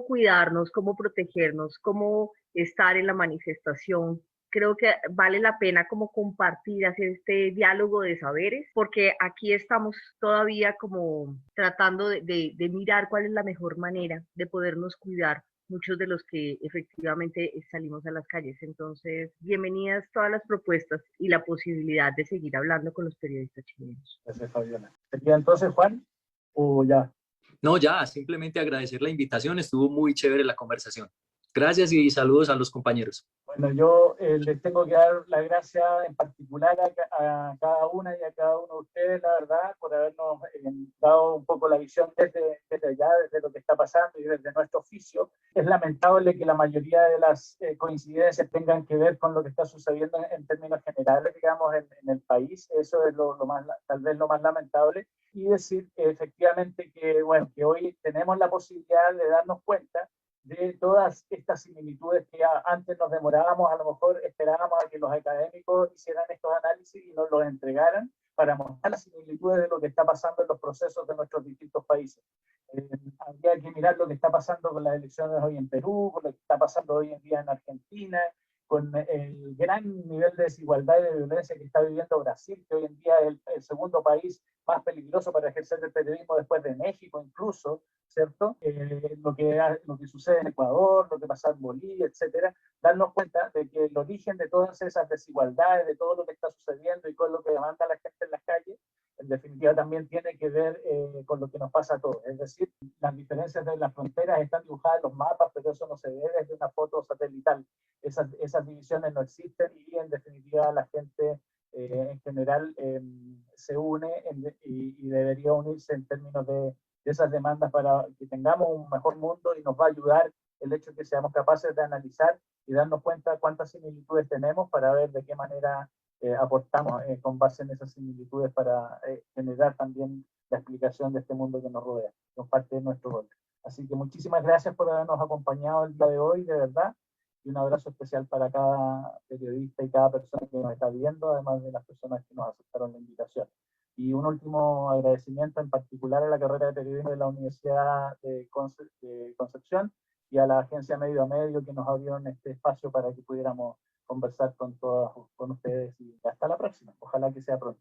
cuidarnos, cómo protegernos, cómo estar en la manifestación. Creo que vale la pena como compartir, hacer este diálogo de saberes, porque aquí estamos todavía como tratando de mirar cuál es la mejor manera de podernos cuidar muchos de los que efectivamente salimos a las calles. Entonces, bienvenidas todas las propuestas y la posibilidad de seguir hablando con los periodistas chilenos.
Gracias, Fabiola. ¿Sería entonces, Juan? ¿O ya?
No, ya, simplemente agradecer la invitación, estuvo muy chévere la conversación. Gracias y saludos a los compañeros.
Bueno, yo les tengo que dar las gracias en particular a cada una y a cada uno de ustedes, la verdad, por habernos dado un poco la visión desde allá, desde lo que está pasando y desde nuestro oficio. Es lamentable que la mayoría de las coincidencias tengan que ver con lo que está sucediendo en términos generales, digamos, en el país. Eso es lo más, tal vez lo más lamentable. Y decir efectivamente que, bueno, que hoy tenemos la posibilidad de darnos cuenta de todas estas similitudes que antes nos demorábamos, a lo mejor esperábamos a que los académicos hicieran estos análisis y nos los entregaran para mostrar las similitudes de lo que está pasando en los procesos de nuestros distintos países. Habría que mirar lo que está pasando con las elecciones hoy en Perú, con lo que está pasando hoy en día en Argentina, con el gran nivel de desigualdad y de violencia que está viviendo Brasil, que hoy en día es el segundo país más peligroso para ejercer el periodismo después de México incluso, ¿cierto? Lo que sucede en Ecuador, lo que pasa en Bolivia, etcétera, darnos cuenta de que el origen de todas esas desigualdades, de todo lo que está sucediendo y con lo que demanda la gente en las calles, en definitiva también tiene que ver con lo que nos pasa a todos. Es decir, las diferencias de las fronteras están dibujadas en los mapas, pero eso no se ve desde una foto satelital. Esas divisiones no existen y en definitiva la gente en general se une y debería unirse en términos de esas demandas para que tengamos un mejor mundo, y nos va a ayudar el hecho de que seamos capaces de analizar y darnos cuenta cuántas similitudes tenemos para ver de qué manera aportamos con base en esas similitudes para generar también la explicación de este mundo que nos rodea, que es parte de nuestro rol. Así que muchísimas gracias por habernos acompañado el día de hoy, de verdad, y un abrazo especial para cada periodista y cada persona que nos está viendo, además de las personas que nos aceptaron la invitación. Y un último agradecimiento en particular a la carrera de periodismo de la Universidad de Concepción y a la agencia Medio a Medio que nos abrieron este espacio para que pudiéramos conversar con ustedes, y hasta la próxima. Ojalá que sea pronto.